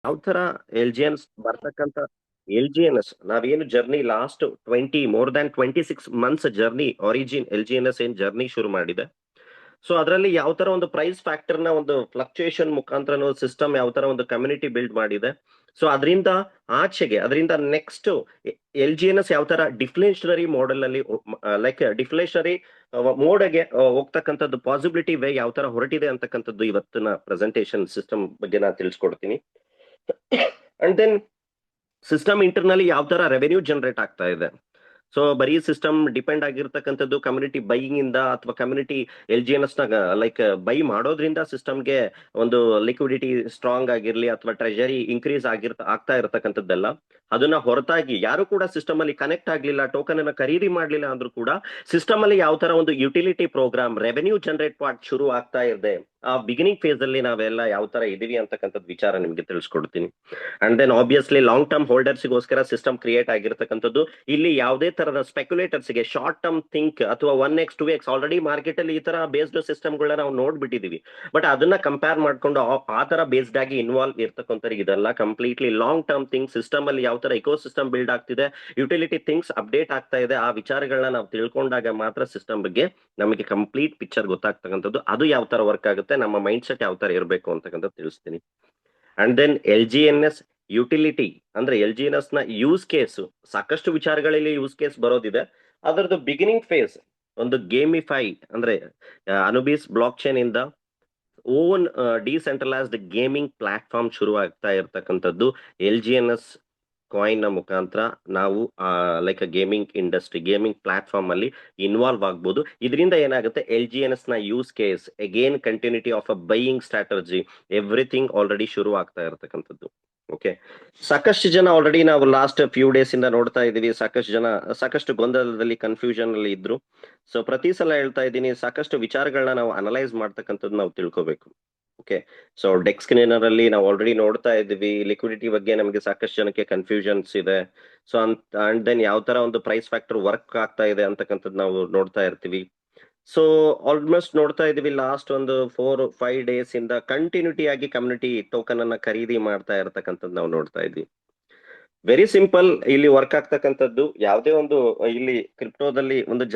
ಯಾವ ತರ L G N ಬರ್ತಕ್ಕಂತ ಎಲ್ ಜಿ ಎನ್ ಎಸ್ ನಾವೇನು journey last more than 26 months journey origin L G N S ಏನ್ journey ಶುರು ಮಾಡಿದೆ. ಸೊ ಅದರಲ್ಲಿ ಯಾವ ತರ ಒಂದು ಪ್ರೈಸ್ ಫ್ಯಾಕ್ಟರ್ ನ ಒಂದು ಫ್ಲಕ್ಚುಯೇಷನ್ ಮುಖಾಂತರ ಸಿಸ್ಟಮ್ ಯಾವ ತರ ಒಂದು ಕಮ್ಯುನಿಟಿ ಬಿಲ್ಡ್ ಮಾಡಿದೆ. ಸೊ ಅದರಿಂದ ಆಚೆಗೆ ಅದರಿಂದ next L G N S ಯಾವ ತರ ಡಿಫ್ಲೇಷನರಿ ಮಾಡೆಲ್ ಅಲ್ಲಿ ಲೈಕ್ ಡಿಫ್ಲೇಷನರಿ ಮೋಡ್ಗೆ ಹೋಗ್ತಕ್ಕಂಥದ್ದು ಪಾಸಿಬಿಲಿಟಿ ವೇ ಯಾವ ತರ ಹೊರಟಿದೆ ಅಂತಕ್ಕಂಥದ್ದು ಇವತ್ತಿನ ಪ್ರೆಸೆಂಟೇಶನ್ ಸಿಸ್ಟಮ್ ಬಗ್ಗೆ ನಾನು ತಿಳಿಸ್ಕೊಡ್ತೀನಿ. ಅಂಡ್ ದೆನ್ ಸಿಸ್ಟಮ್ ಇಂಟರ್ನಲ್ಲಿ ಯಾವ ತರ ರೆವೆನ್ಯೂ ಜನರೇಟ್ ಆಗ್ತಾ ಇದೆ. ಸೊ ಬರೀ ಸಿಸ್ಟಮ್ ಡಿಪೆಂಡ್ ಆಗಿರ್ತಕ್ಕಂಥದ್ದು ಕಮ್ಯುನಿಟಿ ಬೈಯಿಂಗ್ ಇಂದ ಅಥವಾ community L G N S ನ ಲೈಕ್ ಬೈ ಮಾಡೋದ್ರಿಂದ ಸಿಸ್ಟಮ್ಗೆ ಒಂದು ಲಿಕ್ವಿಡಿಟಿ ಸ್ಟ್ರಾಂಗ್ ಆಗಿರ್ಲಿ ಅಥವಾ ಟ್ರೆಜರಿ ಇನ್ಕ್ರೀಸ್ ಆಗ್ತಾ ಇರತಕ್ಕಂಥದ್ದೆಲ್ಲ. ಅದನ್ನ ಹೊರತಾಗಿ ಯಾರು ಕೂಡ ಸಿಸ್ಟಮ್ ಅಲ್ಲಿ ಕನೆಕ್ಟ್ ಆಗ್ಲಿಲ್ಲ, ಟೋಕನ್ ಅನ್ನ ಖರೀದಿ ಮಾಡ್ಲಿಲ್ಲ ಅಂದ್ರೂ ಕೂಡ ಸಿಸ್ಟಮ್ ಅಲ್ಲಿ ಯಾವ ತರ ಒಂದು utility program revenue generate part ಶುರು ಆಗ್ತಾ ಇದೆ. ಆ ಬಿಗಿನಿಂಗ್ ಫೇಸ್ ಅಲ್ಲಿ ನಾವೆಲ್ಲ ಯಾವ ತರ ಇದೀವಿ ಅಂತಕ್ಕಂಥದ್ದು ವಿಚಾರ ನಿಮ್ಗೆ ತಿಳಿಸ್ಕೊಡ್ತೀನಿ. And then obviously long term ಹೋಲ್ಡರ್ಸ್ಗೋಸ್ಕರ ಸಿಸ್ಟಮ್ ಕ್ರಿಯೇಟ್ ಆಗಿರ್ತಕ್ಕಂಥದ್ದು. ಇಲ್ಲಿ ಯಾವುದೇ ತರದ ಸ್ಪೆಕ್ಯುಲೇಟರ್ಸ್ ಗೆ ಶಾರ್ಟ್ ಟರ್ಮ್ ಥಿಂಕ್ ಅಥವಾ 1x 2x ಆಲ್ರೆಡಿ ಮಾರ್ಕೆಟ್ ಅಲ್ಲಿ ಈ ತರ ಬೇಸ್ಡ್ ಸಿಸ್ಟಮ್ಗಳನ್ನ ನಾವು ನೋಡ್ಬಿಟ್ಟಿದೀವಿ. ಬಟ್ ಅದನ್ನ ಕಂಪೇರ್ ಮಾಡ್ಕೊಂಡು ಆ ತರ ಬೇಸ್ಡ್ ಆಗಿ ಇನ್ವಾಲ್ವ್ ಇರ್ತಕ್ಕಂಥವ್ರಿಗೆ ಇದೆಲ್ಲ completely long term thing. System ಅಲ್ಲಿ ಯಾವ ತರ ಇಕೋ ಸಿಸ್ಟಮ್ ಬಿಲ್ಡ್ ಆಗ್ತಿದೆ, ಯುಟಿಲಿಟಿ ಥಿಂಗ್ಸ್ ಅಪ್ಡೇಟ್ ಆಗ್ತಾ ಇದೆ, ಆ ವಿಚಾರಗಳನ್ನ ನಾವು ತಿಳ್ಕೊಂಡಾಗ ಮಾತ್ರ ಸಿಸ್ಟಮ್ ಬಗ್ಗೆ ನಮಗೆ ಕಂಪ್ಲೀಟ್ ಪಿಕ್ಚರ್ ಗೊತ್ತಾಗ್ತಕ್ಕಂಥದ್ದು. ಅದು ಯಾವ ತರ ವರ್ಕ್ ಆಗುತ್ತೆ, ನಮ್ಮ ಮೈಂಡ್ ಸೆಟ್ ಯಾವ ತರ ಇರಬೇಕು ಅಂತಕ್ಕಂಥದ್ದು ತಿಳಿಸ್ತೀನಿ. And then L G N S utility ಅಂದ್ರೆ ಎಲ್ ಜಿ ಎನ್ ಎಸ್ ನ ಯೂಸ್ ಕೇಸ್, ಸಾಕಷ್ಟು ವಿಚಾರಗಳಲ್ಲಿ ಯೂಸ್ ಕೇಸ್ ಬರೋದಿದೆ. ಅದರದ್ದು ಬಿಗಿನಿಂಗ್ ಫೇಸ್ ಒಂದು ಗೇಮಿಫೈ ಅಂದ್ರೆ ಅನುಬೀಸ್ ಬ್ಲಾಕ್ ಚೈನ್ ಇಂದ ಓನ್ ಡಿಸೆಂಟ್ರಲೈಸ್ಡ್ ಗೇಮಿಂಗ್ ಪ್ಲಾಟ್ಫಾರ್ಮ್ ಶುರು ಆಗ್ತಾ ಇರ್ತಕ್ಕಂಥದ್ದು L G N S coin ನ ಮುಖಾಂತರ ನಾವು like gaming industry gaming platform ಅಲ್ಲಿ ಇನ್ವಾಲ್ವ್ ಆಗ್ಬೋದು. ಇದರಿಂದ ಏನಾಗುತ್ತೆ, ಎಲ್ ಜಿ ಎನ್ ಎಸ್ ನ use case again continuity of a buying strategy everything already ಶುರು ಆಗ್ತಾ ಇರತಕ್ಕಂಥದ್ದು. ಓಕೆ, ಸಾಕಷ್ಟು ಜನ ಆಲ್ರೆಡಿ ನಾವು ಲಾಸ್ಟ್ ಫ್ಯೂ ಡೇಸ್ ಇಂದ ನೋಡ್ತಾ ಇದೀವಿ, ಸಾಕಷ್ಟು ಜನ ಸಾಕಷ್ಟು ಗೊಂದಲದಲ್ಲಿ ಕನ್ಫ್ಯೂಷನ್ ಅಲ್ಲಿ ಇದ್ರು. ಸೊ ಪ್ರತಿ ಸಲ ಹೇಳ್ತಾ ಇದ್ದೀನಿ, ಸಾಕಷ್ಟು ವಿಚಾರಗಳನ್ನ ನಾವು ಅನಲೈಸ್ ಮಾಡ್ತಕ್ಕಂಥದ್ದು ನಾವು ತಿಳ್ಕೊಬೇಕು. ಓಕೆ, ಸೊ ಡೆಕ್ ಸ್ಕ್ರೀನರ್ ಅಲ್ಲಿ ನಾವು ಆಲ್ರೆಡಿ ನೋಡ್ತಾ ಇದ್ವಿ, ಲಿಕ್ವಿಡಿಟಿ ಬಗ್ಗೆ ನಮಗೆ ಸಾಕಷ್ಟು ಜನಕ್ಕೆ ಕನ್ಫ್ಯೂಷನ್ಸ್ ಇದೆ. ಸೊ ಅಂಡ್ ದೆನ್ ಯಾವ ತರ ಒಂದು ಪ್ರೈಸ್ ಫ್ಯಾಕ್ಟರ್ ವರ್ಕ್ ಆಗ್ತಾ ಇದೆ ಅಂತಕ್ಕಂಥದ್ದು ನಾವು ನೋಡ್ತಾ ಇರ್ತೀವಿ. ಸೊ ಆಲ್ಮೋಸ್ಟ್ ನೋಡ್ತಾ ಇದೀವಿ ಲಾಸ್ಟ್ ಒಂದು 4-5 ಡೇಸ್ ಇಂದ ಕಂಟಿನ್ಯೂಟಿ ಆಗಿ ಕಮ್ಯುನಿಟಿ ಟೋಕನ್ ಅನ್ನ ಖರೀದಿ ಮಾಡ್ತಾ ಇರತಕ್ಕಂಥದ್ದು ನಾವು ನೋಡ್ತಾ ಇದ್ವಿ. ವೆರಿ ಸಿಂಪಲ್ ಇಲ್ಲಿ ವರ್ಕ್ ಆಗ್ತಕ್ಕಂಥದ್ದು. ಯಾವುದೇ ಒಂದು ಇಲ್ಲಿ ಕ್ರಿಪ್ಟೋದಲ್ಲಿ ಒಂದು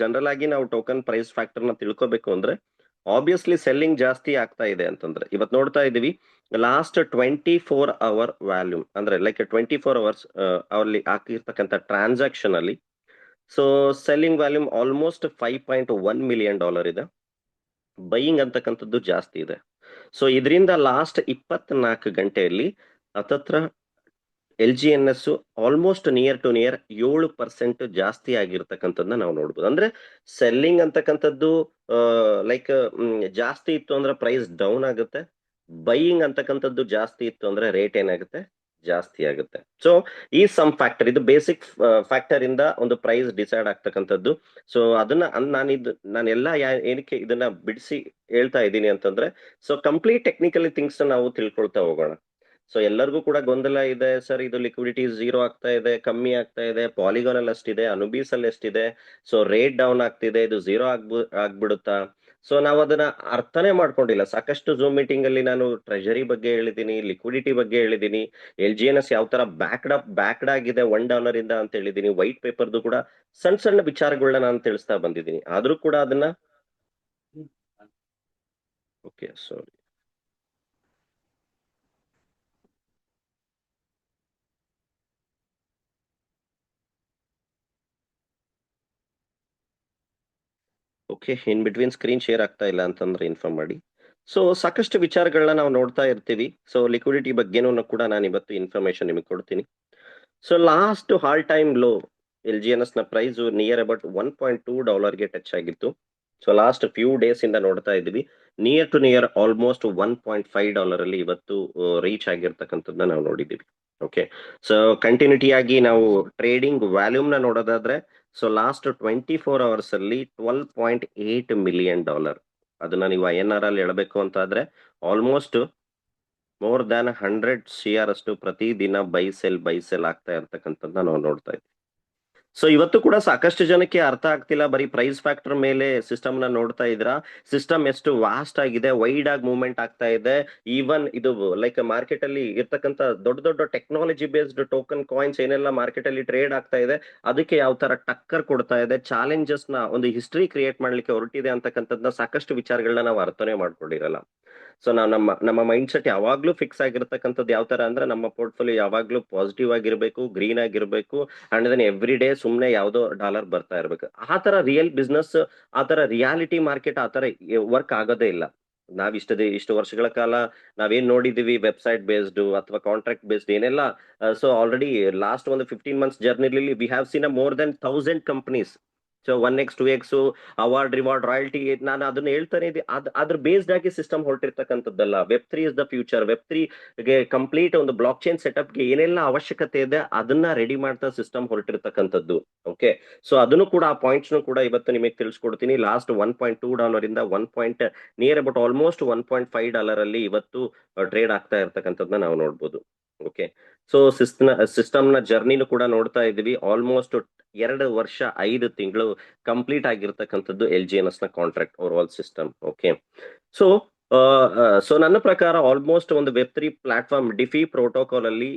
ಜನರಲ್ ಆಗಿ ನಾವು ಟೋಕನ್ ಪ್ರೈಸ್ ಫ್ಯಾಕ್ಟರ್ ನ ತಿಳ್ಕೊಬೇಕು ಅಂದ್ರೆ ಆಬ್ವಿಯಸ್ಲಿ ಸೆಲ್ಲಿಂಗ್ ಜಾಸ್ತಿ ಆಗ್ತಾ ಇದೆ ಅಂತಂದ್ರೆ ಇವತ್ತು ನೋಡ್ತಾ ಇದೀವಿ ಲಾಸ್ಟ್ 24 ಅವರ್ ವ್ಯಾಲ್ಯೂಮ್ ಅಂದ್ರೆ ಲೈಕ್ 24 ಅವರ್ಸ್ ಅಲ್ಲಿ ಹಾಕಿರ್ತಕ್ಕಂಥ ಟ್ರಾನ್ಸಾಕ್ಷನ್ ಅಲ್ಲಿ. So selling volume almost $5.1 million ಇದೆ, ಬೈಯಿಂಗ್ ಅಂತಕ್ಕಂಥದ್ದು ಜಾಸ್ತಿ ಇದೆ. ಸೊ ಇದರಿಂದ ಲಾಸ್ಟ್ 24 ಗಂಟೆಯಲ್ಲಿ ಹತ್ತತ್ರ L G N S almost near to near 7% ಜಾಸ್ತಿ ಆಗಿರ್ತಕ್ಕಂಥದ್ದನ್ನ ನಾವು ನೋಡ್ಬೋದು. ಅಂದ್ರೆ ಸೆಲ್ಲಿಂಗ್ ಅಂತಕ್ಕಂಥದ್ದು ಲೈಕ್ ಜಾಸ್ತಿ ಇತ್ತು ಅಂದ್ರೆ ಪ್ರೈಸ್ ಡೌನ್ ಆಗುತ್ತೆ, ಬೈಯಿಂಗ್ ಅಂತಕ್ಕಂಥದ್ದು ಜಾಸ್ತಿ ಇತ್ತು ಅಂದ್ರೆ ರೇಟ್ ಏನಾಗುತ್ತೆ, ಜಾಸ್ತಿ ಆಗುತ್ತೆ. ಸೊ ಈ ಸಮ್ ಫ್ಯಾಕ್ಟರ್ ಇದು ಬೇಸಿಕ್ ಫ್ಯಾಕ್ಟರ್ ಇಂದ ಒಂದು ಪ್ರೈಸ್ ಡಿಸೈಡ್ ಆಗ್ತಕ್ಕಂಥದ್ದು. ಸೊ ಅದನ್ನ ನಾನೆಲ್ಲ ಏನಕ್ಕೆ ಇದನ್ನ ಬಿಡಿಸಿ ಹೇಳ್ತಾ ಇದ್ದೀನಿ ಅಂತಂದ್ರೆ, ಸೊ ಕಂಪ್ಲೀಟ್ ಟೆಕ್ನಿಕಲಿ ಥಿಂಗ್ಸ್ ನಾವು ತಿಳ್ಕೊಳ್ತಾ ಹೋಗೋಣ. ಸೊ ಎಲ್ಲರಿಗೂ ಕೂಡ ಗೊಂದಲ ಇದೆ, ಸರ್ ಇದು ಲಿಕ್ವಿಡಿಟಿ ಝೀರೋ ಆಗ್ತಾ ಇದೆ, ಕಮ್ಮಿ ಆಗ್ತಾ ಇದೆ, ಪಾಲಿಗಾನ್ ಅಲ್ಲಿ ಅಷ್ಟಿದೆ, ಅನುಬೀಸ್ ಅಲ್ಲಿ ಎಷ್ಟಿದೆ, ಸೊ ರೇಟ್ ಡೌನ್ ಆಗ್ತಿದೆ, ಇದು ಝೀರೋ ಆಗ್ಬಿಡುತ್ತಾ. ಸೊ ನಾವು ಅದನ್ನ ಅರ್ಥನೇ ಮಾಡ್ಕೊಂಡಿಲ್ಲ. ಸಾಕಷ್ಟು ಝೂಮ್ ಮೀಟಿಂಗ್ ಅಲ್ಲಿ ನಾನು ಟ್ರೆಜರಿ ಬಗ್ಗೆ ಹೇಳಿದ್ದೀನಿ, ಲಿಕ್ವಿಡಿಟಿ ಬಗ್ಗೆ ಹೇಳಿದ್ದೀನಿ, ಎಲ್ ಜಿ ಎನ್ ಎಸ್ ಯಾವ ತರ ಬ್ಯಾಕ್ಡ್ ಆಗಿದೆ $1 ಇಂದ ಅಂತ ಹೇಳಿದ್ದೀನಿ, ವೈಟ್ ಪೇಪರ್ದು ಕೂಡ ಸಣ್ಣ ಸಣ್ಣ ವಿಚಾರಗಳನ್ನ ನಾನು ತಿಳಿಸ್ತಾ ಬಂದಿದ್ದೀನಿ. ಆದ್ರೂ ಕೂಡ ಅದನ್ನ okay sorry okay, in between screen share ಆಗ್ತಾ ಇಲ್ಲ ಅಂತಂದ್ರೆ ಇನ್ಫಾರ್ಮ್ ಮಾಡಿ. ಸೊ ಸಾಕಷ್ಟು ವಿಚಾರಗಳನ್ನ ನಾವು ನೋಡ್ತಾ ಇರ್ತೀವಿ. ಸೊ ಲಿಕ್ವಿಡಿಟಿ ಬಗ್ಗೆನೂ ಕೂಡ ನಾನು ಇವತ್ತು ಇನ್ಫಾರ್ಮೇಶನ್ ನಿಮಗೆ ಕೊಡ್ತೀನಿ. So last all time low L G N S ನ ಪ್ರೈಸ್ ನಿಯರ್ ಅಬೌಟ್ $1.2 ಟಚ್ ಆಗಿತ್ತು. ಸೊ ಲಾಸ್ಟ್ ಫ್ಯೂ ಡೇಸ್ ಇಂದ ನೋಡ್ತಾ ಇದ್ವಿ ನಿಯರ್ ಟು ನಿಯರ್ ಆಲ್ಮೋಸ್ಟ್ $1.5 ಅಲ್ಲಿ ಇವತ್ತು ರೀಚ್ ಆಗಿರ್ತಕ್ಕಂಥದ್ದನ್ನ ನಾವು ನೋಡಿದ್ದೀವಿ. ಓಕೆ, ಸೊ ಕಂಟಿನ್ಯೂಟಿ ಆಗಿ ನಾವು ಟ್ರೇಡಿಂಗ್ ವ್ಯಾಲ್ಯೂಮ್ ನ ನೋಡೋದಾದ್ರೆ, ಸೊ ಲಾಸ್ಟ್ 24 ಅವರ್ಸ್ ಅಲ್ಲಿ $12.8 million. ಅದನ್ನ ನೀವು ಐ ಎನ್ ಆರ್ ಅಲ್ಲಿ ಹೇಳಬೇಕು ಅಂತ ಆದ್ರೆ ಆಲ್ಮೋಸ್ಟ್ ಮೋರ್ ದ್ಯಾನ್ 100 CR ಅಷ್ಟು ಪ್ರತಿದಿನ ಬೈ ಸೆಲ್ ಆಗ್ತಾ ಇರ್ತಕ್ಕಂಥದ್ದನ್ನ ನಾವು ನೋಡ್ತಾ ಇದ್ವಿ. ಸೊ ಇವತ್ತು ಕೂಡ ಸಾಕಷ್ಟು ಜನಕ್ಕೆ ಅರ್ಥ ಆಗ್ತಿಲ್ಲ, ಬರೀ ಪ್ರೈಸ್ ಫ್ಯಾಕ್ಟರ್ ಮೇಲೆ ಸಿಸ್ಟಮ್ ನ ನೋಡ್ತಾ ಇದ್ರ. ಸಿಸ್ಟಮ್ ಎಷ್ಟು ವಾಸ್ಟ್ ಆಗಿದೆ, ವೈಡ್ ಆಗಿ ಮೂವ್ಮೆಂಟ್ ಆಗ್ತಾ ಇದೆ. ಈವನ್ ಇದು ಲೈಕ್ ಮಾರ್ಕೆಟ್ ಅಲ್ಲಿ ಇರ್ತಕ್ಕಂತ ದೊಡ್ಡ ದೊಡ್ಡ ಟೆಕ್ನಾಲಜಿ ಬೇಸ್ಡ್ ಟೋಕನ್ ಕಾಯಿನ್ಸ್ ಏನೆಲ್ಲ ಮಾರ್ಕೆಟ್ ಅಲ್ಲಿ ಟ್ರೇಡ್ ಆಗ್ತಾ ಇದೆ, ಅದಕ್ಕೆ ಯಾವ ತರ ಟಕ್ಕರ್ ಕೊಡ್ತಾ ಇದೆ, ಚಾಲೆಂಜಸ್ ನ ಒಂದು ಹಿಸ್ಟ್ರಿ ಕ್ರಿಯೇಟ್ ಮಾಡ್ಲಿಕ್ಕೆ ಹೊರಟಿದೆ ಅಂತಕ್ಕಂಥದ್ನ ಸಾಕಷ್ಟು ವಿಚಾರಗಳನ್ನ ನಾವು ಅರ್ಥನೇ ಮಾಡ್ಕೊಂಡಿರಲ್ಲ. ಸೊ ನಾವು ನಮ್ಮ ಮೈಂಡ್ ಸೆಟ್ ಯಾವಾಗ್ಲೂ ಫಿಕ್ಸ್ ಆಗಿರ್ತಕ್ಕಂಥದ್ದು ಯಾವ ತರ ಅಂದ್ರೆ, ನಮ್ಮ ಪೋರ್ಟ್ಫೋಲಿಯೋ ಯಾವಾಗ್ಲೂ ಪಾಸಿಟಿವ್ ಆಗಿರ್ಬೇಕು, ಗ್ರೀನ್ ಆಗಿರ್ಬೇಕು, ಅಂಡ್ ದೆನ್ ಎವ್ರಿ ಡೇ ಸುಮ್ನೆ ಯಾವ್ದೋ ಡಾಲರ್ ಬರ್ತಾ ಇರ್ಬೇಕು. ಆ ತರ ರಿಯಲ್ ಬಿಸ್ನೆಸ್, ಆ ತರ ರಿಯಾಲಿಟಿ ಮಾರ್ಕೆಟ್ ಆ ತರ ವರ್ಕ್ ಆಗೋದೇ ಇಲ್ಲ. ನಾವ್ ಇಷ್ಟು ವರ್ಷಗಳ ಕಾಲ ನಾವೇನ್ ನೋಡಿದೀವಿ, ವೆಬ್ಸೈಟ್ ಬೇಸ್ಡ್ ಅಥವಾ ಕಾಂಟ್ರಾಕ್ಟ್ ಬೇಸ್ಡ್ ಏನೆಲ್ಲ. ಸೊ ಆಲ್ರೆಡಿ ಲಾಸ್ಟ್ ಒಂದು 15 months ಜರ್ನಿಲಿ we have seen more than 1,000 companies. So 1x 2x award, reward, royalty, ನಾನು ಅದನ್ನ ಹೇಳ್ತಾನೆ ಇದ್ದೆ. ಅದ್ರ ಬೇಸ್ಡ್ ಆಗಿ ಸಿಸ್ಟಮ್ ಹೊರಟಿರ್ತಕ್ಕಂಥದ್ದಲ್ಲ. Web 3 is the future. Web 3 ಗೆ ಕಂಪ್ಲೀಟ್ ಒಂದು ಬ್ಲಾಕ್ ಚೈನ್ ಸೆಟಪ್ ಗೆ ಏನೆಲ್ಲ ಅವಶ್ಯಕತೆ ಇದೆ ಅದನ್ನ ರೆಡಿ ಮಾಡ್ತಾ ಸಿಸ್ಟಮ್ ಹೊರಟಿರ್ತಕ್ಕಂಥದ್ದು. ಓಕೆ, ಸೊ ಅದನ್ನು ಕೂಡ ಆ ಪಾಯಿಂಟ್ಸ್ ಕೂಡ ಇವತ್ತು ನಿಮಗೆ ತಿಳಿಸ್ಕೊಡ್ತೀನಿ. ಲಾಸ್ಟ್ $1.2 ಇಂದ ನಿಯರ್ ಅಬೌಟ್ ಆಲ್ಮೋಸ್ಟ್ $1.5 ಅಲ್ಲಿ ಇವತ್ತು ಟ್ರೇಡ್ ಆಗ್ತಾ ಇರ್ತಕ್ಕಂಥದ್ದನ್ನ ನಾವು ನೋಡ್ಬೋದು. ಓಕೆ, ಸೊ ಸಿಸ್ಟಮ್ ನ ಜರ್ನಿನೂ ಕೂಡ ನೋಡ್ತಾ ಇದೀವಿ. ಆಲ್ಮೋಸ್ಟ್ 2 ವರ್ಷ 5 ತಿಂಗಳು ಕಂಪ್ಲೀಟ್ ಆಗಿರ್ತಕ್ಕಂಥದ್ದು LGNS ನ contract over all system. Okay, so so ನನ್ನ ಪ್ರಕಾರ ಆಲ್ಮೋಸ್ಟ್ ಒಂದು ವೆಬ್ 3 ಪ್ಲಾಟ್ಫಾರ್ಮ್ ಡಿಫಿ ಪ್ರೋಟೋಕಾಲ್ ಅಲ್ಲಿ,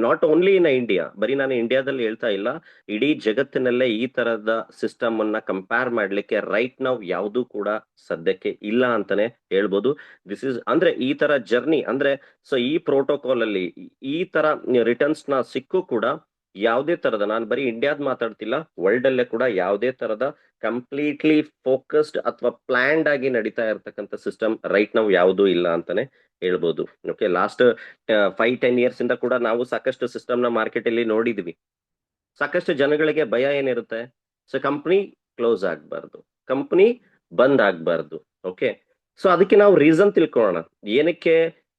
ನಾಟ್ ಓನ್ಲಿ ಇನ್ ಇಂಡಿಯಾ, ಬರೀ ನಾನು ಇಂಡಿಯಾದಲ್ಲಿ ಹೇಳ್ತಾ ಇಲ್ಲ, ಇಡೀ ಜಗತ್ತಿನಲ್ಲೇ ಈ ತರದ ಸಿಸ್ಟಮ್ ಅನ್ನ ಕಂಪೇರ್ ಮಾಡ್ಲಿಕ್ಕೆ ರೈಟ್ ನಾವು ಯಾವುದು ಕೂಡ ಸದ್ಯಕ್ಕೆ ಇಲ್ಲ ಅಂತಾನೆ ಹೇಳ್ಬೋದು. ದಿಸ್ ಇಸ್ ಅಂದ್ರೆ ಈ ತರ ಜರ್ನಿ ಅಂದ್ರೆ, ಸೊ ಈ ಪ್ರೋಟೋಕಾಲ್ ಅಲ್ಲಿ ಈ ತರ ರಿಟರ್ನ್ಸ್ ನ ಸಿಕ್ಕು ಕೂಡ ಯಾವುದೇ ತರದ, ನಾನು ಬರೀ ಇಂಡಿಯಾದ್ ಮಾತಾಡ್ತಿಲ್ಲ, ವರ್ಲ್ಡ್ ಅಲ್ಲೇ ಕೂಡ ಯಾವುದೇ ತರದ ಕಂಪ್ಲೀಟ್ಲಿ ಫೋಕಸ್ಡ್ ಅಥವಾ ಪ್ಲಾನ್ಡ್ ಆಗಿ ನಡೀತಾ ಇರ್ತಕ್ಕಂಥ ಸಿಸ್ಟಮ್ ರೈಟ್ ನಾವು ಯಾವುದೂ ಇಲ್ಲ ಅಂತಾನೆ ಹೇಳ್ಬೋದು. ಓಕೆ, ಲಾಸ್ಟ್ 5-10 ಇಯರ್ಸ್ ಇಂದ ಕೂಡ ನಾವು ಸಾಕಷ್ಟು ಸಿಸ್ಟಮ್ ನ ಮಾರ್ಕೆಟ್ ಅಲ್ಲಿ ನೋಡಿದ್ವಿ. ಸಾಕಷ್ಟು ಜನಗಳಿಗೆ ಭಯ ಏನಿರುತ್ತೆ, ಸೊ ಕಂಪ್ನಿ ಕ್ಲೋಸ್ ಆಗ್ಬಾರ್ದು, ಕಂಪ್ನಿ ಬಂದ್ ಆಗ್ಬಾರ್ದು. ಓಕೆ, ಸೊ ಅದಕ್ಕೆ ನಾವು ರೀಸನ್ ತಿಳ್ಕೊಳ್ಳೋಣ. ಏನಕ್ಕೆ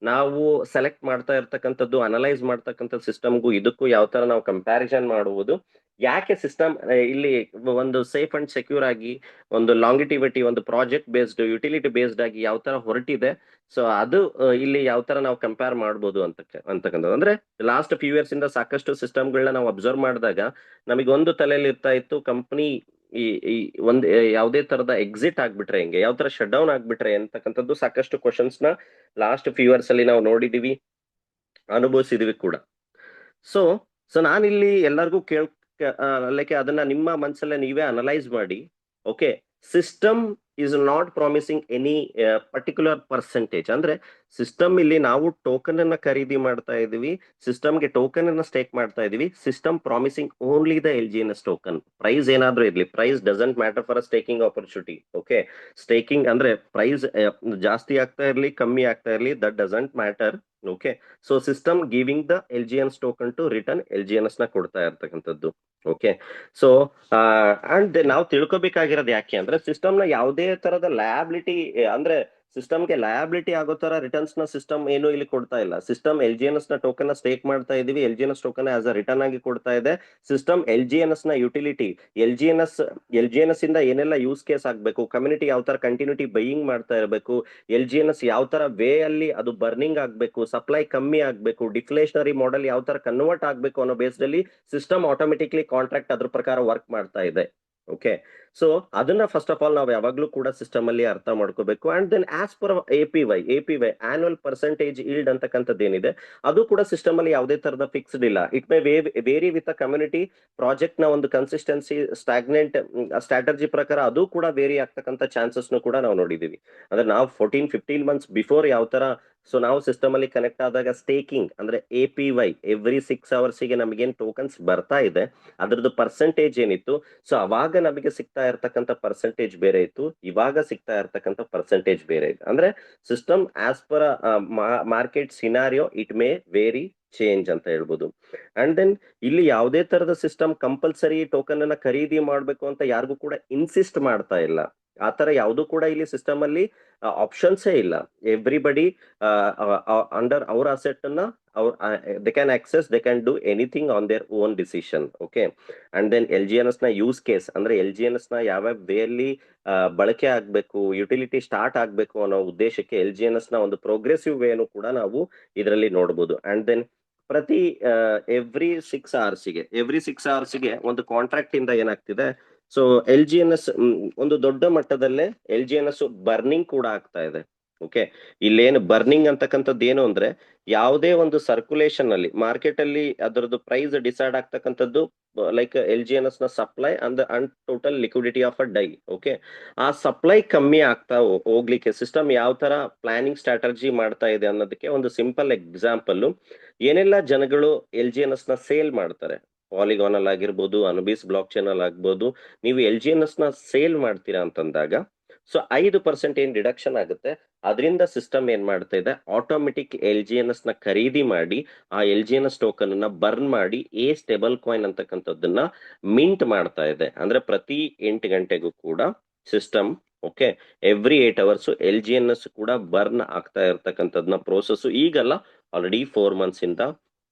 ನಾವು ಸೆಲೆಕ್ಟ್ ಮಾಡ್ತಾ ಇರ್ತಕ್ಕಂಥದ್ದು, ಅನಲೈಸ್ ಮಾಡ್ತಕ್ಕಂಥ ಸಿಸ್ಟಮ್ಗೂ ಇದಕ್ಕೂ ಯಾವ ತರ ನಾವು ಕಂಪ್ಯಾರಿಸನ್ ಮಾಡುವುದು, ಯಾಕೆ ಸಿಸ್ಟಮ್ ಇಲ್ಲಿ ಒಂದು ಸೇಫ್ ಅಂಡ್ ಸೆಕ್ಯೂರ್ ಆಗಿ, ಒಂದು ಲಾಂಗಿಟಿವಿಟಿ, ಒಂದು ಪ್ರಾಜೆಕ್ಟ್ ಬೇಸ್ಡ್, ಯುಟಿಲಿಟಿ ಬೇಸ್ಡ್ ಆಗಿ ಯಾವ ತರ ಹೊರಟಿದೆ, ಸೊ ಅದು ಇಲ್ಲಿ ಯಾವ ತರ ನಾವು ಕಂಪೇರ್ ಮಾಡ್ಬೋದು ಅಂತಕ್ಕಂಥದ್ದು. ಅಂದ್ರೆ ಲಾಸ್ಟ್ ಫ್ಯೂ ಇಯರ್ಸ್ ಇಂದ ಸಾಕಷ್ಟು ಸಿಸ್ಟಮ್ಗಳನ್ನ ನಾವು ಅಬ್ಸರ್ವ್ ಮಾಡಿದಾಗ ನಮಗೆ ಒಂದು ತಲೆಯಲ್ಲಿ ಇರ್ತಾ ಇತ್ತು, ಕಂಪನಿ ಈ ಈ ಒಂದ್ ಯಾವುದೇ ತರದ ಎಕ್ಸಿಟ್ ಆಗ್ಬಿಟ್ರೆ ಹೆಂಗೆ, ಯಾವ ತರ ಶಟ್ ಡೌನ್ ಆಗ್ಬಿಟ್ರೆ ಅಂತಕ್ಕಂಥದ್ದು ಸಾಕಷ್ಟು ಕ್ವಶನ್ಸ್ ನ ಲಾಸ್ಟ್ ಫ್ಯೂ ಇಯರ್ಸ್ ಅಲ್ಲಿ ನಾವು ನೋಡಿದೀವಿ, ಅನುಭವಿಸಿದೀವಿ ಕೂಡ. ಸೊ ಸೊ ನಾನಿಲ್ಲಿ ಎಲ್ಲರಿಗೂ ಲೈಕ್ ಅದನ್ನ ನಿಮ್ಮ ಮನಸ್ಸಲ್ಲೇ ನೀವೇ ಅನಲೈಸ್ ಮಾಡಿ. Okay, system is not promising any particular percentage. ಅಂದ್ರೆ ಸಿಸ್ಟಮ್ ಇಲ್ಲಿ ನಾವು ಟೋಕನ್ ಅನ್ನ ಖರೀದಿ ಮಾಡ್ತಾ ಇದೀವಿ, ಸಿಸ್ಟಮ್ಗೆ ಟೋಕನ್ ಅನ್ನ ಸ್ಟೇಕ್ ಮಾಡ್ತಾ ಇದೀವಿ. System promising only the LGNS token. Price ಏನಾದ್ರೂ ಇರ್ಲಿ, price doesn't matter for a staking opportunity. Okay, staking ಅಂದ್ರೆ ಪ್ರೈಸ್ ಜಾಸ್ತಿ ಆಗ್ತಾ ಇರ್ಲಿ, ಕಮ್ಮಿ ಆಗ್ತಾ ಇರ್ಲಿ, that doesn't matter. Okay, so system giving the LGNS token to return LGNS ನ ಕೊಡ್ತಾ ಇರ್ತಕ್ಕಂಥದ್ದು. ಓಕೆ, ಸೊ ಅಂಡ್ ನಾವು ತಿಳ್ಕೊಬೇಕಾಗಿರೋದು ಯಾಕೆ ಅಂದ್ರೆ, ಸಿಸ್ಟಮ್ ನ ಯಾವುದೇ ತರದ ಲಯಬಿಲಿಟಿ ಅಂದ್ರೆ ಸಿಸ್ಟಮ್ಗೆ ಲಯಬಿಲಿಟಿ ಆಗೋ ತರ ರಿಟರ್ನ್ಸ್ ನ ಸಿಸ್ಟಮ್ ಏನು ಇಲ್ಲಿ ಕೊಡ್ತಾ ಇಲ್ಲ. ಸಿಸ್ಟಮ್ LGNS ನ ಟೋಕನ್ ನ ಸ್ಟೇಕ್ ಮಾಡ್ತಾ ಇದೀವಿ, LGNS token as a return ಆಗಿ ಕೊಡ್ತಾ ಇದೆ. ಸಿಸ್ಟಮ್ LGNS ನ ಯುಟಿಲಿಟಿ, LGNS ಇಂದ ಏನೆಲ್ಲ ಯೂಸ್ ಕೇಸ್ ಆಗ್ಬೇಕು, ಕಮ್ಯುನಿಟಿ ಯಾವ ತರ ಕಂಟಿನ್ಯೂಟಿ ಬೈಯಿಂಗ್ ಮಾಡ್ತಾ ಇರಬೇಕು, LGNS ಯಾವ ತರ ವೇ ಅಲ್ಲಿ ಅದು ಬರ್ನಿಂಗ್ ಆಗ್ಬೇಕು, ಸಪ್ಲೈ ಕಮ್ಮಿ ಆಗ್ಬೇಕು, ಡಿಫ್ಲೇಷನರಿ ಮಾಡೆಲ್ ಯಾವ ತರ ಕನ್ವರ್ಟ್ ಆಗ್ಬೇಕು ಅನ್ನೋ ಬೇಸ್ಡ್ ಅಲ್ಲಿ ಸಿಸ್ಟಮ್ ಆಟೋಮೆಟಿಕ್ಲಿ ಕಾಂಟ್ರಾಕ್ಟ್ ಅದ್ರ ಪ್ರಕಾರ ವರ್ಕ್ ಮಾಡ್ತಾ ಇದೆ. ಓಕೆ, ಸೊ ಅದನ್ನ ಫಸ್ಟ್ ಆಫ್ ಆಲ್ ನಾವು ಯಾವಾಗ್ಲೂ ಕೂಡ ಸಿಸ್ಟಮ್ ಅಲ್ಲಿ ಅರ್ಥ ಮಾಡ್ಕೋಬೇಕು. And then as per APY annual percentage yield ಅಂತಕ್ಕಂಥದ್ದು ಏನಿದೆ, ಅದು ಕೂಡ ಸಿಸ್ಟಮ್ ಅಲ್ಲಿ ಯಾವುದೇ ತರದ ಫಿಕ್ಸ್ಡ್ ಇಲ್ಲ. It may vary with a community, project ನ ಒಂದು ಕನ್ಸಿಸ್ಟೆನ್ಸಿ, ಸ್ಟಾಗ್ನೆಂಟ್ ಸ್ಟ್ರಾಟಜಿ ಪ್ರಕಾರ ಅದು ಕೂಡ ವೇರಿ ಆಗ್ತಕ್ಕಂಥ ಚಾನ್ಸಸ್ ಕೂಡ ನಾವು ನೋಡಿದೀವಿ. ಅಂದ್ರೆ ನಾವು 14-15 months ಬಿಫೋರ್ ಯಾವ ತರ, ಸೊ ನಾವು ಸಿಸ್ಟಮ್ ಅಲ್ಲಿ ಕನೆಕ್ಟ್ ಆದಾಗ ಸ್ಟೇಕಿಂಗ್ ಅಂದ್ರೆ APY ಎವ್ರಿ 6 hours ಗೆ ನಮಗೇನ್ ಟೋಕನ್ಸ್ ಬರ್ತಾ ಇದೆ, ಅದ್ರದ್ದು ಪರ್ಸೆಂಟೇಜ್ ಏನಿತ್ತು, ಸೊ ಅವಾಗ ನಮಗೆ ಸಿಗ್ತಾ ಇರ್ತಕ್ಕಂಥ ಪರ್ಸೆಂಟೇಜ್ ಬೇರೆ ಇತ್ತು, ಇವಾಗ ಸಿಗ್ತಾ ಇರ್ತಕ್ಕಂಥ ಪರ್ಸೆಂಟೇಜ್ ಬೇರೆ ಇದೆ. ಅಂದ್ರೆ system as per market scenario it may vary change ಅಂತ ಹೇಳ್ಬೋದು. ಅಂಡ್ ದೆನ್ ಇಲ್ಲಿ ಯಾವುದೇ ತರದ ಸಿಸ್ಟಮ್ ಕಂಪಲ್ಸರಿ ಟೋಕನ್ ಅನ್ನ ಖರೀದಿ ಮಾಡ್ಬೇಕು ಅಂತ ಯಾರಿಗೂ ಕೂಡ ಇನ್ಸಿಸ್ಟ್ ಮಾಡ್ತಾ ಇಲ್ಲ. ಆತರ ಯಾವುದು ಕೂಡ ಇಲ್ಲಿ ಸಿಸ್ಟಮ್ ಅಲ್ಲಿ ಆಪ್ಷನ್ಸೇ ಇಲ್ಲ. ಎವ್ರಿಬಡಿ ಅಂಡರ್ ಅವ್ರ ಅಸೆಟ್ ಅನ್ನ they can access, they can do anything on their own decision. Okay, and then LGNS ನ ಯೂಸ್ ಕೇಸ್ ಅಂದ್ರೆ LGNS ನ ಯಾವ ವೇ ಅಲ್ಲಿ ಬಳಕೆ ಆಗ್ಬೇಕು, ಯುಟಿಲಿಟಿ ಸ್ಟಾರ್ಟ್ ಆಗ್ಬೇಕು ಅನ್ನೋ ಉದ್ದೇಶಕ್ಕೆ LGNS ನ ಒಂದು ಪ್ರೋಗ್ರೆಸಿವ್ ವೇನು ಕೂಡ ನಾವು ಇದರಲ್ಲಿ ನೋಡಬಹುದು. ಅಂಡ್ ದೆನ್ ಪ್ರತಿ ಎವ್ರಿ 6 ಅವರ್ಸ್ಗೆ ಒಂದು ಕಾಂಟ್ರಾಕ್ಟ್ ಇಂದ ಏನಾಗ್ತಿದೆ, so L G N S ಒಂದು ದೊಡ್ಡ ಮಟ್ಟದಲ್ಲೇ L G N S burning ಕೂಡ ಆಗ್ತಾ ಇದೆ. ಓಕೆ, ಇಲ್ಲೇನು ಬರ್ನಿಂಗ್ ಅಂತಕ್ಕಂಥದ್ದು ಏನು ಅಂದ್ರೆ, ಯಾವುದೇ ಒಂದು ಸರ್ಕ್ಯುಲೇಷನ್ ಅಲ್ಲಿ ಮಾರ್ಕೆಟ್ ಅಲ್ಲಿ ಅದರದ್ದು ಪ್ರೈಸ್ ಡಿಸೈಡ್ ಆಗ್ತಕ್ಕಂಥದ್ದು like L G N S ನ supply and total liquidity of a DAI. Okay, ಆ ಸಪ್ಲೈ ಕಮ್ಮಿ ಆಗ್ತಾ ಹೋಗ್ಲಿಕ್ಕೆ ಸಿಸ್ಟಮ್ ಯಾವ ತರ ಪ್ಲಾನಿಂಗ್ ಸ್ಟ್ರಾಟಜಿ ಮಾಡ್ತಾ ಇದೆ ಅನ್ನೋದಕ್ಕೆ ಒಂದು ಸಿಂಪಲ್ ಎಕ್ಸಾಂಪಲ್, ಏನೆಲ್ಲ ಜನಗಳು ಎಲ್ ಜಿ ಎನ್ ಎಸ್ ನ ಸೇಲ್ ಮಾಡ್ತಾರೆ, ಪಾಲಿಗಾನ್ ಅಲ್ಲಿ ಆಗಿರ್ಬೋದು, ಅನುಬಿಸ್ ಬ್ಲಾಕ್ ಚೈನ್ ಅಲ್ಲಿ ಆಗ್ಬೋದು, ನೀವು ಎಲ್ ಜಿ ಎನ್ ಎಸ್ ನ ಸೇಲ್ ಮಾಡ್ತೀರಾ ಅಂತಂದಾಗ, ಸೊ 5% ಏನ್ ಡಿಡಕ್ಷನ್ ಆಗುತ್ತೆ, ಅದರಿಂದ ಸಿಸ್ಟಮ್ ಏನ್ ಮಾಡ್ತಾ ಇದೆ, automatic L G N S ನ ಖರೀದಿ ಮಾಡಿ ಆ L G N S token ಅನ್ನ ಬರ್ನ್ ಮಾಡಿ ಸ್ಟೇಬಲ್ ಕಾಯಿನ್ ಅಂತಕ್ಕಂಥದ್ದನ್ನ ಮಿಂಟ್ ಮಾಡ್ತಾ ಇದೆ. ಅಂದ್ರೆ ಪ್ರತಿ 8 ಗಂಟೆಗೂ ಕೂಡ system, okay, every 8 hours L G N S ಕೂಡ ಬರ್ನ್ ಆಗ್ತಾ ಇರ್ತಕ್ಕಂಥದ್ನ ಪ್ರೋಸೆಸ್ ಈಗಲ್ಲ, ಆಲ್ರೆಡಿ 4 ಮಂತ್ಸ್ ಇಂದ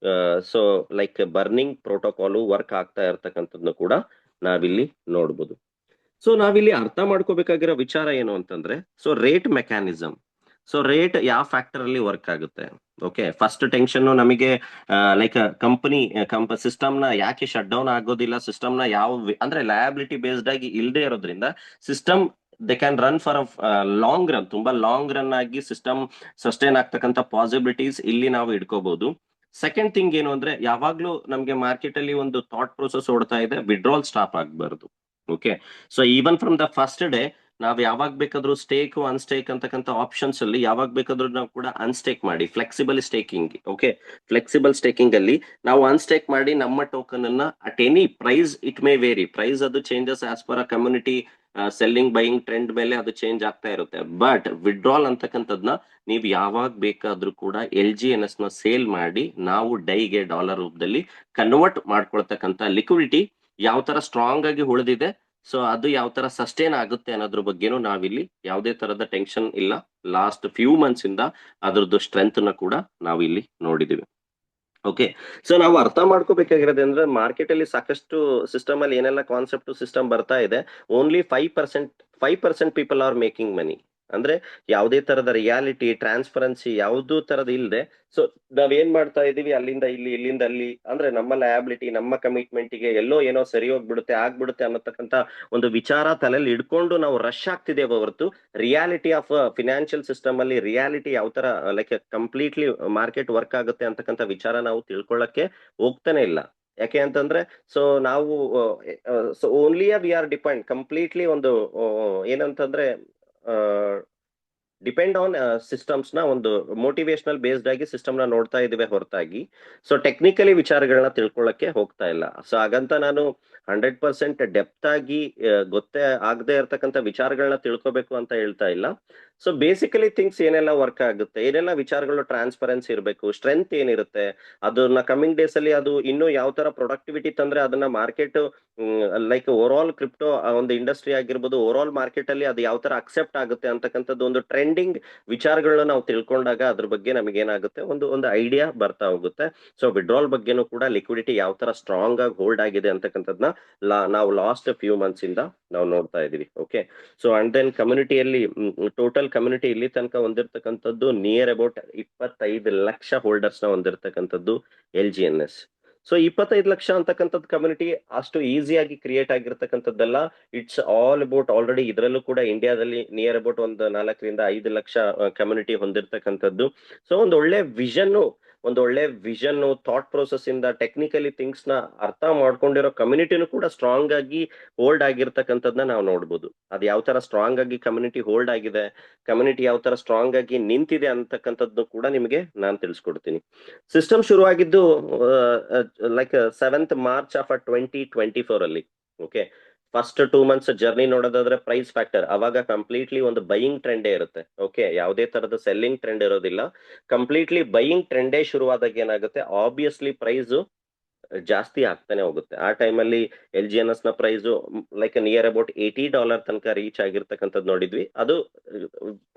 so like burning protocol work ಆಗ್ತಾ ಇರ್ತಕ್ಕಂಥದ್ನ ಕೂಡ ನಾವಿಲ್ಲಿ ನೋಡ್ಬೋದು. ಸೊ ನಾವಿಲ್ಲಿ ಅರ್ಥ ಮಾಡ್ಕೋಬೇಕಾಗಿರೋ ವಿಚಾರ ಏನು ಅಂತಂದ್ರೆ, so rate mechanism. So rate ಯಾವ ಫ್ಯಾಕ್ಟರ್ ಅಲ್ಲಿ ವರ್ಕ್ ಆಗುತ್ತೆ. ಓಕೆ, ಫಸ್ಟ್ ಟೆನ್ಷನ್ ನಮಗೆ ಲೈಕ್ ಸಿಸ್ಟಮ್ ನ ಯಾಕೆ ಶಟ್ ಡೌನ್ ಆಗೋದಿಲ್ಲ, ಸಿಸ್ಟಮ್ ನ ಅಂದ್ರೆ ಲಯಬಿಲಿಟಿ ಬೇಸ್ಡ್ ಆಗಿ ಇಲ್ಲದೆ ಇರೋದ್ರಿಂದ system they can run for long run, ತುಂಬಾ ಲಾಂಗ್ ರನ್ ಆಗಿ ಸಿಸ್ಟಮ್ ಸಸ್ಟೈನ್ ಆಗ್ತಕ್ಕಂಥ ಪಾಸಿಬಿಲಿಟೀಸ್ ಇಲ್ಲಿ ನಾವು ಇಟ್ಕೋಬಹುದು. ಸೆಕೆಂಡ್ ಥಿಂಗ್ ಏನು ಅಂದ್ರೆ, ಯಾವಾಗ್ಲೂ ನಮ್ಗೆ ಮಾರ್ಕೆಟ್ ಅಲ್ಲಿ ಒಂದು ಥಾಟ್ ಪ್ರೊಸೆಸ್ ಓಡ್ತಾ ಇದೆ, ವಿಡ್ರಾಲ್ ಸ್ಟಾಪ್ ಆಗಬಾರ್ದು. Okay, so even from the first day ನಾವ್ ಯಾವಾಗ ಬೇಕಾದ್ರೂ ಸ್ಟೇಕ್ ಅನ್ಸ್ಟೇಕ್ ಅಂತಕ್ಕಂಥ ಆಪ್ಷನ್ಸ್ ಅಲ್ಲಿ ಯಾವಾಗ ಬೇಕಾದ್ರೂ ನಾವು ಕೂಡ ಅನ್ಸ್ಟೇಕ್ ಮಾಡಿ, flexible staking. Okay, flexible staking ಅಲ್ಲಿ ನಾವು ಅನ್ಸ್ಟೇಕ್ ಮಾಡಿ ನಮ್ಮ ಟೋಕನ್ ಅನ್ನ at any price, it may vary, price ಅದು changes as per community selling buying trend ಮೇಲೆ ಅದು ಚೇಂಜ್ ಆಗ್ತಾ ಇರುತ್ತೆ. ಬಟ್ ವಿಡ್ರಾಲ್ ಅಂತಕ್ಕಂಥದ್ನ ನೀವು ಯಾವಾಗ ಬೇಕಾದ್ರೂ ಕೂಡ ಎಲ್ ಜಿ ಎನ್ ಎಸ್ ನ ಸೇಲ್ ಮಾಡಿ ನಾವು ಡೈಗೆ ಡಾಲರ್ ರೂಪದಲ್ಲಿ ಕನ್ವರ್ಟ್ ಮಾಡ್ಕೊಳ್ತಕ್ಕಂಥ ಲಿಕ್ವಿಡಿಟಿ ಯಾವ ತರ ಸ್ಟ್ರಾಂಗ್ ಆಗಿ ಉಳಿದಿದೆ, ಸೊ ಅದು ಯಾವ ತರ ಸಸ್ಟೈನ್ ಆಗುತ್ತೆ ಅನ್ನೋದ್ರ ಬಗ್ಗೆನೂ ನಾವಿಲ್ಲಿ ಯಾವುದೇ ತರದ ಟೆನ್ಷನ್ ಇಲ್ಲ. ಲಾಸ್ಟ್ ಫ್ಯೂ ಮಂತ್ಸ್ ಇಂದ ಅದ್ರದ್ದು ಸ್ಟ್ರೆಂತ್ ನ ಕೂಡ ನಾವಿಲ್ಲಿ ನೋಡಿದೀವಿ. ಓಕೆ, ಸೊ ನಾವು ಅರ್ಥ ಮಾಡ್ಕೋಬೇಕಾಗಿರೋದು ಅಂದ್ರೆ, ಮಾರ್ಕೆಟ್ ಅಲ್ಲಿ ಸಾಕಷ್ಟು ಸಿಸ್ಟಮ್ ಅಲ್ಲಿ ಏನೆಲ್ಲ ಕಾನ್ಸೆಪ್ಟ್ ಸಿಸ್ಟಮ್ ಬರ್ತಾ ಇದೆ, only 5% people are making money. ಅಂದ್ರೆ ಯಾವುದೇ ತರದ ರಿಯಾಲಿಟಿ ಟ್ರಾನ್ಸ್ಪರೆನ್ಸಿ ಯಾವುದೂ ತರದ ಇಲ್ಲದೆ, ಸೊ ನಾವೇನ್ ಮಾಡ್ತಾ ಇದೀವಿ, ಅಲ್ಲಿಂದ ಇಲ್ಲಿ ಇಲ್ಲಿಂದ ಅಲ್ಲಿ, ಅಂದ್ರೆ ನಮ್ಮ ಲಯಬಿಲಿಟಿ ನಮ್ಮ ಕಮಿಟ್ಮೆಂಟ್ ಗೆ ಎಲ್ಲೋ ಏನೋ ಸರಿ ಹೋಗ್ಬಿಡುತ್ತೆ ಆಗ್ಬಿಡುತ್ತೆ ಅನ್ನತಕ್ಕಂತ ಒಂದು ವಿಚಾರ ತಲೆಯಲ್ಲಿ ಇಟ್ಕೊಂಡು ನಾವು ರಶ್ ಆಗ್ತಿದ್ದೇವೆ ಹೊರತು, ರಿಯಾಲಿಟಿ ಆಫ್ ಫಿನಾನ್ಷಿಯಲ್ ಸಿಸ್ಟಮ್ ಅಲ್ಲಿ ರಿಯಾಲಿಟಿ ಯಾವ ತರ ಲೈಕ್ ಕಂಪ್ಲೀಟ್ಲಿ ಮಾರ್ಕೆಟ್ ವರ್ಕ್ ಆಗುತ್ತೆ ಅಂತಕ್ಕಂಥ ವಿಚಾರ ನಾವು ತಿಳ್ಕೊಳ್ಳಕ್ಕೆ ಹೋಗ್ತಾನೆ ಇಲ್ಲ. ಯಾಕೆ ಅಂತಂದ್ರೆ, ಸೊ ನಾವು so only we are depend completely ಒಂದು ಏನಂತಂದ್ರೆ ಡಿಪೆಂಡ್ ಆನ್ ಸಿಸ್ಟಮ್ಸ್ ನ ಒಂದು ಮೋಟಿವೇಶನಲ್ ಬೇಸ್ಡ್ ಆಗಿ ಸಿಸ್ಟಮ್ ನ ನೋಡ್ತಾ ಇದೀವಿ ಹೊರತಾಗಿ, ಸೊ ಟೆಕ್ನಿಕಲಿ ವಿಚಾರಗಳನ್ನ ತಿಳ್ಕೊಳ್ಳಕ್ಕೆ ಹೋಗ್ತಾ ಇಲ್ಲ. ಸೊ ಹಾಗಂತ ನಾನು 100% ಡೆಪ್ತ್ ಆಗಿ ಗೊತ್ತೇ ಆಗದೆ ಇರತಕ್ಕಂಥ ವಿಚಾರಗಳನ್ನ ತಿಳ್ಕೊಬೇಕು ಅಂತ ಹೇಳ್ತಾ ಇಲ್ಲ. ಸೊ ಬೇಸಿಕಲಿ ಥಿಂಗ್ಸ್ ಏನೆಲ್ಲ ವರ್ಕ್ ಆಗುತ್ತೆ, ಏನೆಲ್ಲ ವಿಚಾರಗಳು ಟ್ರಾನ್ಸ್ಪರೆನ್ಸಿ ಇರಬೇಕು, ಸ್ಟ್ರೆಂತ್ ಏನಿರುತ್ತೆ, ಅದನ್ನ ಕಮಿಂಗ್ ಡೇಸ್ ಅಲ್ಲಿ ಅದು ಇನ್ನೂ ಯಾವ ತರ ಪ್ರೊಡಕ್ಟಿವಿಟಿ ತಂದ್ರೆ ಅದನ್ನ market like over all crypto ಒಂದು ಇಂಡಸ್ಟ್ರಿ ಆಗಿರ್ಬೋದು, ಓವರ್ ಆಲ್ ಮಾರ್ಕೆಟ್ ಅಲ್ಲಿ ಅದು ಯಾವ ತರ ಅಕ್ಸೆಪ್ಟ್ ಆಗುತ್ತೆ ಅಂತಕ್ಕಂಥದ್ದು ಒಂದು ಟ್ರೆಂಡಿಂಗ್ ವಿಚಾರಗಳನ್ನ ನಾವು ತಿಳ್ಕೊಂಡಾಗ ಅದ್ರ ಬಗ್ಗೆ ನಮಗೆ ಏನಾಗುತ್ತೆ, ಒಂದು ಒಂದು ಐಡಿಯಾ ಬರ್ತಾ ಹೋಗುತ್ತೆ. ಸೊ ವಿಡ್ರಾಲ್ ಬಗ್ಗೆನೂ ಕೂಡ ಲಿಕ್ವಿಡಿಟಿ ಯಾವ ತರ ಸ್ಟ್ರಾಂಗ್ ಆಗಿ ಹೋಲ್ಡ್ ಆಗಿದೆ ಅಂತಕ್ಕಂಥದ್ನ ನಾವು ಲಾಸ್ಟ್ ಫ್ಯೂ ಮಂತ್ಸ್ ಇಂದ ನಾವು ನೋಡ್ತಾ ಇದೀವಿ. ಓಕೆ, ಸೊ ಅಂಡ್ ದೆನ್ ಕಮ್ಯುನಿಟಿಯಲ್ಲಿ ಟೋಟಲ್ ಕಮ್ಯುನಿಟಿ ಇಲ್ಲಿ ತನಕ ಹೊಂದಿರತಕ್ಕಂಥದ್ದು ನಿಯರ್ ಅಬೌಟ್ 25 ಲಕ್ಷ ಹೋಲ್ಡರ್ಸ್ ನ ಹೊಂದಿರತಕ್ಕಂಥದ್ದು L G N S. So 25 lakh ಅಂತಕ್ಕಂಥದ್ದು ಕಮ್ಯುನಿಟಿ ಅಷ್ಟು ಈಸಿಯಾಗಿ ಕ್ರಿಯೇಟ್ ಆಗಿರ್ತಕ್ಕಂಥದ್ದಲ್ಲ. ಇಟ್ಸ್ ಆಲ್ ಅಬೌಟ್ ಆಲ್ರೆಡಿ ಇದರಲ್ಲೂ ಕೂಡ ಇಂಡಿಯಾದಲ್ಲಿ ನಿಯರ್ ಅಬೌಟ್ ಒಂದು 4 ರಿಂದ 5 ಲಕ್ಷ ಕಮ್ಯುನಿಟಿ ಹೊಂದಿರತಕ್ಕಂಥದ್ದು. ಸೊ ಒಂದು ಒಳ್ಳೆ ವಿಷನ್ ಥಾಟ್ ಪ್ರೊಸೆಸ್ ಇಂದ ಟೆಕ್ನಿಕಲಿ ಥಿಂಗ್ಸ್ ನ ಅರ್ಥ ಮಾಡ್ಕೊಂಡಿರೋ ಕಮ್ಯುನಿಟಿನೂ ಕೂಡ ಸ್ಟ್ರಾಂಗ್ ಆಗಿ ಹೋಲ್ಡ್ ಆಗಿರ್ತಕ್ಕಂಥದ್ನ ನಾವು ನೋಡ್ಬೋದು. ಅದು ಯಾವ ತರ ಸ್ಟ್ರಾಂಗ್ ಆಗಿ ಕಮ್ಯುನಿಟಿ ಹೋಲ್ಡ್ ಆಗಿದೆ, ಕಮ್ಯುನಿಟಿ ಯಾವ ತರ ಸ್ಟ್ರಾಂಗ್ ಆಗಿ ನಿಂತಿದೆ ಅಂತಕ್ಕಂಥದ್ದು ಕೂಡ ನಿಮಗೆ ನಾನು ತಿಳಿಸ್ಕೊಡ್ತೀನಿ. ಸಿಸ್ಟಮ್ ಶುರುವಾಗಿದ್ದು ಲೈಕ್ 7th ಮಾರ್ಚ್ ಆಫ್ 2024 ಅಲ್ಲಿ. ಓಕೆ, ಫಸ್ಟ್ 2 ಮಂತ್ಸ್ ಜರ್ನಿ ನೋಡೋದಾದ್ರೆ ಪ್ರೈಸ್ ಫ್ಯಾಕ್ಟರ್ ಅವಾಗ ಕಂಪ್ಲೀಟ್ಲಿ ಒಂದು ಬೈಯಿಂಗ್ ಟ್ರೆಂಡೇ ಇರುತ್ತೆ. ಓಕೆ, ಯಾವುದೇ ತರದ ಸೆಲ್ಲಿಂಗ್ ಟ್ರೆಂಡ್ ಇರೋದಿಲ್ಲ, ಕಂಪ್ಲೀಟ್ಲಿ ಬೈಯಿಂಗ್ ಟ್ರೆಂಡೇ ಶುರುವಾದಾಗ ಏನಾಗುತ್ತೆ, ಆಬ್ವಿಯಸ್ಲಿ ಪ್ರೈಸ್ ಜಾಸ್ತಿ ಆಗ್ತಾನೆ ಹೋಗುತ್ತೆ. ಆ ಟೈಮಲ್ಲಿ ಎಲ್ ಜಿ ಎನ್ ಎಸ್ ನ ಪ್ರೈಸ್ ಲೈಕ್ ನಿಯರ್ ಅಬೌಟ್ $80 ತನಕ ರೀಚ್ ಆಗಿರ್ತಕ್ಕಂಥದ್ದು ನೋಡಿದ್ವಿ. ಅದು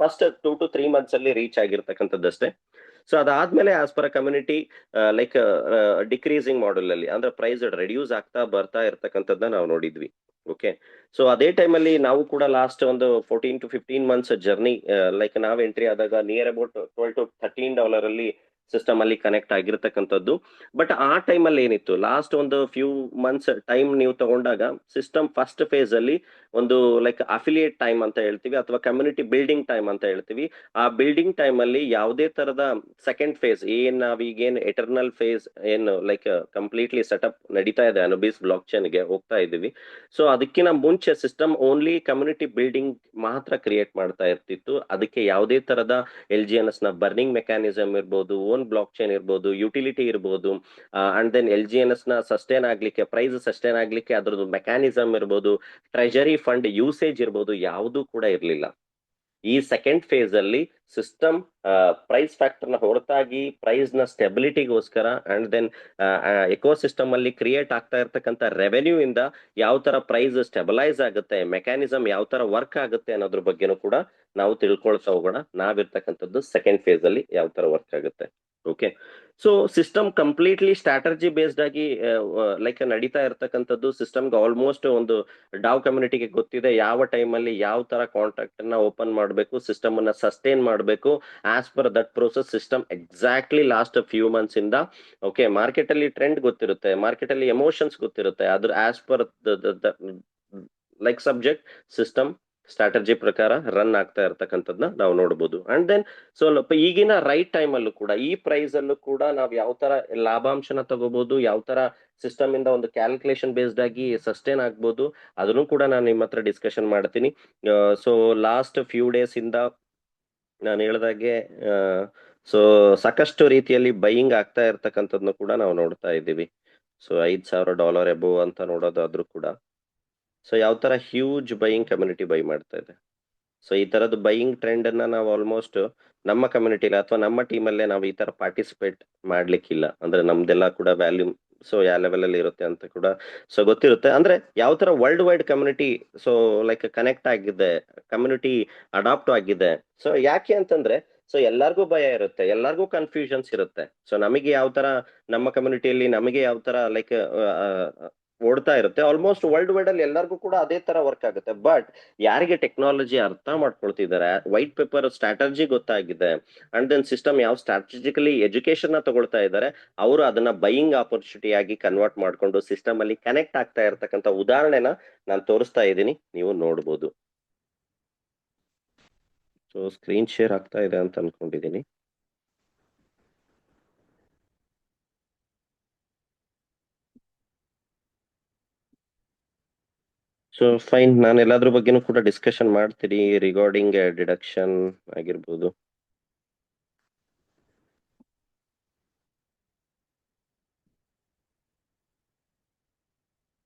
ಫಸ್ಟ್ 2 to 3 ಮಂತ್ಸ್ ಅಲ್ಲಿ ರೀಚ್ ಆಗಿರ್ತಕ್ಕಂಥದ್ದಷ್ಟೇ. ಸೊ ಅದಾದ್ಮೇಲೆ as per community like decreasing model ಅಲ್ಲಿ, ಅಂದ್ರೆ ಪ್ರೈಸ್ ರೆಡ್ಯೂಸ್ ಆಗ್ತಾ ಬರ್ತಾ ಇರ್ತಕ್ಕಂಥದ್ದನ್ನ ನಾವು ನೋಡಿದ್ವಿ. ಓಕೆ, ಸೊ ಅದೇ ಟೈಮಲ್ಲಿ ನಾವು ಕೂಡ ಲಾಸ್ಟ್ ಒಂದು 14 to 15 ಮಂತ್ಸ್ ಜರ್ನಿ ಲೈಕ್ ನಾವ್ ಎಂಟ್ರಿ ಆದಾಗ ನಿಯರ್ ಅಬೌಟ್ $12 to $13 ಅಲ್ಲಿ ಸಿಸ್ಟಮ್ ಅಲ್ಲಿ ಕನೆಕ್ಟ್ ಆಗಿರ್ತಕ್ಕಂಥದ್ದು. ಬಟ್ ಆ ಟೈಮಲ್ಲಿ ಏನಿತ್ತು, ಲಾಸ್ಟ್ ಒಂದು ಫ್ಯೂ ಮಂತ್ಸ್ ಟೈಮ್ ನೀವು ತಗೊಂಡಾಗ ಸಿಸ್ಟಮ್ ಫಸ್ಟ್ ಫೇಸ್ ಅಲ್ಲಿ ಒಂದು ಲೈಕ್ ಅಫಿಲಿಯೇಟ್ ಟೈಮ್ ಅಂತ ಹೇಳ್ತೀವಿ ಅಥವಾ ಕಮ್ಯುನಿಟಿ ಬಿಲ್ಡಿಂಗ್ ಟೈಮ್ ಅಂತ ಹೇಳ್ತೀವಿ. ಆ ಬಿಲ್ಡಿಂಗ್ ಟೈಮ್ ಅಲ್ಲಿ ಯಾವುದೇ ತರದ ಸೆಕೆಂಡ್ ಫೇಸ್ ನಾವೀಗೇನ್ ಎಟರ್ನಲ್ ಫೇಸ್ ಏನು ಲೈಕ್ ಕಂಪ್ಲೀಟ್ಲಿ ಸೆಟಪ್ ನಡೀತಾ ಇದೆ ಅನುಬೀಸ್ ಬ್ಲಾಕ್ ಚೈನ್ ಗೆ ಹೋಗ್ತಾ ಇದ್ದೀವಿ. ಸೊ ಅದಕ್ಕಿಂತ ಮುಂಚೆ ಸಿಸ್ಟಮ್ ಓನ್ಲಿ ಕಮ್ಯುನಿಟಿ ಬಿಲ್ಡಿಂಗ್ ಮಾತ್ರ ಕ್ರಿಯೇಟ್ ಮಾಡ್ತಾ ಇರ್ತಿತ್ತು. ಅದಕ್ಕೆ ಯಾವುದೇ ತರದ LGNS ನ ಬರ್ನಿಂಗ್ ಮೆಕ್ಯಾನಿಸಮ್ ಇರ್ಬೋದು, ಓನ್ ಬ್ಲಾಕ್ ಚೈನ್ ಇರ್ಬೋದು, ಯುಟಿಲಿಟಿ ಇರ್ಬೋದು, ಅಂಡ್ ದೆನ್ LGNS ನ ಸಸ್ಟೈನ್ ಆಗ್ಲಿಕ್ಕೆ, ಪ್ರೈಸ್ ಸಸ್ಟೈನ್ ಆಗ್ಲಿಕ್ಕೆ ಅದ್ರದ್ದು ಮೆಕ್ಯಾನಿಸಮ್ ಇರ್ಬೋದು, ಟ್ರೆಜರಿ ಫಂಡ್ ಯೂಸೇಜ್ ಇರ್ಬೋದು, ಯಾವುದೂ ಕೂಡ ಇರಲಿಲ್ಲ. ಈ ಸೆಕೆಂಡ್ ಫೇಸ್ ಅಲ್ಲಿ ಸಿಸ್ಟಮ್ ಪ್ರೈಸ್ ಫ್ಯಾಕ್ಟರ್ ನ ಹೊರತಾಗಿ ಪ್ರೈಸ್ ನ ಸ್ಟೆಬಿಲಿಟಿಗೋಸ್ಕರ ಅಂಡ್ ದೆನ್ ಎಕೋಸಿಸ್ಟಮ್ ಅಲ್ಲಿ ಕ್ರಿಯೇಟ್ ಆಗ್ತಾ ಇರ್ತಕ್ಕಂಥ ರೆವೆನ್ಯೂ ಇಂದ ಯಾವ ತರ ಪ್ರೈಸ್ ಸ್ಟೆಬಲೈಸ್ ಆಗುತ್ತೆ, ಮೆಕ್ಯಾನಿಸಮ್ ಯಾವ ತರ ವರ್ಕ್ ಆಗುತ್ತೆ ಅನ್ನೋದ್ರ ಬಗ್ಗೆನೂ ಕೂಡ ನಾವು ತಿಳ್ಕೊಳ್ತಾ ಹೋಗೋಣ. ನಾವಿರ್ತಕ್ಕಂಥದ್ದು ಸೆಕೆಂಡ್ ಫೇಸ್ ಅಲ್ಲಿ ಯಾವ ತರ ವರ್ಕ್ ಆಗುತ್ತೆ. Okay, so system completely strategy based ಆಗಿ ಲೈಕ್ ನಡೀತಾ ಇರ್ತಕ್ಕಂಥದ್ದು. ಸಿಸ್ಟಮ್ಗೆ ಆಲ್ಮೋಸ್ಟ್ ಒಂದು ಡಾವ್ ಕಮ್ಯುನಿಟಿಗೆ ಗೊತ್ತಿದೆ ಯಾವ ಟೈಮ್ ಅಲ್ಲಿ ಯಾವ ತರ ಕಾಂಟ್ರಾಕ್ಟ್ ಅನ್ನ ಓಪನ್ ಮಾಡಬೇಕು, ಸಿಸ್ಟಮ್ ಅನ್ನ ಸಸ್ಟೈನ್ ಮಾಡಬೇಕು. As per that process system exactly last few months ಇಂದ ಓಕೆ, ಮಾರ್ಕೆಟ್ ಅಲ್ಲಿ ಟ್ರೆಂಡ್ ಗೊತ್ತಿರುತ್ತೆ, ಮಾರ್ಕೆಟ್ ಅಲ್ಲಿ ಎಮೋಷನ್ಸ್ ಗೊತ್ತಿರುತ್ತೆ, ಅದ್ರ as per like subject system strategy ಪ್ರಕಾರ ರನ್ ಆಗ್ತಾ ಇರ್ತಕ್ಕಂಥದ್ನ ನಾವು ನೋಡಬಹುದು. ಅಂಡ್ ದೆನ್ ಸೊ ಈಗಿನ ರೈಟ್ ಟೈಮ್ ಅಲ್ಲೂ ಕೂಡ ಈ ಪ್ರೈಸ್ ಅಲ್ಲೂ ಕೂಡ ನಾವು ಯಾವ ತರ ಲಾಭಾಂಶನ ತಗೋಬಹುದು, ಯಾವ ತರ ಸಿಸ್ಟಮ್ ಇಂದ ಒಂದು ಕ್ಯಾಲ್ಕುಲೇಷನ್ ಬೇಸ್ಡ್ ಆಗಿ ಸಸ್ಟೈನ್ ಆಗ್ಬೋದು, ಅದನ್ನು ಕೂಡ ನಾನು ನಿಮ್ಮ ಹತ್ರ ಡಿಸ್ಕಷನ್ ಮಾಡ್ತೀನಿ. ಸೊ ಲಾಸ್ಟ್ ಫ್ಯೂ ಡೇಸ್ ಇಂದ ನಾನು ಹೇಳ್ದಾಗೆ ಸೊ ಸಾಕಷ್ಟು ರೀತಿಯಲ್ಲಿ ಬೈಯಿಂಗ್ ಆಗ್ತಾ ಇರ್ತಕ್ಕಂಥದ್ನು ಕೂಡ ನಾವು ನೋಡ್ತಾ ಇದ್ದೀವಿ. ಸೊ $5,000 ಎಬೋ ಅಂತ ನೋಡೋದಾದ್ರೂ ಕೂಡ ಸೊ ಯಾವ ತರ ಹ್ಯೂಜ್ ಬೈಯಿಂಗ್ ಕಮ್ಯುನಿಟಿ ಬೈ ಮಾಡ್ತಾ ಇದೆ. ಸೊ ಈ ತರದ ಬೈಯಿಂಗ್ ಟ್ರೆಂಡ್ ಅನ್ನ ನಾವು ಆಲ್ಮೋಸ್ಟ್ ನಮ್ಮ ಕಮ್ಯುನಿಟಿಲಿ ಅಥವಾ ನಮ್ಮ ಟೀಮಲ್ಲೇ ನಾವು ಈ ತರ ಪಾರ್ಟಿಸಿಪೇಟ್ ಮಾಡ್ಲಿಕ್ಕಿಲ್ಲ. ಅಂದ್ರೆ ನಮ್ದೆಲ್ಲ ಕೂಡ ವ್ಯಾಲ್ಯೂ ಸೊ ಯಾವ ಲೆವೆಲ್ ಅಲ್ಲಿ ಇರುತ್ತೆ ಅಂತ ಕೂಡ ಸೊ ಗೊತ್ತಿರುತ್ತೆ. ಅಂದ್ರೆ ಯಾವ ತರ world wide community so like connect ಆಗಿದೆ, ಕಮ್ಯುನಿಟಿ ಅಡಾಪ್ಟ್ ಆಗಿದೆ. ಸೊ ಯಾಕೆ ಅಂತಂದ್ರೆ ಸೊ ಎಲ್ಲಾರ್ಗೂ ಭಯ ಇರುತ್ತೆ, ಎಲ್ಲಾರ್ಗೂ ಕನ್ಫ್ಯೂಷನ್ಸ್ ಇರುತ್ತೆ. ಸೊ ನಮಗೆ ಯಾವ ತರ ನಮ್ಮ ಕಮ್ಯುನಿಟಿಯಲ್ಲಿ ನಮಗೆ ಯಾವ ತರ ಲೈಕ್ ಓಡ್ತಾ ಇರುತ್ತೆ, ಆಲ್ಮೋಸ್ಟ್ ವರ್ಲ್ಡ್ ವೈಡ್ ಅಲ್ಲಿ ಎಲ್ಲರಿಗೂ ಕೂಡ ಅದೇ ತರ ವರ್ಕ್ ಆಗುತ್ತೆ. ಬಟ್ ಯಾರಿಗೆ ಟೆಕ್ನಾಲಜಿ ಅರ್ಥ ಮಾಡ್ಕೊಳ್ತಿದ್ದಾರೆ, ವೈಟ್ ಪೇಪರ್ ಸ್ಟ್ರಾಟಜಿ ಗೊತ್ತಾಗಿದೆ, ಅಂಡ್ ದೆನ್ ಸಿಸ್ಟಮ್ ಯಾವ ಸ್ಟ್ರಾಟಜಿಕಲಿ ಎಜುಕೇಶನ್ ನ ತಗೊಳ್ತಾ ಇದ್ದಾರೆ, ಅವರು ಅದನ್ನ ಬೈಯಿಂಗ್ ಆಪರ್ಚುನಿಟಿ ಆಗಿ ಕನ್ವರ್ಟ್ ಮಾಡ್ಕೊಂಡು ಸಿಸ್ಟಮ್ ಅಲ್ಲಿ ಕನೆಕ್ಟ್ ಆಗ್ತಾ ಇರ್ತಕ್ಕಂಥ ಉದಾಹರಣೆನ ನಾನು ತೋರಿಸ್ತಾ ಇದ್ದೀನಿ, ನೀವು ನೋಡ್ಬೋದು. ಸೊ ಸ್ಕ್ರೀನ್ ಶೇರ್ ಆಗ್ತಾ ಇದೆ ಅಂತ ಅನ್ಕೊಂಡಿದ್ದೀನಿ. ಸೊ ಫೈನ್, ನಾನು ಎಲ್ಲಾದ್ರ ಬಗ್ಗೆನೂ ಕೂಡ ಡಿಸ್ಕಷನ್ ಮಾಡ್ತೀನಿ ರಿಗಾರ್ಡಿಂಗ್ ಡಿಡಕ್ಷನ್ ಆಗಿರ್ಬೋದು.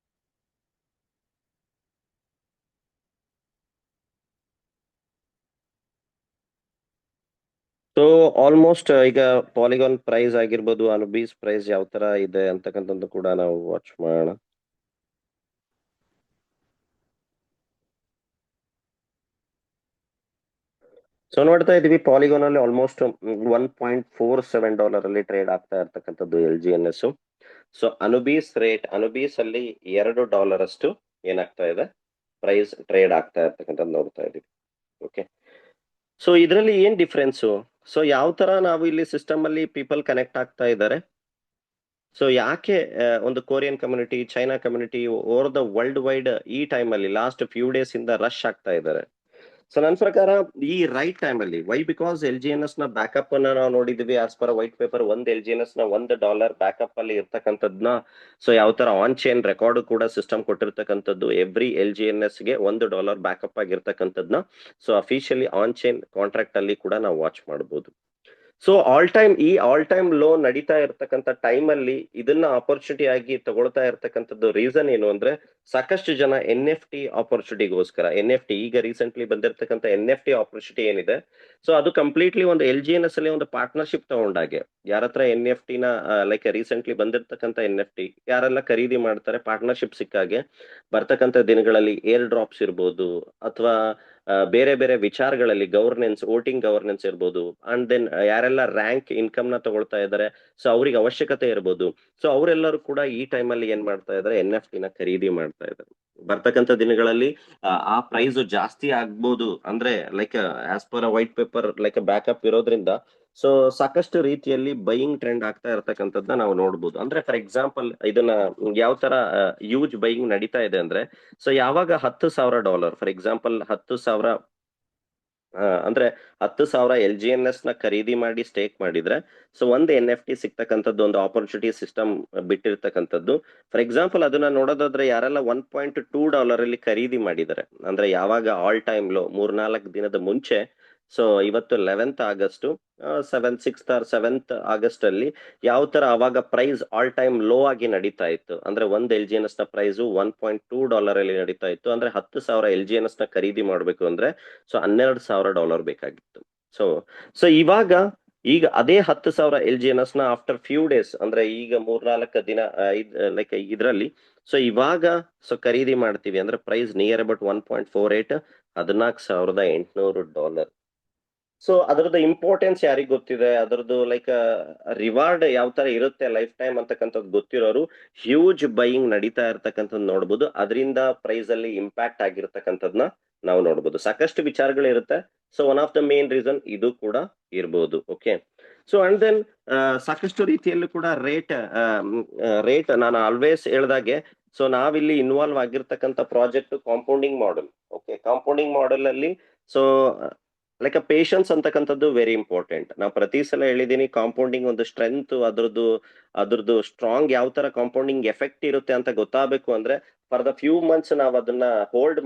ಸೊ ಆಲ್ಮೋಸ್ಟ್ ಈಗ ಪಾಲಿಗಾನ್ ಪ್ರೈಸ್ ಆಗಿರ್ಬೋದು, ಅನುಬೀಸ್ ಪ್ರೈಸ್ ಯಾವ ತರ ಇದೆ ಅಂತಕ್ಕಂಥದ್ದು ಕೂಡ ನಾವು ವಾಚ್ ಮಾಡೋಣ. ಸೊ ನೋಡ್ತಾ ಇದೀವಿ ಪಾಲಿಗಾನ್ ಅಲ್ಲಿ ಆಲ್ಮೋಸ್ಟ್ $1.47 ಅಲ್ಲಿ ಟ್ರೇಡ್ ಆಗ್ತಾ ಇರ್ತಕ್ಕಂಥದ್ದು LGNS. ಸೊ ಅನುಬೀಸ್ ಅಲ್ಲಿ $2 ಅಷ್ಟು ಏನಾಗ್ತಾ ಇದೆ ಪ್ರೈಸ್ ಟ್ರೇಡ್ ಆಗ್ತಾ ಇರ್ತಕ್ಕಂಥದ್ದು ನೋಡ್ತಾ ಇದೀವಿ. ಓಕೆ, ಸೊ ಇದರಲ್ಲಿ ಏನ್ ಡಿಫ್ರೆನ್ಸು, ಸೊ ಯಾವ ತರ ನಾವು ಇಲ್ಲಿ ಸಿಸ್ಟಮ್ ಅಲ್ಲಿ ಪೀಪಲ್ ಕನೆಕ್ಟ್ ಆಗ್ತಾ ಇದ್ದಾರೆ, ಸೊ ಯಾಕೆ ಒಂದು Korean community, China community over the world wide ಈ ಟೈಮ್ ಅಲ್ಲಿ ಲಾಸ್ಟ್ ಫ್ಯೂ ಡೇಸ್ ಇಂದ ರಶ್ ಆಗ್ತಾ ಇದ್ದಾರೆ. ಸೊ ನನ್ನ ಪ್ರಕಾರ ಈ ರೈಟ್ ಟೈಮ್ ಅಲ್ಲಿ ವೈ, ಬಿಕಾಸ್ LGNS ನ ಬ್ಯಾಕಪ್ ಅನ್ನ ನಾವು ನೋಡಿದ್ವಿ. ಆಸ್ ಪರ್ ವೈಟ್ ಪೇಪರ್ ಒಂದು LGNS ನ $1 ಬ್ಯಾಕಪ್ ಅಲ್ಲಿ ಇರ್ತಕ್ಕಂಥದ್ನ ಸೊ ಯಾವ ತರ ಆನ್ ಚೈನ್ ರೆಕಾರ್ಡ್ ಕೂಡ ಸಿಸ್ಟಮ್ ಕೊಟ್ಟಿರ್ತಕ್ಕಂಥದ್ದು, ಎವ್ರಿ LGNS ಗೆ $1 ಬ್ಯಾಕಪ್ ಆಗಿರ್ತಕ್ಕಂಥದ್ನ so officially on chain contract ಅಲ್ಲಿ ಕೂಡ ನಾವು ವಾಚ್ ಮಾಡಬಹುದು. ಸೊ ಆಲ್ ಟೈಮ್ ಲೋ ನಡೀತಾ ಇರ್ತಕ್ಕಂಥ ಟೈಮ್ ಅಲ್ಲಿ ಇದನ್ನ ಆಪರ್ಚುನಿಟಿ ಆಗಿ ತಗೊಳ್ತಾ ಇರ್ತಕ್ಕಂಥದ್ದು ರೀಸನ್ ಏನು ಅಂದ್ರೆ, ಸಾಕಷ್ಟು ಜನ NFT ಆಪರ್ಚುನಿಟಿಗೋಸ್ಕರ, NFT ಈಗ ರೀಸೆಂಟ್ಲಿ ಬಂದಿರತಕ್ಕಂಥ NFT ಆಪರ್ಚುನಿಟಿ ಏನಿದೆ, ಸೊ ಅದು ಕಂಪ್ಲೀಟ್ಲಿ ಒಂದು LGNS ಅಲ್ಲಿ ಒಂದು ಪಾರ್ಟ್ನರ್ಶಿಪ್ ತಗೊಂಡಾಗೆ. ಯಾರ ಹತ್ರ NFT ನ ಲೈಕ್ ರೀಸೆಂಟ್ಲಿ ಬಂದಿರತಕ್ಕಂಥ NFT ಯಾರೆಲ್ಲ ಖರೀದಿ ಮಾಡ್ತಾರೆ, ಪಾರ್ಟ್ನರ್ಶಿಪ್ ಸಿಕ್ಕಾಗೆ ಬರ್ತಕ್ಕಂಥ ದಿನಗಳಲ್ಲಿ ಏರ್ ಡ್ರಾಪ್ಸ್ ಇರ್ಬೋದು ಅಥವಾ ಬೇರೆ ಬೇರೆ ವಿಚಾರಗಳಲ್ಲಿ ಗವರ್ನೆನ್ಸ್, ವೋಟಿಂಗ್ ಗವರ್ನೆನ್ಸ್ ಇರ್ಬೋದು, ಅಂಡ್ ದೆನ್ ಯಾರೆಲ್ಲ ರ್ಯಾಂಕ್ ಇನ್ಕಮ್ ನ ತಗೊಳ್ತಾ ಇದ್ದಾರೆ, ಸೊ ಅವ್ರಿಗೆ ಅವಶ್ಯಕತೆ ಇರ್ಬೋದು, ಸೊ ಅವರೆಲ್ಲರೂ ಕೂಡ ಈ ಟೈಮ್ ಅಲ್ಲಿ ಏನ್ ಮಾಡ್ತಾ ಇದ್ದಾರೆ NFT ನ ಖರೀದಿ ಮಾಡ್ತಾ ಇದ್ದಾರೆ. ಬರ್ತಕ್ಕಂಥ ದಿನಗಳಲ್ಲಿ ಆ ಪ್ರೈಸ್ ಜಾಸ್ತಿ ಆಗ್ಬೋದು. ಅಂದ್ರೆ like as per white paper like backup ಇರೋದ್ರಿಂದ ಸೊ ಸಾಕಷ್ಟು ರೀತಿಯಲ್ಲಿ ಬೈಯಿಂಗ್ ಟ್ರೆಂಡ್ ಆಗ್ತಾ ಇರತಕ್ಕಂಥದ್ದನ್ನ ನಾವು ನೋಡ್ಬೋದು. ಅಂದ್ರೆ ಫಾರ್ ಎಕ್ಸಾಂಪಲ್ ಇದನ್ನ ಯಾವ ತರ ಯೂಜ್ ಬೈಯಿಂಗ್ ನಡೀತಾ ಇದೆ ಅಂದ್ರೆ, ಸೊ ಯಾವಾಗ $10,000 ಫಾರ್ ಎಕ್ಸಾಂಪಲ್ 10,000 ಅಂದ್ರೆ 10,000 LGNS ನ ಖರೀದಿ ಮಾಡಿ ಸ್ಟೇಕ್ ಮಾಡಿದ್ರೆ ಸೊ ಒಂದು NFT ಸಿಗ್ತಕ್ಕಂಥದ್ದು ಒಂದು ಆಪರ್ಚುನಿಟಿ ಸಿಸ್ಟಮ್ ಬಿಟ್ಟಿರ್ತಕ್ಕಂಥದ್ದು. ಫಾರ್ ಎಕ್ಸಾಂಪಲ್ ಅದನ್ನ ನೋಡೋದಾದ್ರೆ ಯಾರೆಲ್ಲ $1.2 ಅಲ್ಲಿ ಖರೀದಿ ಮಾಡಿದ್ದಾರೆ ಅಂದ್ರೆ ಯಾವಾಗ ಆಲ್ ಟೈಮ್ ಲೋ 3-4 ದಿನದ ಮುಂಚೆ, ಸೊ ಇವತ್ತು 11th ಆಗಸ್ಟ್, 7th ಅಲ್ಲಿ ಯಾವ ತರ ಅವಾಗ ಪ್ರೈಸ್ ಆಲ್ ಟೈಮ್ ಲೋ ಆಗಿ ನಡೀತಾ ಇತ್ತು ಅಂದ್ರೆ ಒಂದು LGNS ನ ಪ್ರೈಸ್ $1.2 ಅಲ್ಲಿ ನಡೀತಾ ಇತ್ತು. ಅಂದ್ರೆ 10,000 LGNS ನ ಖರೀದಿ ಮಾಡ್ಬೇಕು ಅಂದ್ರೆ ಸೊ $12,000 ಬೇಕಾಗಿತ್ತು. ಸೊ ಸೊ ಈಗ ಅದೇ 10,000 LGNS ನ ಆಫ್ಟರ್ ಫ್ಯೂ ಡೇಸ್ ಅಂದ್ರೆ ಈಗ 3-4 ದಿನ ಲೈಕ್ ಇದ್ರಲ್ಲಿ ಸೊ ಸೊ ಖರೀದಿ ಮಾಡ್ತೀವಿ ಅಂದ್ರೆ ಪ್ರೈಸ್ ನಿಯರ್ ಅಬೌಟ್ 1.48, $14,800. ಸೊ ಅದರದ್ದು ಇಂಪಾರ್ಟೆನ್ಸ್ ಯಾರಿಗ್ ಗೊತ್ತಿದೆ, ಅದರದ್ದು ಲೈಕ್ ರಿವಾರ್ಡ್ ಯಾವ ತರ ಇರುತ್ತೆ ಲೈಫ್ ಟೈಮ್ ಅಂತಕ್ಕಂಥದ್ದು ಗೊತ್ತಿರೋರು ಹ್ಯೂಜ್ ಬೈಯಿಂಗ್ ನಡೀತಾ ಇರ್ತಕ್ಕಂಥದ್ದು ನೋಡ್ಬೋದು. ಅದರಿಂದ ಪ್ರೈಸ್ ಅಲ್ಲಿ ಇಂಪ್ಯಾಕ್ಟ್ ಆಗಿರ್ತಕ್ಕಂಥದ್ನ ನಾವು ನೋಡ್ಬೋದು. ಸಾಕಷ್ಟು ವಿಚಾರಗಳು ಇರುತ್ತೆ. So one of the main reason ಇದು ಕೂಡ ಇರ್ಬೋದು. ಓಕೆ, ಸೊ ಅಂಡ್ ದೆನ್ ಸಾಕಷ್ಟು ರೀತಿಯಲ್ಲೂ ಕೂಡ ರೇಟ್ ನಾನು ಆಲ್ವೇಸ್ ಹೇಳ್ದಾಗೆ ಸೊ ನಾವಿಲ್ಲಿ ಇನ್ವಾಲ್ವ್ ಆಗಿರ್ತಕ್ಕಂಥ project compounding model. Okay, compounding model ಅಲ್ಲಿ ಸೊ ಲೈಕ್ ಪೇಶನ್ಸ್ ಅಂತಕ್ಕಂಥದ್ದು ವೆರಿ ಇಂಪಾರ್ಟೆಂಟ್. ನಾವು ಪ್ರತಿ ಸಲ ಹೇಳಿದೀನಿ ಕಾಂಪೌಂಡಿಂಗ್ ಒಂದು ಸ್ಟ್ರೆಂತ್ ಅದ್ರದ್ದು ಸ್ಟ್ರಾಂಗ್ ಯಾವ ತರ ಕಾಂಪೌಂಡಿಂಗ್ ಎಫೆಕ್ಟ್ ಇರುತ್ತೆ ಅಂತ ಗೊತ್ತಾಗಬೇಕು ಅಂದ್ರೆ ಫಾರ್ ದ ಫ್ಯೂ ಮಂತ್ಸ್ ನಾವು ಅದನ್ನ ಹೋಲ್ಡ್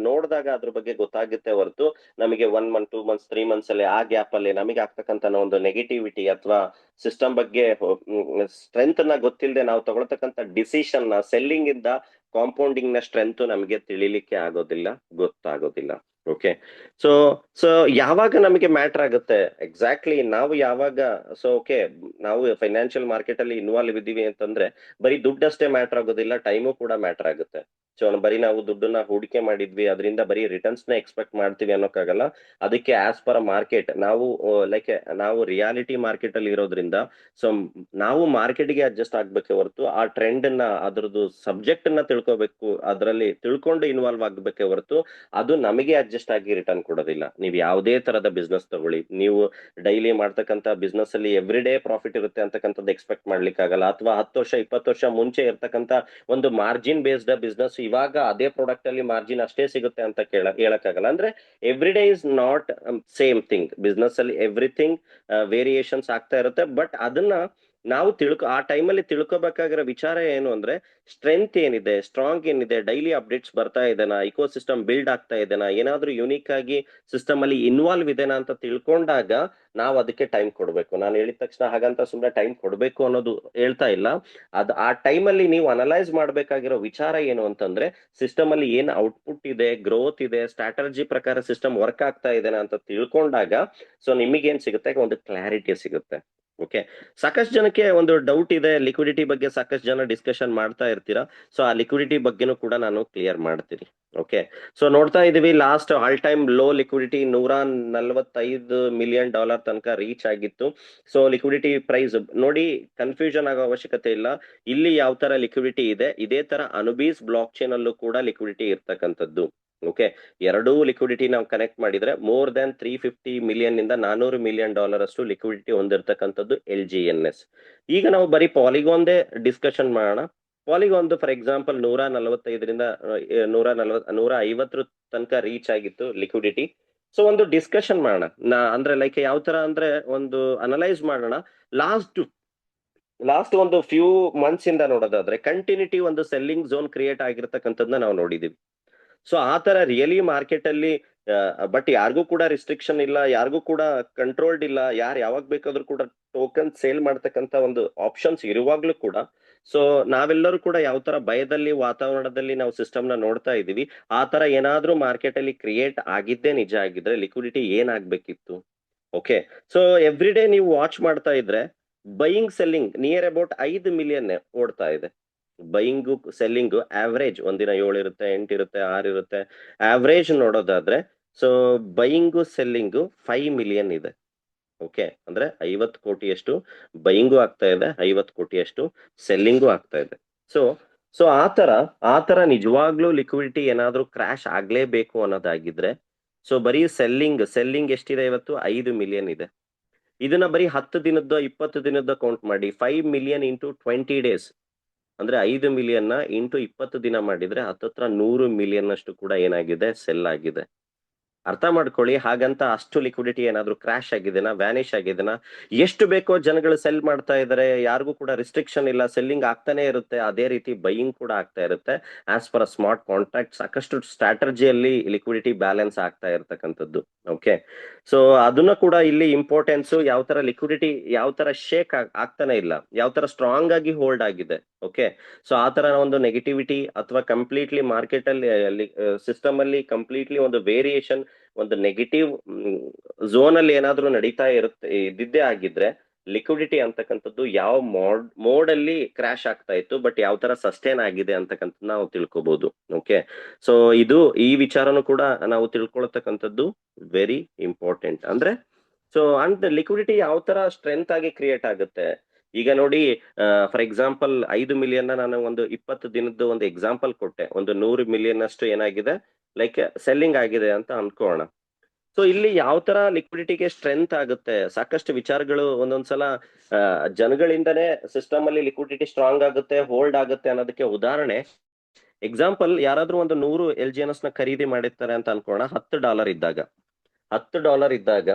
ನೋಡಿದಾಗ ಅದ್ರ ಬಗ್ಗೆ ಗೊತ್ತಾಗುತ್ತೆ ಹೊರತು ನಮಗೆ 1 ಮಂತ್ 2 ಮಂತ್ಸ್ 3 ಮಂತ್ಸ್ ಅಲ್ಲಿ ಆ ಗ್ಯಾಪ್ ಅಲ್ಲಿ ನಮಗೆ ಆಗ್ತಕ್ಕಂಥ ಒಂದು ನೆಗೆಟಿವಿಟಿ ಅಥವಾ ಸಿಸ್ಟಮ್ ಬಗ್ಗೆ ಸ್ಟ್ರೆಂತ್ ನ ಗೊತ್ತಿಲ್ಲದೆ ನಾವು ತಗೊಳ್ತಕ್ಕಂಥ ಡಿಸಿಷನ್ ಸೆಲ್ಲಿಂಗ್ ಇಂದ ಕಾಂಪೌಂಡಿಂಗ್ ನ ಸ್ಟ್ರೆಂತ್ ನಮಗೆ ತಿಳಿಲಿಕ್ಕೆ ಗೊತ್ತಾಗೋದಿಲ್ಲ. ಓಕೆ, ಸೊ ಸೊ ಯಾವಾಗ ನಮಗೆ ಮ್ಯಾಟರ್ ಆಗುತ್ತೆ ಎಕ್ಸಾಕ್ಟ್ಲಿ ನಾವು ಯಾವಾಗ ಸೊ ಓಕೆ ನಾವು ಫೈನಾನ್ಷಿಯಲ್ ಮಾರ್ಕೆಟ್ ಅಲ್ಲಿ ಇನ್ವಾಲ್ವ್ ಇದ್ದೀವಿ ಅಂತಂದ್ರೆ ಬರೀ ದುಡ್ಡಷ್ಟೇ ಮ್ಯಾಟರ್ ಆಗೋದಿಲ್ಲ, ಟೈಮು ಕೂಡ ಮ್ಯಾಟರ್ ಆಗುತ್ತೆ. ಸೊ ಬರೀ ನಾವು ದುಡ್ಡನ್ನ ಹೂಡಿಕೆ ಮಾಡಿದ್ವಿ ಅದರಿಂದ ಬರೀ ರಿಟರ್ನ್ಸ್ ನ ಎಕ್ಸ್ಪೆಕ್ಟ್ ಮಾಡ್ತೀವಿ ಅನ್ನೋಕ್ಕಾಗಲ್ಲ. ಅದಕ್ಕೆ ಆಸ್ ಪರ್ ಮಾರ್ಕೆಟ್ ನಾವು ರಿಯಾಲಿಟಿ ಮಾರ್ಕೆಟ್ ಅಲ್ಲಿ ಇರೋದ್ರಿಂದ ಸೊ ನಾವು ಮಾರ್ಕೆಟ್ಗೆ ಅಡ್ಜಸ್ಟ್ ಆಗ್ಬೇಕೆ ಹೊರತು ಆ ಟ್ರೆಂಡ್ ನ ಅದ್ರದ್ದು ಸಬ್ಜೆಕ್ಟ್ ನ ತಿಳ್ಕೊಬೇಕು, ಅದರಲ್ಲಿ ತಿಳ್ಕೊಂಡು ಇನ್ವಾಲ್ವ್ ಆಗ್ಬೇಕೆ ಹೊರತು ಅದು ನಮಗೆ ಅಡ್ಜಸ್ಟ್ ಆಗಿ ರಿಟರ್ನ್ ಕೊಡೋದಿಲ್ಲ. ನೀವು ಯಾವುದೇ ತರದ ಬಿಸ್ನೆಸ್ ತಗೊಳ್ಳಿ, ನೀವು ಡೈಲಿ ಮಾಡ್ತಕ್ಕಂಥ ಬಿಸ್ನೆಸ್ ಅಲ್ಲಿ ಎವ್ರಿ ಡೇ ಪ್ರಾಫಿಟ್ ಇರುತ್ತೆ ಅಂತಕ್ಕಂಥದ್ದು ಎಕ್ಸ್ಪೆಕ್ಟ್ ಮಾಡ್ಲಿಕ್ಕೆ ಆಗಲ್ಲ. ಅಥವಾ 10 ವರ್ಷ 20 ವರ್ಷ ಮುಂಚೆ ಇರ್ತಕ್ಕಂಥ ಒಂದು ಮಾರ್ಜಿನ್ ಬೇಸ್ಡ್ ಬಿಸ್ನೆಸ್ ಇವಾಗ ಅದೇ ಪ್ರಾಡಕ್ಟ್ ಅಲ್ಲಿ ಮಾರ್ಜಿನ್ ಅಷ್ಟೇ ಸಿಗುತ್ತೆ ಅಂತ ಹೇಳಕ್ಕಾಗಲ್ಲ. ಅಂದ್ರೆ every day is not same thing. Business ಅಲ್ಲಿ ಎವ್ರಿಥಿಂಗ್ ವೇರಿಯೇಷನ್ಸ್ ಆಗ್ತಾ ಇರುತ್ತೆ. ಬಟ್ ಅದನ್ನ ನಾವು ಆ ಟೈಮಲ್ಲಿ ತಿಳ್ಕೊಬೇಕಾಗಿರೋ ವಿಚಾರ ಏನು ಅಂದ್ರೆ ಸ್ಟ್ರೆಂತ್ ಏನಿದೆ, ಸ್ಟ್ರಾಂಗ್ ಏನಿದೆ, ಡೈಲಿ ಅಪ್ಡೇಟ್ಸ್ ಬರ್ತಾ ಇದೆನಾ, ಇಕೋ ಸಿಸ್ಟಮ್ ಬಿಲ್ಡ್ ಆಗ್ತಾ ಇದೆನಾ, ಏನಾದ್ರೂ ಯುನಿಕ್ ಆಗಿ ಸಿಸ್ಟಮ್ ಅಲ್ಲಿ ಇನ್ವಾಲ್ವ್ ಇದೆನಾ ಅಂತ ತಿಳ್ಕೊಂಡಾಗ ನಾವು ಅದಕ್ಕೆ ಟೈಮ್ ಕೊಡ್ಬೇಕು. ನಾನು ಹೇಳಿದ ತಕ್ಷಣ ಹಾಗಂತ ಸುಮ್ಮನೆ ಟೈಮ್ ಕೊಡ್ಬೇಕು ಅನ್ನೋದು ಹೇಳ್ತಾ ಇಲ್ಲ. ಆ ಟೈಮಲ್ಲಿ ನೀವು ಅನಲೈಸ್ ಮಾಡ್ಬೇಕಾಗಿರೋ ವಿಚಾರ ಏನು ಅಂತಂದ್ರೆ ಸಿಸ್ಟಮ್ ಅಲ್ಲಿ ಏನ್ ಔಟ್ಪುಟ್ ಇದೆ, ಗ್ರೋತ್ ಇದೆ, ಸ್ಟ್ರಾಟಜಿ ಪ್ರಕಾರ ಸಿಸ್ಟಮ್ ವರ್ಕ್ ಆಗ್ತಾ ಇದೆನಾ ಅಂತ ತಿಳ್ಕೊಂಡಾಗ ಸೊ ನಿಮಗೇನ್ ಸಿಗುತ್ತೆ, ಒಂದು ಕ್ಲಾರಿಟಿ ಸಿಗುತ್ತೆ. ಓಕೆ, ಸಾಕಷ್ಟು ಜನಕ್ಕೆ ಒಂದು ಡೌಟ್ ಇದೆ ಲಿಕ್ವಿಡಿಟಿ ಬಗ್ಗೆ, ಸಾಕಷ್ಟು ಜನ ಡಿಸ್ಕಷನ್ ಮಾಡ್ತಾ ಇರ್ತೀರಾ. ಸೊ ಆ ಲಿಕ್ವಿಡಿಟಿ ಬಗ್ಗೆನೂ ಕೂಡ ನಾನು ಕ್ಲಿಯರ್ ಮಾಡ್ತೀನಿ. ಓಕೆ, ಸೊ ನೋಡ್ತಾ ಇದೀವಿ last all time low liquidity $145 million ತನಕ ರೀಚ್ ಆಗಿತ್ತು. ಸೊ ಲಿಕ್ವಿಡಿಟಿ ಪ್ರೈಸ್ ನೋಡಿ, ಕನ್ಫ್ಯೂಷನ್ ಆಗೋ ಅವಶ್ಯಕತೆ ಇಲ್ಲ. ಇಲ್ಲಿ ಯಾವ ತರ ಲಿಕ್ವಿಡಿಟಿ ಇದೆ ಇದೇ ತರ ಅನುಬೀಸ್ ಬ್ಲಾಕ್ ಚೈನ್ ಅಲ್ಲೂ ಕೂಡ ಲಿಕ್ವಿಡಿಟಿ ಇರ್ತಕ್ಕಂಥದ್ದು. ಓಕೆ, ಎರಡೂ ಲಿಕ್ವಿಡಿಟಿ ನಾವು ಕನೆಕ್ಟ್ ಮಾಡಿದ್ರೆ ಮೋರ್ ದನ್ $350 million ನಿಂದ $400 million ಅಷ್ಟು ಲಿಕ್ವಿಡಿಟಿ ಹೊಂದಿರತಕ್ಕಂಥದ್ದು LGNS. ಈಗ ನಾವು ಬರೀ ಪಾಲಿಗಾನ್ದೇ ಡಿಸ್ಕಷನ್ ಮಾಡೋಣ. ಪಾಲಿಗಾನ್ ಫಾರ್ ಎಕ್ಸಾಂಪಲ್ 145ರಿಂದ 150 ತನಕ ರೀಚ್ ಆಗಿತ್ತು ಲಿಕ್ವಿಡಿಟಿ. ಸೊ ಒಂದು ಡಿಸ್ಕಷನ್ ಮಾಡೋಣ ಅಂದ್ರೆ ಲೈಕ್ ಯಾವ ತರ ಅಂದ್ರೆ ಒಂದು ಅನಲೈಸ್ ಮಾಡೋಣ. ಲಾಸ್ಟ್ ಒಂದು ಫ್ಯೂ ಮಂತ್ಸ್ ಇಂದ ನೋಡೋದಾದ್ರೆ ಕಂಟಿನ್ಯೂಟಿ ಒಂದು ಸೆಲ್ಲಿಂಗ್ ಝೋನ್ ಕ್ರಿಯೇಟ್ ಆಗಿರ್ತಕ್ಕಂಥದ್ದನ್ನ ನಾವು ನೋಡಿದೀವಿ. ಸೊ ಆ ತರ ರಿಯಲಿ ಮಾರ್ಕೆಟ್ ಅಲ್ಲಿ ಬಟ್ ಯಾರಿಗೂ ಕೂಡ ರಿಸ್ಟ್ರಿಕ್ಷನ್ ಇಲ್ಲ, ಯಾರಿಗೂ ಕೂಡ ಕಂಟ್ರೋಲ್ಡ್ ಇಲ್ಲ, ಯಾವಾಗ ಬೇಕಾದ್ರೂ ಕೂಡ ಟೋಕನ್ ಸೇಲ್ ಮಾಡ್ತಕ್ಕಂತ ಒಂದು ಆಪ್ಷನ್ಸ್ ಇರುವಾಗ್ಲೂ ಕೂಡ ಸೊ ನಾವೆಲ್ಲರೂ ಕೂಡ ಯಾವ ತರ ಭಯದಲ್ಲಿ ವಾತಾವರಣದಲ್ಲಿ ನಾವು ಸಿಸ್ಟಮ್ ನ ನೋಡ್ತಾ ಇದೀವಿ. ಆ ತರ ಏನಾದ್ರೂ ಮಾರ್ಕೆಟ್ ಅಲ್ಲಿ ಕ್ರಿಯೇಟ್ ಆಗಿದ್ದೇ ನಿಜ ಆಗಿದ್ರೆ ಲಿಕ್ವಿಡಿಟಿ ಏನಾಗ್ಬೇಕಿತ್ತು. ಓಕೆ, ಸೊ ಎವ್ರಿ ಡೇ ನೀವು ವಾಚ್ ಮಾಡ್ತಾ ಇದ್ರೆ buying selling near about 5 million ಓಡ್ತಾ ಇದೆ. ಬೈಯಿಂಗು ಸೆಲ್ಲಿಂಗು ಆವರೇಜ್ ಒಂದಿನ 7 ಇರುತ್ತೆ, 8 ಇರುತ್ತೆ, 6 ಇರುತ್ತೆ. ಆವರೇಜ್ ನೋಡೋದಾದ್ರೆ ಸೊ ಬೈಯಿಂಗು ಸೆಲ್ಲಿಂಗು 5 million ಇದೆ. ಓಕೆ, ಅಂದ್ರೆ 50 ಕೋಟಿಯಷ್ಟು ಬೈಯಿಂಗು ಆಗ್ತಾ ಇದೆ, 50 ಕೋಟಿಯಷ್ಟು ಸೆಲ್ಲಿಂಗು ಆಗ್ತಾ ಇದೆ. ಸೊ ಸೊ ಆ ತರ ನಿಜವಾಗ್ಲೂ ಲಿಕ್ವಿಡಿಟಿ ಏನಾದ್ರೂ ಕ್ರಾಶ್ ಆಗ್ಲೇಬೇಕು ಅನ್ನೋದಾಗಿದ್ರೆ, ಸೊ ಬರೀ ಸೆಲ್ಲಿಂಗ್ ಎಷ್ಟಿದೆ ಇವತ್ತು? 5 ಮಿಲಿಯನ್ ಇದೆ. ಇದನ್ನ ಬರೀ 10 ದಿನದ 20 ದಿನದ ಕೌಂಟ್ ಮಾಡಿ, 5 ಮಿಲಿಯನ್ ಇಂಟು 20 ಡೇಸ್ ಅಂದ್ರೆ 5 ಮಿಲಿಯನ್ ಇಂಟು 20 ದಿನ ಮಾಡಿದ್ರೆ ಹತ್ತತ್ರ 100 ಮಿಲಿಯನ್ ಅಷ್ಟು ಕೂಡ ಏನಾಗಿದೆ, ಸೆಲ್ ಆಗಿದೆ. ಅರ್ಥ ಮಾಡ್ಕೊಳ್ಳಿ, ಹಾಗಂತ ಅಷ್ಟು ಲಿಕ್ವಿಡಿಟಿ ಏನಾದ್ರೂ ಕ್ರಾಶ್ ಆಗಿದೆನಾ, ವ್ಯಾನಿಶ್ ಆಗಿದೆನಾ? ಎಷ್ಟು ಬೇಕೋ ಜನಗಳು ಸೆಲ್ ಮಾಡ್ತಾ ಇದ್ದಾರೆ, ಯಾರಿಗೂ ಕೂಡ ರಿಸ್ಟ್ರಿಕ್ಷನ್ ಇಲ್ಲ, ಸೆಲ್ಲಿಂಗ್ ಆಗ್ತಾನೆ ಇರುತ್ತೆ. ಅದೇ ರೀತಿ ಬೈಯಿಂಗ್ ಕೂಡ ಆಗ್ತಾ ಇರುತ್ತೆ. ಆಸ್ ಪರ್ ಸ್ಮಾರ್ಟ್ ಕಾಂಟ್ರಾಕ್ಟ್ ಸಾಕಷ್ಟು ಸ್ಟ್ರಾಟಜಿಯಲ್ಲಿ ಲಿಕ್ವಿಡಿಟಿ ಬ್ಯಾಲೆನ್ಸ್ ಆಗ್ತಾ ಇರ್ತಕ್ಕಂಥದ್ದು. ಓಕೆ, ಸೊ ಅದನ್ನ ಕೂಡ ಇಲ್ಲಿ ಇಂಪಾರ್ಟೆನ್ಸ್, ಯಾವ ತರ ಲಿಕ್ವಿಡಿಟಿ ಯಾವ ತರ ಶೇಕ್ ಆಗ್ತಾನೆ ಇಲ್ಲ, ಯಾವ ತರ ಸ್ಟ್ರಾಂಗ್ ಆಗಿ ಹೋಲ್ಡ್ ಆಗಿದೆ. ಓಕೆ, ಸೊ ಆ ತರ ಒಂದು ನೆಗೆಟಿವಿಟಿ ಅಥವಾ ಕಂಪ್ಲೀಟ್ಲಿ ಮಾರ್ಕೆಟ್ ಅಲ್ಲಿ ಸಿಸ್ಟಮ್ ಅಲ್ಲಿ ಕಂಪ್ಲೀಟ್ಲಿ ಒಂದು ವೇರಿಯೇಷನ್, ಒಂದು ನೆಗೆಟಿವ್ ಝೋನ್ ಅಲ್ಲಿ ಏನಾದ್ರೂ ನಡೀತಾ ಇದ್ದಿದ್ದೇ ಆಗಿದ್ರೆ ಲಿಕ್ವಿಡಿಟಿ ಅಂತಕ್ಕಂಥದ್ದು ಯಾವ ಮೋಡ್ ಅಲ್ಲಿ ಕ್ರಾಶ್ ಆಗ್ತಾ ಇತ್ತು, ಬಟ್ ಯಾವ ತರ ಸಸ್ಟೈನ್ ಆಗಿದೆ ಅಂತಕ್ಕಂಥದ್ದು ನಾವು ತಿಳ್ಕೊಬಹುದು. ಓಕೆ, ಸೊ ಈ ವಿಚಾರನು ಕೂಡ ನಾವು ತಿಳ್ಕೊಳ್ತಕ್ಕಂಥದ್ದು ವೆರಿ ಇಂಪಾರ್ಟೆಂಟ್. ಅಂದ್ರೆ ಸೊ ಅಂಡ್ ಲಿಕ್ವಿಡಿಟಿ ಯಾವ ತರ ಸ್ಟ್ರೆಂತ್ ಆಗಿ ಕ್ರಿಯೇಟ್ ಆಗುತ್ತೆ. ಈಗ ನೋಡಿ, ಫಾರ್ ಎಕ್ಸಾಂಪಲ್ 5 ಮಿಲಿಯನ್ ನಾನು ಒಂದು 20 ದಿನದ್ದು ಒಂದು ಎಕ್ಸಾಂಪಲ್ ಕೊಟ್ಟೆ. ಒಂದು 100 ಮಿಲಿಯನ್ ಅಷ್ಟು ಏನಾಗಿದೆ, ಲೈಕ್ ಸೆಲ್ಲಿಂಗ್ ಆಗಿದೆ ಅಂತ ಅನ್ಕೋಣ. ಸೊ ಇಲ್ಲಿ ಯಾವ ತರ ಲಿಕ್ವಿಡಿಟಿಗೆ ಸ್ಟ್ರೆಂತ್ ಆಗುತ್ತೆ, ಸಾಕಷ್ಟು ವಿಚಾರಗಳು ಒಂದೊಂದ್ಸಲ ಜನಗಳಿಂದನೇ ಸಿಸ್ಟಮ್ ಅಲ್ಲಿ ಲಿಕ್ವಿಡಿಟಿ ಸ್ಟ್ರಾಂಗ್ ಆಗುತ್ತೆ, ಹೋಲ್ಡ್ ಆಗುತ್ತೆ ಅನ್ನೋದಕ್ಕೆ ಉದಾಹರಣೆ. ಎಕ್ಸಾಂಪಲ್, ಯಾರಾದ್ರೂ ಒಂದು 100 LGNS ನ ಖರೀದಿ ಮಾಡಿರ್ತಾರೆ ಅಂತ ಅನ್ಕೋಣ. $10 ಇದ್ದಾಗ,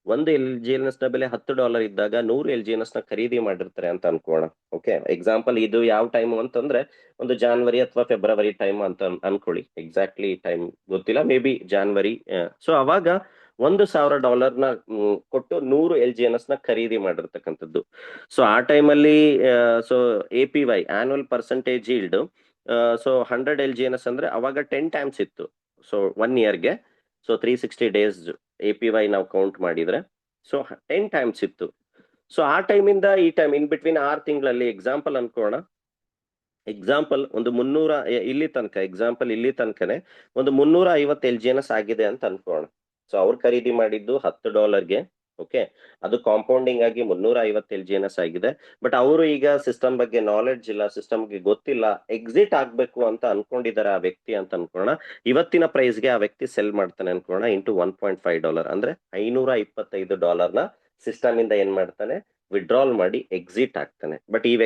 ಒಂದು LGNS ನ ಬೆಲೆ $10 ಇದ್ದಾಗ 100 LGNS ನ ಖರೀದಿ ಮಾಡಿರ್ತಾರೆ ಅಂತ ಅನ್ಕೋಣ. ಓಕೆ, ಎಕ್ಸಾಂಪಲ್ ಇದು ಯಾವ ಟೈಮ್ ಅಂತಂದ್ರೆ ಒಂದು ಜಾನ್ವರಿ ಅಥವಾ ಫೆಬ್ರವರಿ ಟೈಮ್ ಅಂತ ಅನ್ಕೊಳ್ಳಿ. ಎಕ್ಸಾಕ್ಟ್ಲಿ ಟೈಮ್ ಗೊತ್ತಿಲ್ಲ, ಮೇ ಬಿ ಜಾನ್ವರಿ. ಸೊ ಅವಾಗ $1,000 ನ ಕೊಟ್ಟು 100 LGNS ನ ಖರೀದಿ ಮಾಡಿರ್ತಕ್ಕಂಥದ್ದು. ಸೊ ಆ ಟೈಮಲ್ಲಿ so APY annual percentage yield, so 100 LGNS ಅಂದ್ರೆ ಅವಾಗ 10 ಟೈಮ್ಸ್ ಇತ್ತು. ಸೊ 1 ಇಯರ್ಗೆ, ಸೊ 360 ಡೇಸ್ APY ನಾವು ಕೌಂಟ್ ಮಾಡಿದ್ರೆ ಸೊ 10 ಟೈಮ್ಸ್ ಇತ್ತು. ಸೊ ಆ ಟೈಮಿಂದ ಈ ಟೈಮ್ ಇನ್ ಬಿಟ್ವೀನ್ 6 ತಿಂಗಳಲ್ಲಿ ಎಕ್ಸಾಂಪಲ್ ಅನ್ಕೋಣ. ಎಕ್ಸಾಂಪಲ್ ಒಂದು 300 ಇಲ್ಲಿ ತನಕನೇ ಒಂದು 350 LGNS ಆಗಿದೆ ಅಂತ ಅನ್ಕೋಣ. ಸೊ ಅವ್ರು ಖರೀದಿ ಮಾಡಿದ್ದು $10ಗೆ. ಓಕೆ, ಅದು ಕಾಂಪೌಂಡಿಂಗ್ ಆಗಿ 350 LGNS ಆಗಿದೆ. ಬಟ್ ಅವರು ಈಗ ಸಿಸ್ಟಮ್ ಬಗ್ಗೆ ನಾಲೆಡ್ಜ್ ಇಲ್ಲ, ಸಿಸ್ಟಮ್ಗೆ ಗೊತ್ತಿಲ್ಲ, ಎಕ್ಸಿಟ್ ಆಗ್ಬೇಕು ಅಂತ ಅನ್ಕೊಂಡಿದ್ದಾರೆ ಆ ವ್ಯಕ್ತಿ ಅಂತ ಅನ್ಕೋಣ. ಇವತ್ತಿನ ಪ್ರೈಸ್ಗೆ ಆ ವ್ಯಕ್ತಿ ಸೆಲ್ ಮಾಡ್ತಾನೆ ಅನ್ಕೋಣ, ಇಂಟು $1.5 ಅಂದ್ರೆ $525 ನ ಸಿಸ್ಟಮ್ ಇಂದ ಏನ್ ಮಾಡ್ತಾನೆ, ವಿಡ್ರಾಲ್ ಮಾಡಿ ಎಕ್ಸಿಟ್ ಆಗ್ತಾನೆ. ಬಟ್ ಈ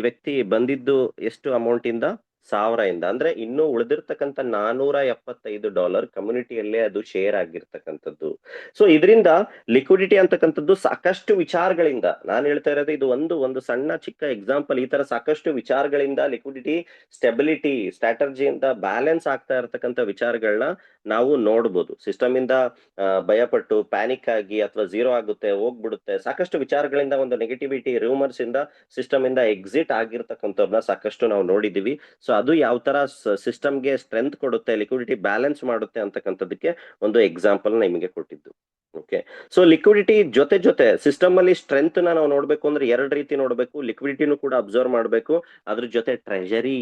ವ್ಯಕ್ತಿ ಬಂದಿದ್ದು ಎಷ್ಟು ಅಮೌಂಟ್ ಇಂದ? 1000 ಇಂದ. ಅಂದ್ರೆ ಇನ್ನೂ ಉಳಿದಿರ್ತಕ್ಕಂಥ $475 ಕಮ್ಯುನಿಟಿಯಲ್ಲೇ ಅದು ಶೇರ್ ಆಗಿರ್ತಕ್ಕಂಥದ್ದು. ಸೊ ಇದರಿಂದ ಲಿಕ್ವಿಡಿಟಿ ಅಂತಕ್ಕಂಥದ್ದು ಸಾಕಷ್ಟು ವಿಚಾರಗಳಿಂದ, ನಾನು ಹೇಳ್ತಾ ಇರೋದು ಇದು ಒಂದು ಸಣ್ಣ ಚಿಕ್ಕ ಎಕ್ಸಾಂಪಲ್. ಈ ತರ ಸಾಕಷ್ಟು ವಿಚಾರಗಳಿಂದ ಲಿಕ್ವಿಡಿಟಿ ಸ್ಟೆಬಿಲಿಟಿ ಸ್ಟ್ರಾಟಜಿಯಿಂದ ಬ್ಯಾಲೆನ್ಸ್ ಆಗ್ತಾ ಇರತಕ್ಕಂಥ ವಿಚಾರಗಳನ್ನ ನಾವು ನೋಡ್ಬೋದು. ಸಿಸ್ಟಮ್ ಇಂದ ಭಯಪಟ್ಟು ಪ್ಯಾನಿಕ್ ಆಗಿ ಅಥವಾ ಝೀರೋ ಆಗುತ್ತೆ ಹೋಗ್ಬಿಡುತ್ತೆ, ಸಾಕಷ್ಟು ವಿಚಾರಗಳಿಂದ ಒಂದು ನೆಗೆಟಿವಿಟಿ ರೂಮರ್ಸ್ ಇಂದ ಸಿಸ್ಟಮ್ ಇಂದ ಎಕ್ಸಿಟ್ ಆಗಿರ್ತಕ್ಕಂಥವ್ರನ್ನ ಸಾಕಷ್ಟು ನಾವು ನೋಡಿದೀವಿ. ಸೊ ಅದು ಯಾವ ತರ ಸಿಸ್ಟಮ್ಗೆ ಸ್ಟ್ರೆಂತ್ ಕೊಡುತ್ತೆ, ಲಿಕ್ವಿಡಿಟಿ ಬ್ಯಾಲೆನ್ಸ್ ಮಾಡುತ್ತೆ ಅಂತಕ್ಕಂಥದಕ್ಕೆ ಒಂದು ಎಕ್ಸಾಂಪಲ್ ನಿಮಗೆ ಕೊಟ್ಟಿದ್ದು. ಓಕೆ, ಸೊ ಲಿಕ್ವಿಡಿಟಿ ಜೊತೆ ಸಿಸ್ಟಮ್ ಅಲ್ಲಿ ಸ್ಟ್ರೆಂತ್ ನಾವು ನೋಡ್ಬೇಕು ಅಂದ್ರೆ 2 ರೀತಿ ನೋಡ್ಬೇಕು. ಲಿಕ್ವಿಡಿಟಿನೂ ಕೂಡ ಅಬ್ಸರ್ವ್ ಮಾಡ್ಬೇಕು, ಅದ್ರ ಜೊತೆ ಟ್ರೆಜರಿ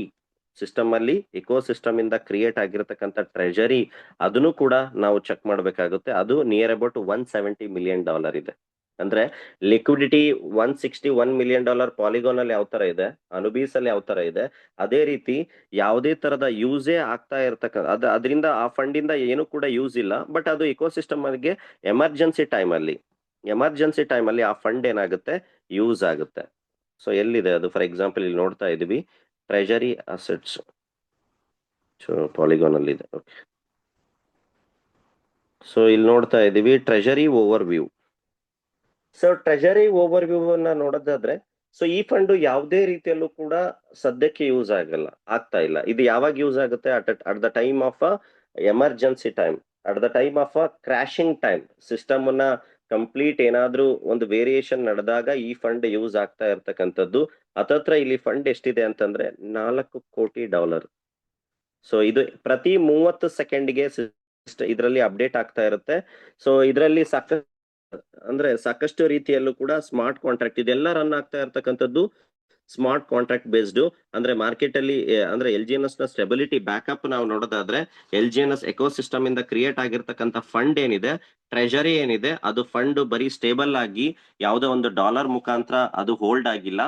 ಸಿಸ್ಟಮ್ ಅಲ್ಲಿ ಇಕೋ ಸಿಸ್ಟಮ್ ಇಂದ ಕ್ರಿಯೇಟ್ ಆಗಿರತಕ್ಕಂಥ ಟ್ರೆಜರಿ, ಅದನ್ನು ಕೂಡ ನಾವು ಚೆಕ್ ಮಾಡ್ಬೇಕಾಗುತ್ತೆ. ಅದು ನಿಯರ್ ಅಬೌಟ್ $170 million ಇದೆ. ಅಂದ್ರೆ ಲಿಕ್ವಿಡಿಟಿ $161 million ಪಾಲಿಗಾನ್ ಅಲ್ಲಿ ಯಾವ ತರ ಇದೆ, ಅನುಬೀಸ್ ಅಲ್ಲಿ ಯಾವ ತರ ಇದೆ, ಅದೇ ರೀತಿ ಯಾವುದೇ ತರದ ಯೂಸೇ ಆಗ್ತಾ ಇರ್ತಕ್ಕಂಥ ಅದರಿಂದ ಆ ಫಂಡ್ ಇಂದ ಏನು ಕೂಡ ಯೂಸ್ ಇಲ್ಲ. ಬಟ್ ಅದು ಇಕೋಸಿಸ್ಟಮ್ ಗೆ ಎಮರ್ಜೆನ್ಸಿ ಟೈಮ್ ಅಲ್ಲಿ ಆ ಫಂಡ್ ಏನಾಗುತ್ತೆ, ಯೂಸ್ ಆಗುತ್ತೆ. ಸೊ ಎಲ್ಲಿದೆ ಅದು? ಫಾರ್ ಎಕ್ಸಾಂಪಲ್ ಇಲ್ಲಿ ನೋಡ್ತಾ ಇದೀವಿ, ಟ್ರೆಜರಿ ಅಸೆಟ್ಸ್. ಸೊ ಪಾಲಿಗಾನ್ ಅಲ್ಲಿ ಇದೆ. ಓಕೆ, ಸೊ ಇಲ್ಲಿ ನೋಡ್ತಾ ಇದೀವಿ treasury over view. So treasury over view ಅನ್ನ ನೋಡೋದಾದ್ರೆ, ಸೊ ಈ ಫಂಡ್ ಯಾವುದೇ ರೀತಿಯಲ್ಲೂ ಕೂಡ ಸದ್ಯಕ್ಕೆ ಯೂಸ್ ಆಗ್ತಾ ಇಲ್ಲ. ಇದು ಯಾವಾಗ ಯೂಸ್ ಆಗುತ್ತೆ? At the time of emergency time, at the time of crashing time. System ಅನ್ನ ಕಂಪ್ಲೀಟ್ ಏನಾದ್ರೂ ಒಂದು ವೇರಿಯೇಷನ್ ನಡೆದಾಗ ಈ ಫಂಡ್ ಯೂಸ್ ಆಗ್ತಾ ಇರ್ತಕ್ಕಂಥದ್ದು. ಹತ್ತತ್ರ ಇಲ್ಲಿ ಫಂಡ್ ಎಷ್ಟಿದೆ ಅಂತಂದ್ರೆ $4 ಕೋಟಿ. ಸೊ ಇದು ಪ್ರತಿ 30 ಸೆಕೆಂಡ್ಗೆ ಇದರಲ್ಲಿ ಅಪ್ಡೇಟ್ ಆಗ್ತಾ ಇರುತ್ತೆ. ಸೊ ಇದರಲ್ಲಿ ಸಾಕಷ್ಟು ರೀತಿಯಲ್ಲೂ ಕೂಡ ಸ್ಮಾರ್ಟ್ ಕಾಂಟ್ರಾಕ್ಟ್ ಇದೆಲ್ಲ ರನ್ ಆಗ್ತಾ ಇರ್ತಕ್ಕಂಥದ್ದು ಸ್ಮಾರ್ಟ್ ಕಾಂಟ್ರಾಕ್ಟ್ ಬೇಸ್ಡ್ ಅಂದ್ರೆ ಮಾರ್ಕೆಟ್ ಅಲ್ಲಿ ಅಂದ್ರೆ LGNS ನ ಸ್ಟೆಬಿಲಿಟಿ ಬ್ಯಾಕಪ್ ನಾವು ನೋಡೋದಾದ್ರೆ LGNS ಎಕೋಸಿಸ್ಟಮ್ ಇಂದ ಕ್ರಿಯೇಟ್ ಆಗಿರ್ತಕ್ಕಂಥ ಫಂಡ್ ಏನಿದೆ, ಟ್ರೆಜರಿ ಏನಿದೆ, ಅದು ಫಂಡ್ ಬರೀ ಸ್ಟೇಬಲ್ ಆಗಿ ಯಾವುದೋ ಒಂದು ಡಾಲರ್ ಮುಖಾಂತರ ಅದು ಹೋಲ್ಡ್ ಆಗಿಲ್ಲ.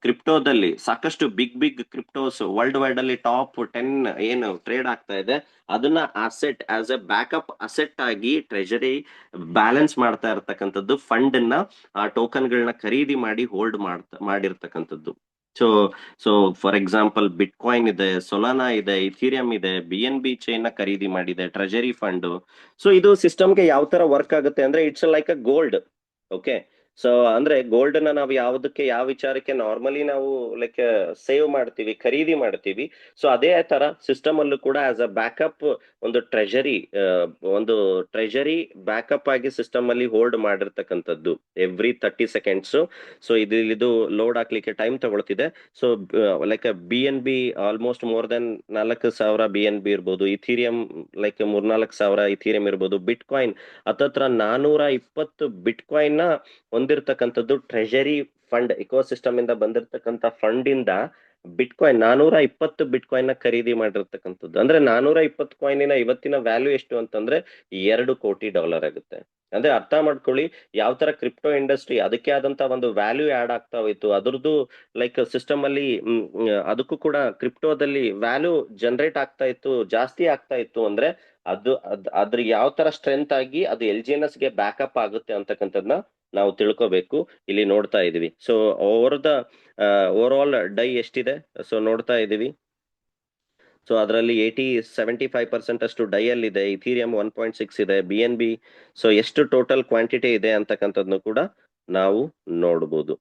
ಕ್ರಿಪ್ಟೋದಲ್ಲಿ ಸಾಕಷ್ಟು ಬಿಗ್ ಕ್ರಿಪ್ಟೋಸ್ ವರ್ಲ್ಡ್ ವೈಡ್ ಅಲ್ಲಿ ಟಾಪ್ 10 ಏನು ಟ್ರೇಡ್ ಆಗ್ತಾ ಇದೆ, ಅದನ್ನ asset as A backup asset ಆಗಿ ಟ್ರೆಜರಿ ಬ್ಯಾಲೆನ್ಸ್ ಮಾಡ್ತಾ ಇರತಕ್ಕಂಥದ್ದು ಫಂಡ್ ನ ಆ ಟೋಕನ್ ಗಳನ್ನ ಖರೀದಿ ಮಾಡಿ ಹೋಲ್ಡ್ ಮಾಡಿರ್ತಕ್ಕಂಥದ್ದು. So so for example bitcoin ಇದೆ, ಸೊಲಾನಾ ಇದೆ, ಇಥೀರಿಯಂ ಇದೆ, BNB ಚೈನ್ ನ ಖರೀದಿ ಮಾಡಿದೆ ಟ್ರೆಜರಿ ಫಂಡ್. ಸೊ ಇದು ಸಿಸ್ಟಮ್ಗೆ ಯಾವ ತರ ವರ್ಕ್ ಆಗುತ್ತೆ ಅಂದ್ರೆ it's like a gold. Okay, so ಅಂದ್ರೆ ಗೋಲ್ಡ್ ನ ನಾವು ಯಾವುದಕ್ಕೆ ಯಾವ ವಿಚಾರಕ್ಕೆ ನಾರ್ಮಲಿ ನಾವು ಲೈಕ್ ಸೇವ್ ಮಾಡ್ತೀವಿ, ಖರೀದಿ ಮಾಡ್ತೀವಿ. ಸೊ ಅದೇ ತರ ಸಿಸ್ಟಮ್ ಅಲ್ಲೂ ಕೂಡ ಆಸ್ ಅ ಬ್ಯಾಕಪ್ ಒಂದು ಟ್ರೆಜರಿ ಬ್ಯಾಕಪ್ ಆಗಿ ಸಿಸ್ಟಮ್ ಅಲ್ಲಿ ಹೋಲ್ಡ್ ಮಾಡಿರ್ತಕ್ಕಂಥದ್ದು ಎವ್ರಿ 30 ಸೆಕೆಂಡ್ಸ್. ಸೊ ಇದು ಲೋಡ್ ಹಾಕ್ಲಿಕ್ಕೆ ಟೈಮ್ ತಗೊಳ್ತಿದೆ. So like BNB almost more than 4,000 BNB ಇರ್ಬೋದು, ಇಥೀರಿಯಂ ಲೈಕ್ 3-4 ಸಾವಿರ ಇಥೀರಿಯಂ ಇರ್ಬೋದು, ಬಿಟ್ಕಾಯಿನ್ ಹತ್ತತ್ರ 420 ಬಿಟ್ಕಾಯಿನ್ ನ ಹೊಂದಿರತಕ್ಕಂಥದ್ದು ಟ್ರೆಜರಿ ಫಂಡ್ ಇಕೋಸಿಸ್ಟಮ್ ಇಂದ ಬಂದಿರತಕ್ಕಂಥ ಫಂಡ್ ಇಂದ ಬಿಟ್ಕಾಯಿನ್ 420 ಬಿಟ್ಕಾಯಿನ್ ನ ಖರೀದಿ ಮಾಡಿರ್ತಕ್ಕಂಥದ್ದು. ಅಂದ್ರೆ 420 ಕಾಯಿನಿನ ಇವತ್ತಿನ ವ್ಯಾಲ್ಯೂ ಎಷ್ಟು ಅಂತಂದ್ರೆ $2 ಕೋಟಿ ಆಗುತ್ತೆ. ಅಂದ್ರೆ ಅರ್ಥ ಮಾಡ್ಕೊಳ್ಳಿ ಯಾವ ತರ ಕ್ರಿಪ್ಟೋ ಇಂಡಸ್ಟ್ರಿ ಅದಕ್ಕೆ ಆದಂತ ಒಂದು ವ್ಯಾಲ್ಯೂ ಆಡ್ ಆಗ್ತಾ ಹೋಯ್ತು. ಅದ್ರದ್ದು ಲೈಕ್ ಸಿಸ್ಟಮ್ ಅಲ್ಲಿ ಅದಕ್ಕೂ ಕೂಡ ಕ್ರಿಪ್ಟೋದಲ್ಲಿ ವ್ಯಾಲ್ಯೂ ಜನರೇಟ್ ಆಗ್ತಾ ಇತ್ತು, ಜಾಸ್ತಿ ಆಗ್ತಾ ಇತ್ತು ಅಂದ್ರೆ ಅದ್ರ ಯಾವ ತರ ಸ್ಟ್ರೆಂತ್ ಆಗಿ ಅದು LGNS ಗೆ ಬ್ಯಾಕಪ್ ಆಗುತ್ತೆ ಅಂತಕ್ಕಂಥದ್ನ ನಾವು ತಿಳ್ಕೊಬೇಕು. ಇಲ್ಲಿ ನೋಡ್ತಾ ಇದೀವಿ. ಸೊ ಓವರ್ ಆಲ್ ಡೈ ಎಷ್ಟಿದೆ ಸೊ ನೋಡ್ತಾ ಇದೀವಿ. ಸೊ ಅದರಲ್ಲಿ 75% ಅಷ್ಟು ಡೈಯಲ್ ಇದೆ, ಇಥೀರಿಯಂ 1.6 ಇದೆ, BNB. ಸೊ ಎಷ್ಟು ಟೋಟಲ್ ಕ್ವಾಂಟಿಟಿ ಇದೆ ಅಂತಕ್ಕಂಥದ್ನು ಕೂಡ ನಾವು ನೋಡ್ಬೋದು.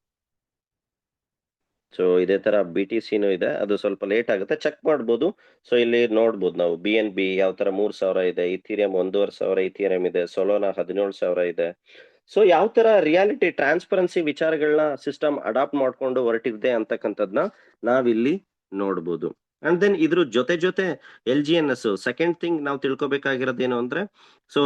ಸೊ ಇದೇ ತರ BTCನೂ ಇದೆ, ಅದು ಸ್ವಲ್ಪ ಲೇಟ್ ಆಗುತ್ತೆ, ಚೆಕ್ ಮಾಡ್ಬೋದು. ಸೊ ಇಲ್ಲಿ ನೋಡ್ಬೋದು ನಾವು BNB ಯಾವ ತರ 3,000 ಇದೆ, ಇಥೀರಿಯಂ 1,500 ಇಥೀರಿಯಂ ಇದೆ, ಸೊಲೋನಾ 17,000 ಇದೆ. ಸೊ ಯಾವ ತರ ರಿಯಾಲಿಟಿ ಟ್ರಾನ್ಸ್ಪರೆನ್ಸಿ ವಿಚಾರಗಳನ್ನ ಸಿಸ್ಟಮ್ ಅಡಾಪ್ಟ್ ಮಾಡ್ಕೊಂಡು ಹೊರಟಿದೆ ಅಂತಕ್ಕಂಥದ್ನ ನಾವಿಲ್ಲಿ ನೋಡ್ಬೋದು. ಅಂಡ್ ದೆನ್ ಇದ್ರ ಜೊತೆ LGNS ಸೆಕೆಂಡ್ ಥಿಂಗ್ ನಾವು ತಿಳ್ಕೊಬೇಕಾಗಿರೋದೇನು ಅಂದ್ರೆ ಸೊ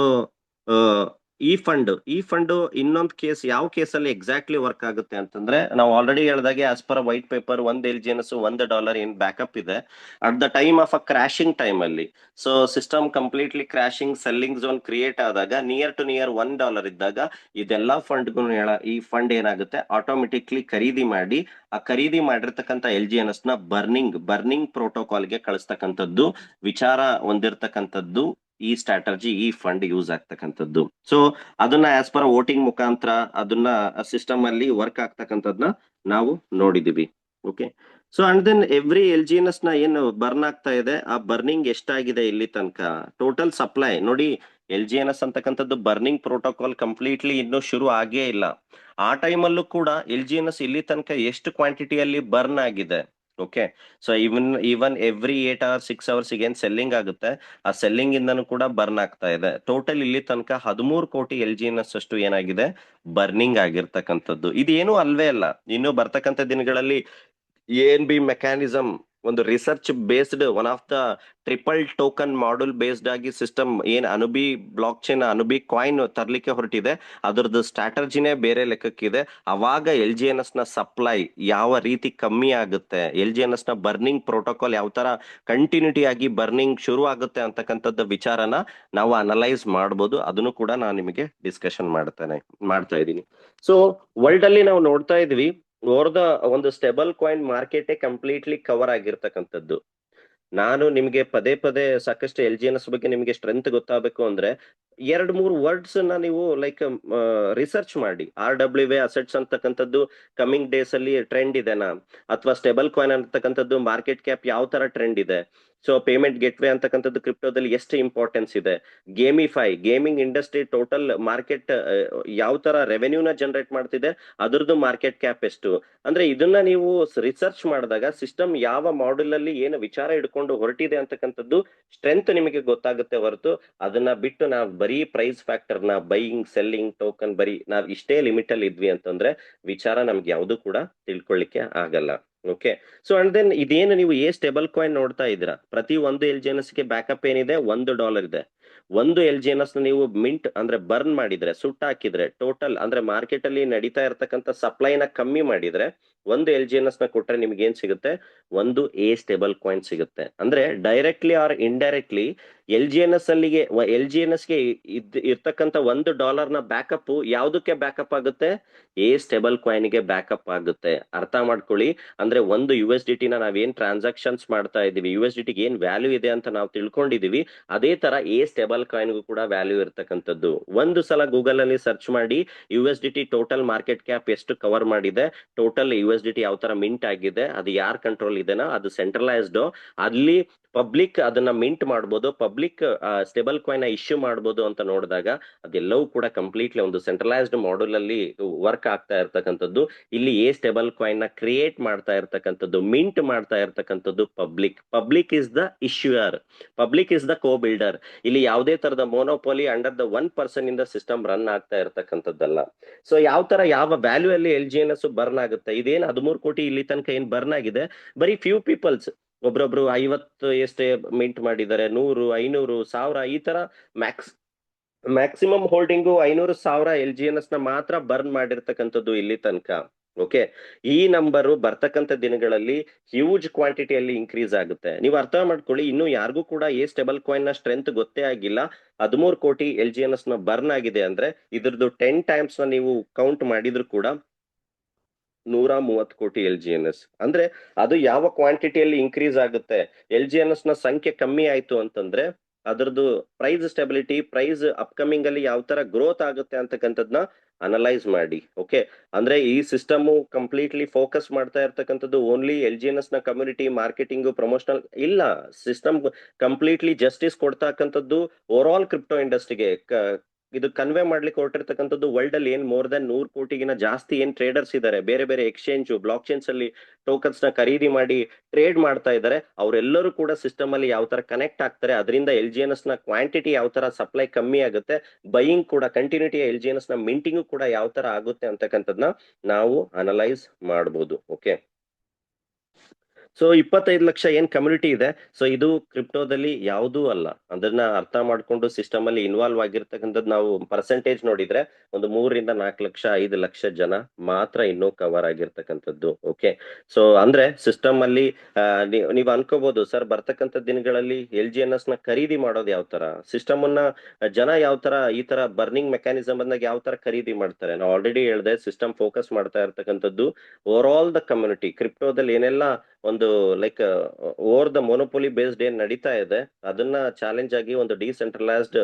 ಈ ಫಂಡ್ ಇನ್ನೊಂದು ಕೇಸ್ ಯಾವ ಕೇಸಲ್ಲಿ ಎಕ್ಸಾಕ್ಟ್ಲಿ ವರ್ಕ್ ಆಗುತ್ತೆ ಅಂತಂದ್ರೆ ನಾವು ಆಲ್ರೆಡಿ ಹೇಳ್ದಾಗೆ as per white paper LGNS $1 ಏನ್ ಬ್ಯಾಕಪ್ ಇದೆ at the time of a crashing time ಅಲ್ಲಿ. So system completely crashing selling zone create ಆದಾಗ ನಿಯರ್ ಟು ನಿಯರ್ $1 ಇದ್ದಾಗ ಇದೆಲ್ಲಾ ಈ ಫಂಡ್ ಏನಾಗುತ್ತೆ ಆಟೋಮೆಟಿಕ್ಲಿ ಖರೀದಿ ಮಾಡಿ ಆ ಖರೀದಿ ಮಾಡಿರ್ತಕ್ಕಂಥ LGNS ನ ಬರ್ನಿಂಗ್ ಪ್ರೋಟೋಕಾಲ್ಗೆ ಕಳಿಸ್ತಕ್ಕಂಥದ್ದು ವಿಚಾರ ಹೊಂದಿರತಕ್ಕಂಥದ್ದು ಈ ಸ್ಟ್ರಾಟಜಿ, ಈ ಫಂಡ್ ಯೂಸ್ ಆಗ್ತಕ್ಕಂಥದ್ದು. ಸೊ ಅದನ್ನ ಆಸ್ ಪರ್ ವೋಟಿಂಗ್ ಮುಖಾಂತರ ಅದನ್ನ ಸಿಸ್ಟಮ್ ಅಲ್ಲಿ ವರ್ಕ್ ಆಗ್ತಕ್ಕಂಥದ್ನ ನಾವು ನೋಡಿದೀವಿ. Okay, so and then every LGNS ನ ಏನು ಬರ್ನ್ ಆಗ್ತಾ ಇದೆ ಆ ಬರ್ನಿಂಗ್ ಎಷ್ಟಾಗಿದೆ ಇಲ್ಲಿ ತನಕ ಟೋಟಲ್ ಸಪ್ಲೈ ನೋಡಿ. LGNS ಅಂತಕ್ಕಂಥದ್ದು ಬರ್ನಿಂಗ್ ಪ್ರೋಟೋಕಾಲ್ ಕಂಪ್ಲೀಟ್ಲಿ ಇನ್ನೂ ಶುರು ಆಗೇ ಇಲ್ಲ. ಆ ಟೈಮಲ್ಲೂ ಕೂಡ LGNS ಇಲ್ಲಿ ತನಕ ಎಷ್ಟು ಕ್ವಾಂಟಿಟಿಯಲ್ಲಿ ಬರ್ನ್ ಆಗಿದೆ. Okay, so even every 8 hours 6 hours ಏನ್ ಸೆಲ್ಲಿಂಗ್ ಆಗುತ್ತೆ ಆ ಸೆಲ್ಲಿಂಗ್ ಇಂದನೂ ಕೂಡ ಬರ್ನ್ ಆಗ್ತಾ ಇದೆ. ಟೋಟಲ್ ಇಲ್ಲಿ ತನಕ 13 ಕೋಟಿ LGNS ಅಷ್ಟು ಏನಾಗಿದೆ ಬರ್ನಿಂಗ್ ಆಗಿರ್ತಕ್ಕಂಥದ್ದು. ಇದೇನು ಅಲ್ವೇ ಅಲ್ಲ, ಇನ್ನು ಬರ್ತಕ್ಕಂಥ ದಿನಗಳಲ್ಲಿ ANB ಮೆಕ್ಯಾನಿಸಮ್ ಒಂದು research based one of the triple token module based ಆಗಿ ಸಿಸ್ಟಮ್ ಏನ್ ಅನುಬಿ ಬ್ಲಾಕ್ ಚೈನ್ ಅನುಬಿ ಕಾಯಿನ್ ತರ್ಲಿಕ್ಕೆ ಹೊರಟಿದೆ, ಅದರದ್ದು ಸ್ಟ್ರಾಟಜಿನೇ ಬೇರೆ ಲೆಕ್ಕಕ್ಕಿದೆ. ಅವಾಗ LGNS ನ ಸಪ್ಲೈ ಯಾವ ರೀತಿ ಕಮ್ಮಿ ಆಗುತ್ತೆ, LGNS ನ ಬರ್ನಿಂಗ್ ಪ್ರೋಟೋಕಾಲ್ ಯಾವ ತರ ಕಂಟಿನ್ಯೂಟಿ ಆಗಿ ಬರ್ನಿಂಗ್ ಶುರು ಆಗುತ್ತೆ ಅಂತಕ್ಕಂಥದ್ದು ವಿಚಾರನ ನಾವು ಅನಲೈಸ್ ಮಾಡ್ಬೋದು. ಅದನ್ನು ಕೂಡ ನಾನು ನಿಮಗೆ ಡಿಸ್ಕಷನ್ ಮಾಡ್ತಾ ಇದ್ದೀನಿ. ಸೊ ವರ್ಲ್ಡ್ ಅಲ್ಲಿ ನಾವು ನೋಡ್ತಾ ಇದ್ವಿ ಒಂದು stable coin market completely cover ಆಗಿರ್ತಕ್ಕಂಥದ್ದು. ನಾನು ನಿಮ್ಗೆ ಪದೇ ಸಾಕಷ್ಟು LGNS ಬಗ್ಗೆ ನಿಮ್ಗೆ ಸ್ಟ್ರೆಂತ್ ಗೊತ್ತಾಗಬೇಕು ಅಂದ್ರೆ 2-3 ವರ್ಡ್ಸ್ ನ ನೀವು ಲೈಕ್ ರಿಸರ್ಚ್ ಮಾಡಿ. RWA ಅಸೆಟ್ಸ್ ಅಂತಕ್ಕಂಥದ್ದು ಕಮಿಂಗ್ ಡೇಸ್ ಅಲ್ಲಿ ಟ್ರೆಂಡ್ ಇದೆನಾ, ಅಥವಾ ಸ್ಟೇಬಲ್ ಕಾಯಿನ್ ಅಂತಕ್ಕಂಥದ್ದು ಮಾರ್ಕೆಟ್ ಕ್ಯಾಪ್ ಯಾವ ತರ ಟ್ರೆಂಡ್ ಇದೆ. ಸೊ ಪೇಮೆಂಟ್ ಗೇಟ್ವೇ ಅಂತಕ್ಕಂಥದ್ದು ಕ್ರಿಪ್ಟೋದಲ್ಲಿ ಎಷ್ಟು ಇಂಪಾರ್ಟೆನ್ಸ್ ಇದೆ, ಗೇಮಿಂಗ್ ಇಂಡಸ್ಟ್ರಿ ಟೋಟಲ್ ಮಾರ್ಕೆಟ್ ಯಾವ ತರ ರೆವೆನ್ಯೂನ ಜನರೇಟ್ ಮಾಡ್ತಿದೆ, ಅದ್ರದ್ದು ಮಾರ್ಕೆಟ್ ಕ್ಯಾಪ್ ಎಷ್ಟು. ಅಂದ್ರೆ ಇದನ್ನ ನೀವು ರಿಸರ್ಚ್ ಮಾಡಿದಾಗ ಸಿಸ್ಟಮ್ ಯಾವ ಮಾಡ್ಯೂಲ್ ಅಲ್ಲಿ ಏನು ವಿಚಾರ ಇಟ್ಕೊಂಡು ಹೊರಟಿದೆ ಅಂತಕ್ಕಂಥದ್ದು ಸ್ಟ್ರೆಂತ್ ನಿಮಗೆ ಗೊತ್ತಾಗುತ್ತೆ ಹೊರತು ಅದನ್ನ ಬಿಟ್ಟು ನಾವು ಬರೀ ಪ್ರೈಸ್ ಫ್ಯಾಕ್ಟರ್ ನ ಬೈಯಿಂಗ್ ಸೆಲ್ಲಿಂಗ್ ಟೋಕನ್ ಬರೀ ನಾವ್ ಇಷ್ಟೇ ಲಿಮಿಟ್ ಅಲ್ಲಿ ಇದ್ವಿ ಅಂತಂದ್ರೆ ವಿಚಾರ ನಮ್ಗೆ ಯಾವುದು ಕೂಡ ತಿಳ್ಕೊಳ್ಳಿಕ್ಕೆ ಆಗಲ್ಲ. ಓಕೆ, ಸೊ ಅಂಡ್ ದೆನ್ ಇದೇನು ನೀವು ಸ್ಟೇಬಲ್ ಕಾಯಿನ್ ನೋಡ್ತಾ ಇದ್ದೀರಾ, ಪ್ರತಿ ಒಂದು LGNS ಗೆ ಬ್ಯಾಕಪ್ ಏನಿದೆ $1 ಇದೆ. ಒಂದು LGNS ನೀವು ಮಿಂಟ್ ಅಂದ್ರೆ ಬರ್ನ್ ಮಾಡಿದ್ರೆ ಸುಟ್ಟಾಕಿದ್ರೆ ಟೋಟಲ್ ಅಂದ್ರೆ ಮಾರ್ಕೆಟ್ ಅಲ್ಲಿ ನಡೀತಾ ಇರತಕ್ಕಂತ ಸಪ್ಲೈನ ಕಮ್ಮಿ ಮಾಡಿದ್ರೆ ಒಂದು LGNS ನ ಕೊಟ್ರೆ ನಿಮ್ಗೆ ಏನ್ ಸಿಗುತ್ತೆ, ಒಂದು ಎ ಸ್ಟೇಬಲ್ ಕಾಯಿನ್ ಸಿಗುತ್ತೆ. ಅಂದ್ರೆ ಡೈರೆಕ್ಟ್ಲಿ ಆರ್ ಇಂಡೈರೆಕ್ಟ್ಲಿ LGNS ಗೆ ಇರ್ತಕ್ಕಂಥ $1 ನ ಬ್ಯಾಕಪ್ ಯಾವ್ದಕ್ಕೆ ಬ್ಯಾಕಪ್ ಆಗುತ್ತೆ, ಎ ಸ್ಟೇಬಲ್ ಕಾಯಿನ್ ಗೆ ಬ್ಯಾಕಪ್ ಆಗುತ್ತೆ. ಅರ್ಥ ಮಾಡ್ಕೊಳ್ಳಿ. ಅಂದ್ರೆ ಒಂದು USDT ನ ನಾವೇನ್ ಟ್ರಾನ್ಸಾಕ್ಷನ್ಸ್ ಮಾಡ್ತಾ ಇದೀವಿ, USDT ಗೆ ಏನ್ ವ್ಯಾಲ್ಯೂ ಇದೆ ಅಂತ ನಾವು ತಿಳ್ಕೊಂಡಿದೀವಿ, ಅದೇ ತರ ಎ ಸ್ಟೇಬಲ್ ಕಾಯಿನ್ಗೂ ಕೂಡ ವ್ಯಾಲ್ಯೂ ಇರ್ತಕ್ಕಂಥದ್ದು. ಒಂದು ಸಲ ಗೂಗಲ್ ಅಲ್ಲಿ ಸರ್ಚ್ ಮಾಡಿ USDT ಟೋಟಲ್ ಮಾರ್ಕೆಟ್ ಕ್ಯಾಪ್ ಎಷ್ಟು ಕವರ್ ಮಾಡಿದೆ, ಟೋಟಲ್ USDT ಯಾವ ತರ ಮಿಂಟ್ ಆಗಿದೆ, ಅದು ಯಾರ್ ಕಂಟ್ರೋಲ್ ಇದೆನಾ, ಅದು ಸೆಂಟ್ರಲೈಸ್ಡ್, ಅಲ್ಲಿ ಪಬ್ಲಿಕ್ ಅದನ್ನ ಮಿಂಟ್ ಮಾಡ್ಬೋದು, ಪಬ್ಲಿಕ್ ಸ್ಟೇಬಲ್ ಕಾಯಿನ್ ಇಶ್ಯೂ ಮಾಡ್ಬೋದು ಅಂತ ನೋಡಿದಾಗ ಅದೆಲ್ಲವೂ ಕೂಡ ಕಂಪ್ಲೀಟ್ಲಿ ಒಂದು ಸೆಂಟ್ರಲೈಸ್ಡ್ ಮಾಡೆಲ್ ಅಲ್ಲಿ ವರ್ಕ್ ಆಗ್ತಾ ಇರ್ತಕ್ಕಂಥದ್ದು. ಇಲ್ಲಿ ಎ ಸ್ಟೇಬಲ್ ಕಾಯಿನ್ ನ ಕ್ರಿಯೇಟ್ ಮಾಡ್ತಾ ಇರ್ತಕ್ಕಂಥದ್ದು, ಮಿಂಟ್ ಮಾಡ್ತಾ ಇರ್ತಕ್ಕಂಥದ್ದು public is the issuer, public is the co builder. ಇಲ್ಲಿ ಯಾವುದೇ ತರದ ಮೋನೋಪೋಲಿ ಅಂಡರ್ ದ 1% ಇಂದ ಸಿಸ್ಟಮ್ ರನ್ ಆಗ್ತಾ ಇರ್ತಕ್ಕಂಥದ್ದಲ್ಲ. ಸೊ ಯಾವ ತರ ಯಾವ ವ್ಯಾಲ್ಯೂ ಅಲ್ಲಿ LGNS ಬರ್ನ್ ಆಗುತ್ತೆ, ಇದೇನ್ 13 ಕೋಟಿ ಇಲ್ಲಿ ತನಕ ಏನ್ ಬರ್ನ್ ಆಗಿದೆ, ಬರೀ ಫ್ಯೂ ಪೀಪಲ್ಸ್, ಒಬ್ರೊಬ್ರು 50 ಎಷ್ಟೇ ಮಿಂಟ್ ಮಾಡಿದ್ದಾರೆ, 100, 500, 1000, ಈ ತರ ಮ್ಯಾಕ್ಸಿಮಮ್ ಹೋಲ್ಡಿಂಗು 500,000 LGNS ನ ಮಾತ್ರ ಬರ್ನ್ ಮಾಡಿರ್ತಕ್ಕಂಥದ್ದು ಇಲ್ಲಿ ತನಕ. ಓಕೆ, ಈ ನಂಬರು ಬರ್ತಕ್ಕಂಥ ದಿನಗಳಲ್ಲಿ ಹ್ಯೂಜ್ ಕ್ವಾಂಟಿಟಿಯಲ್ಲಿ ಇನ್ಕ್ರೀಸ್ ಆಗುತ್ತೆ. ನೀವು ಅರ್ಥ ಮಾಡ್ಕೊಳ್ಳಿ, ಇನ್ನು ಯಾರಿಗೂ ಕೂಡ ಎ ಸ್ಟೇಬಲ್ ಕಾಯಿನ್ ನ ಸ್ಟ್ರೆಂತ್ ಗೊತ್ತೇ ಆಗಿಲ್ಲ. 13 ಕೋಟಿ LGNS ನ ಬರ್ನ್ ಆಗಿದೆ ಅಂದ್ರೆ ಇದ್ರದ್ದು 10 ಟೈಮ್ಸ್ ನ ನೀವು ಕೌಂಟ್ ಮಾಡಿದ್ರು ಕೂಡ 130 ಕೋಟಿ LGNS. ಅಂದ್ರೆ ಅದು ಯಾವ ಕ್ವಾಂಟಿಟಿಯಲ್ಲಿ ಇನ್ಕ್ರೀಸ್ ಆಗುತ್ತೆ, LGNS ನ ಸಂಖ್ಯೆ ಕಮ್ಮಿ ಆಯ್ತು ಅಂತಂದ್ರೆ ಅದರದ್ದು ಪ್ರೈಸ್ ಸ್ಟೆಬಿಲಿಟಿ, ಪ್ರೈಸ್ ಅಪ್ಕಮಿಂಗ್ ಅಲ್ಲಿ ಯಾವ ತರ ಗ್ರೋತ್ ಆಗುತ್ತೆ ಅಂತಕ್ಕಂಥದ್ನ ಅನಲೈಸ್ ಮಾಡಿ. ಓಕೆ, ಅಂದ್ರೆ ಈ ಸಿಸ್ಟಮ್ ಕಂಪ್ಲೀಟ್ಲಿ ಫೋಕಸ್ ಮಾಡ್ತಾ ಇರ್ತಕ್ಕಂಥದ್ದು ಓನ್ಲಿ LGNS ನ ಕಮ್ಯುನಿಟಿ ಮಾರ್ಕೆಟಿಂಗ್ ಪ್ರಮೋಷನಲ್ ಇಲ್ಲ. ಸಿಸ್ಟಮ್ ಕಂಪ್ಲೀಟ್ಲಿ ಜಸ್ಟಿಸ್ ಕೊಡ್ತಕ್ಕಂಥದ್ದು ಓವರ್ ಆಲ್ ಕ್ರಿಪ್ಟೋ ಇಂಡಸ್ಟ್ರಿಗೆ. ಇದು ಕನ್ವೆ ಮಾಡ್ಲಿಕ್ಕೆ ಹೊರಟಿರ್ತಕ್ಕಂಥದ್ದು ವರ್ಲ್ಡ್ ಅಲ್ಲಿ ಏನ್ ಮೋರ್ ದನ್ 100 ಕೋಟಿಗಿನ ಜಾಸ್ತಿ ಏನ್ ಟ್ರೇಡರ್ಸ್ ಇದ್ದಾರೆ, ಬೇರೆ ಬೇರೆ ಎಕ್ಸ್ಚೇಂಜ್ ಬ್ಲಾಕ್ ಚೈನ್ಸ್ ಅಲ್ಲಿ ಟೋಕನ್ಸ್ ನ ಖರೀದಿ ಮಾಡಿ ಟ್ರೇಡ್ ಮಾಡ್ತಾ ಇದ್ದಾರೆ, ಅವರೆಲ್ಲರೂ ಕೂಡ ಸಿಸ್ಟಮ್ ಅಲ್ಲಿ ಯಾವ ತರ ಕನೆಕ್ಟ್ ಆಗ್ತಾರೆ, ಅದರಿಂದ LGNS ನ ಕ್ವಾಂಟಿಟಿ ಯಾವ ತರ ಸಪ್ಲೈ ಕಮ್ಮಿ ಆಗುತ್ತೆ, ಬೈಯಿಂಗ್ ಕೂಡ ಕಂಟಿನ್ಯೂಟಿ LGNS ನ ಮಿಂಟಿಂಗ್ ಕೂಡ ಯಾವ ತರ ಆಗುತ್ತೆ ಅಂತಕ್ಕಂಥದ್ನ ನಾವು ಅನಲೈಸ್ ಮಾಡಬಹುದು. ಓಕೆ, ಸೊ 25 ಲಕ್ಷ ಏನ್ ಕಮ್ಯುನಿಟಿ ಇದೆ, ಸೊ ಇದು ಕ್ರಿಪ್ಟೋದಲ್ಲಿ ಯಾವುದೂ ಅಲ್ಲ. ಅದನ್ನ ಅರ್ಥ ಮಾಡ್ಕೊಂಡು ಸಿಸ್ಟಮ್ ಅಲ್ಲಿ ಇನ್ವಾಲ್ವ್ ಆಗಿರ್ತಕ್ಕಂಥದ್ದು ನಾವು ಪರ್ಸೆಂಟೇಜ್ ನೋಡಿದ್ರೆ ಒಂದು 3 ರಿಂದ 4 ಲಕ್ಷ 5 ಲಕ್ಷ ಜನ ಮಾತ್ರ ಇನ್ನೂ ಕವರ್ ಆಗಿರ್ತಕ್ಕಂಥದ್ದು. ಓಕೆ, ಸೊ ಅಂದ್ರೆ ಸಿಸ್ಟಮ್ ಅಲ್ಲಿ ನೀವು ಅನ್ಕೋಬಹುದು, ಸರ್ ಬರ್ತಕ್ಕಂಥ ದಿನಗಳಲ್ಲಿ LGNS ನ ಖರೀದಿ ಮಾಡೋದು ಯಾವ ತರ, ಸಿಸ್ಟಮ್ ಅನ್ನ ಜನ ಯಾವ ತರ ಈ ತರ ಬರ್ನಿಂಗ್ ಮೆಕ್ಯಾನಿಸಮ್ ಬಂದಾಗ ಯಾವ ತರ ಖರೀದಿ ಮಾಡ್ತಾರೆ. ನಾವು ಆಲ್ರೆಡಿ ಹೇಳಿದೆ, ಸಿಸ್ಟಮ್ ಫೋಕಸ್ ಮಾಡ್ತಾ ಇರ್ತಕ್ಕಂಥದ್ದು ಓವರ್ ಆಲ್ ದ ಕಮ್ಯುನಿಟಿ. ಕ್ರಿಪ್ಟೋದಲ್ಲಿ ಏನೆಲ್ಲ ಒಂದು ಲೈಕ್ ಓವರ್ ದ ಮೊನೋಪೊಲಿ ಬೇಸ್ಡ್ ಏನ್ ನಡೀತಾ ಇದೆ, ಅದನ್ನ ಚಾಲೆಂಜ್ ಆಗಿ ಒಂದು ಡಿಸೆಂಟ್ರಲೈಸ್ಡ್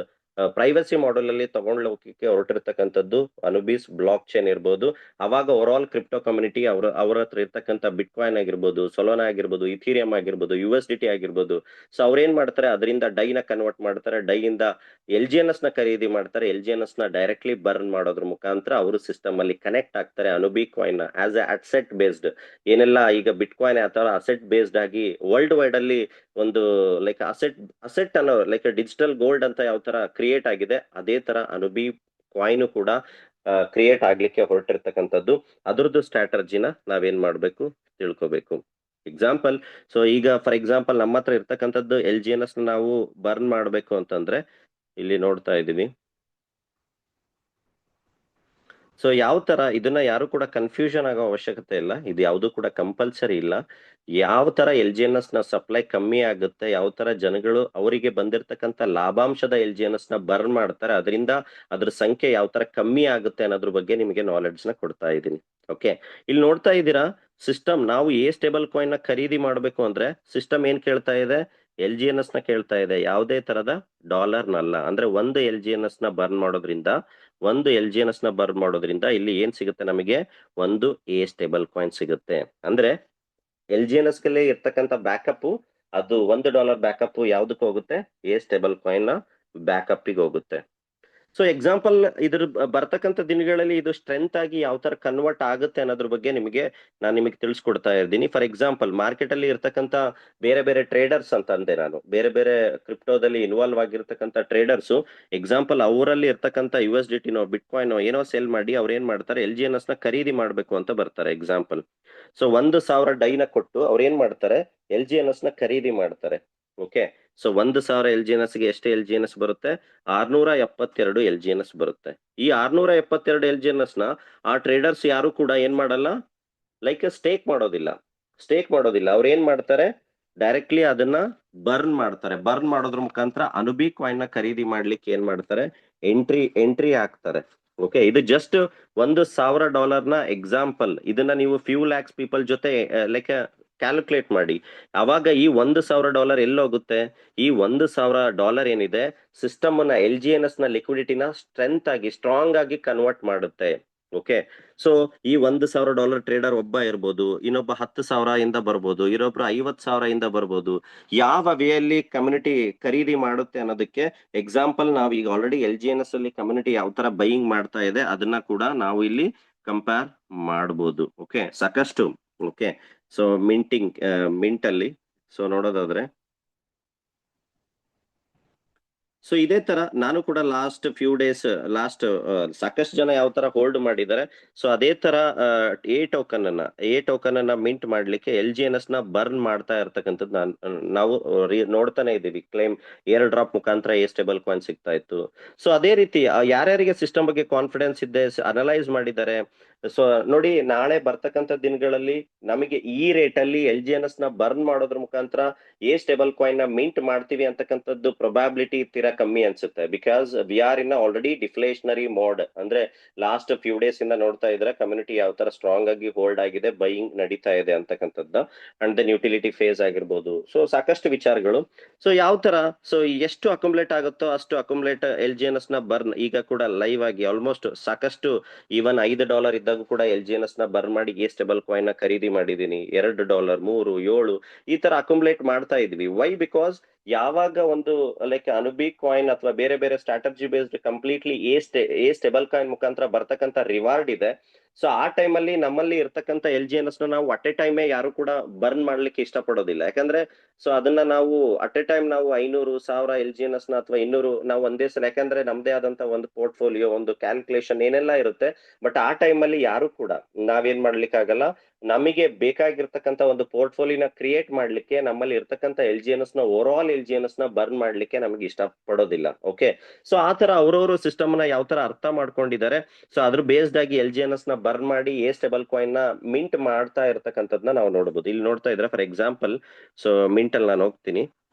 ಪ್ರೈವಸಿ ಮಾಡೆಲ್ ಅಲ್ಲಿ ತಗೊಂಡು ಹೋಗಕ್ಕೆ ಹೊರಟಿರ್ತಕ್ಕಂಥದ್ದು ಅನುಬಿಸ್ ಬ್ಲಾಕ್ ಚೈನ್ ಇರ್ಬೋದು. ಅವಾಗ ಓವರ್ ಆಲ್ ಕ್ರಿಪ್ಟೋ ಕಮ್ಯುನಿಟಿ ಅವ್ರ ಹತ್ರ ಇರ್ತಕ್ಕಂಥ ಬಿಟ್ಕಾಯಿನ್ ಆಗಿರ್ಬೋದು, ಸೊಲೋನಾ ಆಗಿರ್ಬೋದು, ಇಥೀರಿಯಂ ಆಗಿರ್ಬೋದು, USDT ಆಗಿರ್ಬೋದು, ಸೊ ಅವ್ರೇನ್ ಮಾಡ್ತಾರೆ, ಅದರಿಂದ ಡೈನ ಕನ್ವರ್ಟ್ ಮಾಡ್ತಾರೆ, ಡೈಯಿಂದ LGNS ನ ಖರೀದಿ ಮಾಡ್ತಾರೆ, LGNS ನ ಡೈರೆಕ್ಟ್ಲಿ ಬರ್ನ್ ಮಾಡೋದ್ರ ಮುಖಾಂತರ ಅವರು ಸಿಸ್ಟಮ್ ಅಲ್ಲಿ ಕನೆಕ್ಟ್ ಆಗ್ತಾರೆ. Anubis coin as a asset based, ಏನೆಲ್ಲ ಈಗ ಬಿಟ್ಕಾಯಿನ್ ಆ ತರ ಅಸೆಟ್ ಬೇಸ್ಡ್ ಆಗಿ ವರ್ಲ್ಡ್ ವೈಡ್ ಅಲ್ಲಿ ಒಂದು ಲೈಕ್ ಅಸೆಟ್ ಅನ್ನೋ ಲೈಕ್ ಡಿಜಿಟಲ್ ಗೋಲ್ಡ್ ಅಂತ ಯಾವ ತರ ಕ್ರಿಯೇಟ್ ಆಗಿದೆ, ಅದೇ ತರ ಅನುಬಿ ಕಾಯಿನ್ ಕೂಡ ಕ್ರಿಯೇಟ್ ಆಗ್ಲಿಕ್ಕೆ ಹೊರಟಿರ್ತಕ್ಕಂಥದ್ದು. ಅದ್ರದ್ದು ಸ್ಟ್ರಾಟಜಿನ ನಾವೇನ್ ಮಾಡ್ಬೇಕು, ತಿಳ್ಕೊಬೇಕು. ಎಕ್ಸಾಂಪಲ್, ಸೊ ಈಗ ಫಾರ್ ಎಕ್ಸಾಂಪಲ್ ನಮ್ಮ ಹತ್ರ ಇರ್ತಕ್ಕಂಥದ್ದು LGNS ನಾವು ಬರ್ನ್ ಮಾಡ್ಬೇಕು ಅಂತಂದ್ರೆ ಇಲ್ಲಿ ನೋಡ್ತಾ ಇದೀವಿ. ಸೊ ಯಾವ ತರ ಇದನ್ನ ಯಾರು ಕೂಡ ಕನ್ಫ್ಯೂಷನ್ ಆಗೋ ಅವಶ್ಯಕತೆ ಇಲ್ಲ, ಇದು ಯಾವುದು ಕೂಡ ಕಂಪಲ್ಸರಿ ಇಲ್ಲ. ಯಾವ ತರ LGNS ನ ಸಪ್ಲೈ ಕಮ್ಮಿ ಆಗುತ್ತೆ, ಯಾವ ತರ ಜನಗಳು ಅವರಿಗೆ ಬಂದಿರತಕ್ಕಂತ ಲಾಭಾಂಶದ LGNS ನ ಬರ್ನ್ ಮಾಡ್ತಾರೆ, ಅದರಿಂದ ಅದ್ರ ಸಂಖ್ಯೆ ಯಾವ ತರ ಕಮ್ಮಿ ಆಗುತ್ತೆ ಅನ್ನೋದ್ರ ಬಗ್ಗೆ ನಿಮಗೆ ನಾಲೆಡ್ಜ್ ನ ಕೊಡ್ತಾ ಇದ್ದೀನಿ. ಓಕೆ, ಇಲ್ಲಿ ನೋಡ್ತಾ ಇದ್ದೀರಾ, ಸಿಸ್ಟಮ್ ನಾವು ಎ ಸ್ಟೇಬಲ್ ಕಾಯಿನ್ ನ ಖರೀದಿ ಮಾಡ್ಬೇಕು ಅಂದ್ರೆ ಸಿಸ್ಟಮ್ ಏನ್ ಕೇಳ್ತಾ ಇದೆ, LGNS ನ ಕೇಳ್ತಾ ಇದೆ, ಯಾವುದೇ ತರದ ಡಾಲರ್ನಲ್ಲ. ಅಂದ್ರೆ ಒಂದು LGNS ನ ಬರ್ನ್ ಮಾಡೋದ್ರಿಂದ ಇಲ್ಲಿ ಏನ್ ಸಿಗುತ್ತೆ ನಮಗೆ, ಒಂದು ಎ ಸ್ಟೇಬಲ್ ಕಾಯಿನ್ ಸಿಗುತ್ತೆ. ಅಂದ್ರೆ LGNS ಗೆ ಇರ್ತಕ್ಕಂಥ ಬ್ಯಾಕಪ್, ಅದು $1 ಬ್ಯಾಕಪ್ ಯಾವ್ದಕ್ಕೆ ಹೋಗುತ್ತೆ, ಎ ಸ್ಟೇಬಲ್ ಕಾಯಿನ್ ನ ಬ್ಯಾಕಪ್ ಗೆ ಹೋಗುತ್ತೆ. ಸೊ ಎಕ್ಸಾಂಪಲ್, ಇದ್ರ ಬರ್ತಕ್ಕಂಥ ದಿನಗಳಲ್ಲಿ ಇದು ಸ್ಟ್ರೆಂತ್ ಆಗಿ ಯಾವ ತರ ಕನ್ವರ್ಟ್ ಆಗುತ್ತೆ ಅನ್ನೋದ್ರ ಬಗ್ಗೆ ನಾನು ನಿಮಗೆ ತಿಳಿಸ್ಕೊಡ್ತಾ ಇದ್ದೀನಿ. ಫಾರ್ ಎಕ್ಸಾಂಪಲ್, ಮಾರ್ಕೆಟ್ ಅಲ್ಲಿ ಇರ್ತಕ್ಕಂಥ ಬೇರೆ ಬೇರೆ ಟ್ರೇಡರ್ಸ್ ಅಂತ ಅಂದೆ ನಾನು, ಬೇರೆ ಬೇರೆ ಕ್ರಿಪ್ಟೋದಲ್ಲಿ ಇನ್ವಾಲ್ವ್ ಆಗಿರ್ತಕ್ಕಂಥ ಟ್ರೇಡರ್ಸ್, ಎಕ್ಸಾಂಪಲ್ ಅವರಲ್ಲಿ ಇರ್ತಕ್ಕಂಥ USDT ನೋ ಬಿಟ್ಕಾಯಿನ್ ಏನೋ ಸೆಲ್ ಮಾಡಿ ಅವ್ರು ಏನ್ ಮಾಡ್ತಾರೆ, LGNS ನ ಖರೀದಿ ಮಾಡ್ಬೇಕು ಅಂತ ಬರ್ತಾರೆ. ಎಕ್ಸಾಂಪಲ್, ಸೊ 1,000 ಡೈನ ಕೊಟ್ಟು ಅವ್ರು ಏನ್ ಮಾಡ್ತಾರೆ, LGNS ನ ಖರೀದಿ ಮಾಡ್ತಾರೆ. ಓಕೆ, ಸೊ 1,000 LGNS ಗೆ ಎಷ್ಟು LGNS ಬರುತ್ತೆ, 672 LGNS ಬರುತ್ತೆ. ಈ 672 LGNS ನ ಆ ಟ್ರೇಡರ್ಸ್ ಯಾರು ಕೂಡ ಏನ್ ಮಾಡಲ್ಲ, ಲೈಕ್ ಸ್ಟೇಕ್ ಮಾಡೋದಿಲ್ಲ ಅವ್ರು ಏನ್ ಮಾಡ್ತಾರೆ, ಡೈರೆಕ್ಟ್ಲಿ ಅದನ್ನ ಬರ್ನ್ ಮಾಡೋದ್ರ ಮುಖಾಂತರ ಅನುಬಿ ಕಾಯಿನ್ ನ ಖರೀದಿ ಮಾಡ್ಲಿಕ್ಕೆ ಏನ್ ಮಾಡ್ತಾರೆ, ಎಂಟ್ರಿ ಹಾಕ್ತಾರೆ. ಓಕೆ, ಇದು ಜಸ್ಟ್ $1,000 ನ ಎಕ್ಸಾಂಪಲ್. ಇದನ್ನ ನೀವು ಫ್ಯೂ ಲ್ಯಾಕ್ಸ್ ಪೀಪಲ್ ಜೊತೆ ಲೈಕ್ ಕ್ಯಾಲ್ಕುಲೇಟ್ ಮಾಡಿ. ಅವಾಗ ಈ $1,000 ಎಲ್ಲೋಗುತ್ತೆ? ಈ $1,000 ಏನಿದೆ, ಸಿಸ್ಟಮ್ ನ LGNS ನ ಲಿಕ್ವಿಡಿಟಿನ ಸ್ಟ್ರಾಂಗ್ ಆಗಿ ಕನ್ವರ್ಟ್ ಮಾಡುತ್ತೆ. ಓಕೆ, ಸೊ ಈ $1,000 ಟ್ರೇಡರ್ ಒಬ್ಬ ಇರ್ಬೋದು, ಇನ್ನೊಬ್ಬ 10,000 ಇಂದ ಬರ್ಬೋದು, ಇನ್ನೊಬ್ರು 50,000 ಇಂದ ಬರ್ಬೋದು. ಯಾವ ವೇಯಲ್ಲಿ ಕಮ್ಯುನಿಟಿ ಖರೀದಿ ಮಾಡುತ್ತೆ ಅನ್ನೋದಕ್ಕೆ ಎಕ್ಸಾಂಪಲ್ ನಾವು ಈಗ ಆಲ್ರೆಡಿ LGNS ಅಲ್ಲಿ ಕಮ್ಯುನಿಟಿ ಯಾವ ತರ ಬೈಯಿಂಗ್ ಮಾಡ್ತಾ ಇದೆ ಅದನ್ನ ಕೂಡ ನಾವು ಇಲ್ಲಿ ಕಂಪೇರ್ ಮಾಡಬಹುದು. ಓಕೆ, ಸಾಕಷ್ಟು. ಓಕೆ, ಸೊ ಮಿಂಟ್ ಅಲ್ಲಿ ಸೊ ನೋಡೋದಾದ್ರೆ, ಸೊ ಇದೇ ತರ ನಾನು ಕೂಡ ಲಾಸ್ಟ್ ಫ್ಯೂ ಡೇಸ್ ಸಾಕಷ್ಟು ಜನ ಯಾವ ತರ ಹೋಲ್ಡ್ ಮಾಡಿದ್ದಾರೆ. ಸೊ ಅದೇ ತರ ಎ ಟೋಕನ್ ಅನ್ನ ಮಿಂಟ್ ಮಾಡ್ಲಿಕ್ಕೆ LGNS ನ ಬರ್ನ್ ಮಾಡ್ತಾ ಇರ್ತಕ್ಕಂಥದ್ದು ನಾವು ನೋಡ್ತಾನೆ ಇದೀವಿ. ಕ್ಲೈಮ್ ಏರ್ ಡ್ರಾಪ್ ಮುಖಾಂತರ ಸ್ಟೇಬಲ್ ಕಾಯಿನ್ ಸಿಗ್ತಾ ಇತ್ತು. ಸೊ ಅದೇ ರೀತಿ ಯಾರ್ಯಾರಿಗೆ ಸಿಸ್ಟಮ್ ಬಗ್ಗೆ ಕಾನ್ಫಿಡೆನ್ಸ್ ಇದೆ, ಅನಲೈಸ್ ಮಾಡಿದ್ದಾರೆ. ಸೊ ನೋಡಿ, ನಾಳೆ ಬರ್ತಕ್ಕಂಥ ದಿನಗಳಲ್ಲಿ ನಮಗೆ ಈ ರೇಟ್ ಅಲ್ಲಿ LGNS ನ ಬರ್ನ್ ಮಾಡೋದ್ರ ಮುಖಾಂತರ ಸ್ಟೇಬಲ್ ಕಾಯಿನ್ ನ ಮಿಂಟ್ ಮಾಡ್ತೀವಿ ಅಂತಕ್ಕಂಥದ್ದು ಪ್ರೊಬಾಬಿಲಿಟಿ ತೀರಾ ಕಮ್ಮಿ ಅನ್ಸುತ್ತೆ. Because we are in already deflationary mode. ಅಂದ್ರೆ ಲಾಸ್ಟ್ ಫ್ಯೂ ಡೇಸ್ ಇಂದ ನೋಡ್ತಾ ಇದ್ರೆ ಕಮ್ಯುನಿಟಿ ಯಾವ ತರ ಸ್ಟ್ರಾಂಗ್ ಆಗಿ ಹೋಲ್ಡ್ ಆಗಿದೆ, ಬೈಯಿಂಗ್ ನಡೀತಾ ಇದೆ ಅಂತಕ್ಕಂಥದ್ದು. ಅಂಡ್ ದೆನ್ ಯುಟಿಲಿಟಿ ಫೇಸ್ ಆಗಿರ್ಬೋದು. ಸೊ ಸಾಕಷ್ಟು ವಿಚಾರಗಳು. ಸೊ ಯಾವ ತರ, ಸೊ ಎಷ್ಟು ಅಕ್ಯುಮುಲೇಟ್ ಆಗುತ್ತೋ ಅಷ್ಟು ಅಕ್ಯುಮುಲೇಟ್ LGNS ನ ಬರ್ನ್ ಈಗ ಕೂಡ ಲೈವ್ ಆಗಿ ಆಲ್ಮೋಸ್ಟ್ ಸಾಕಷ್ಟು, ಈವನ್ $5 ಇದ್ದಾಗ ಕೂಡ LGNS ನ ಬರ್ನ್ ಮಾಡಿ ಸ್ಟೇಬಲ್ ಕಾಯಿನ್ ನ ಖರೀದಿ ಮಾಡಿದೀನಿ. $2, 3, 7 ಈ ತರ ಅಕ್ಯುಮುಲೇಟ್ ಮಾಡ್ತಾ ಇದ್ವಿ. ವೈ? ಬಿಕಾಸ್ ಯಾವಾಗ ಒಂದು ಲೈಕ್ ಅನುಬಿ ಕಾಯಿನ್ ಅಥವಾ ಬೇರೆ ಬೇರೆ strategy based completely stable coin ಮುಖಾಂತರ ಬರ್ತಕ್ಕಂಥ ರಿವಾರ್ಡ್ ಇದೆ. ಸೊ ಆ ಟೈಮ್ ಅಲ್ಲಿ ನಮ್ಮಲ್ಲಿ ಇರ್ತಕ್ಕಂಥ LGNS ನ ನಾವು ಅಟ್ ಎ ಟೈಮ್ ಯಾರು ಕೂಡ ಬರ್ನ್ ಮಾಡ್ಲಿಕ್ಕೆ ಇಷ್ಟಪಡೋದಿಲ್ಲ. ಯಾಕಂದ್ರೆ ಸೊ ಅದನ್ನ ನಾವು ಅಟ್ ಎ ಟೈಮ್ ನಾವು 500, 1000 LGNS ನ ಅಥವಾ 200 ನಾವು ಒಂದೇ ಸಲ, ಯಾಕಂದ್ರೆ ನಮ್ದೇ ಆದಂತ ಒಂದು ಪೋರ್ಟ್ಫೋಲಿಯೋ, ಒಂದು ಕ್ಯಾಲ್ಕುಲೇಷನ್ ಏನೆಲ್ಲ ಇರುತ್ತೆ. ಬಟ್ ಆ ಟೈಮ್ ಅಲ್ಲಿ ಯಾರು ಕೂಡ ನಾವೇನ್ ಮಾಡ್ಲಿಕ್ಕೆ ಆಗಲ್ಲ. ನಮಗೆ ಬೇಕಾಗಿರ್ತಕ್ಕಂಥ ಒಂದು ಪೋರ್ಟ್ಫೋಲಿಯೋನ ಕ್ರಿಯೇಟ್ ಮಾಡ್ಲಿಕ್ಕೆ ನಮ್ಮಲ್ಲಿ ಇರ್ತಕ್ಕಂಥ LGNS ನ ಓವರ್ ಆಲ್ LGNS ನ ಬರ್ನ್ ಮಾಡ್ಲಿಕ್ಕೆ ನಮಗೆ ಇಷ್ಟ ಪಡೋದಿಲ್ಲ. ಓಕೆ, ಸೊ ಆ ತರ ಅವ್ರವ್ರ ಸಿಸ್ಟಮ್ ನ ಯಾವ ತರ ಅರ್ಥ ಮಾಡ್ಕೊಂಡಿದ್ದಾರೆ. ಸೊ ಅದ್ರ ಬೇಸ್ಡ್ ಆಗಿ LGNS ನ ಬರ್ನ್ ಮಾಡಿ ಸ್ಟೇಬಲ್ ಕಾಯಿನ್ ನ ಮಿಂಟ್ ಮಾಡ್ತಾ ಇರ್ತಕ್ಕಂಥದ್ನ ನಾವು ನೋಡಬಹುದು. ಇಲ್ಲಿ ನೋಡ್ತಾ ಇದ್ರೆ ಫಾರ್ ಎಕ್ಸಾಂಪಲ್, ಸೊ ಮಿಂಟ್ ಅಲ್ಲಿ ನಾನು ಹೋಗ್ತೀನಿ.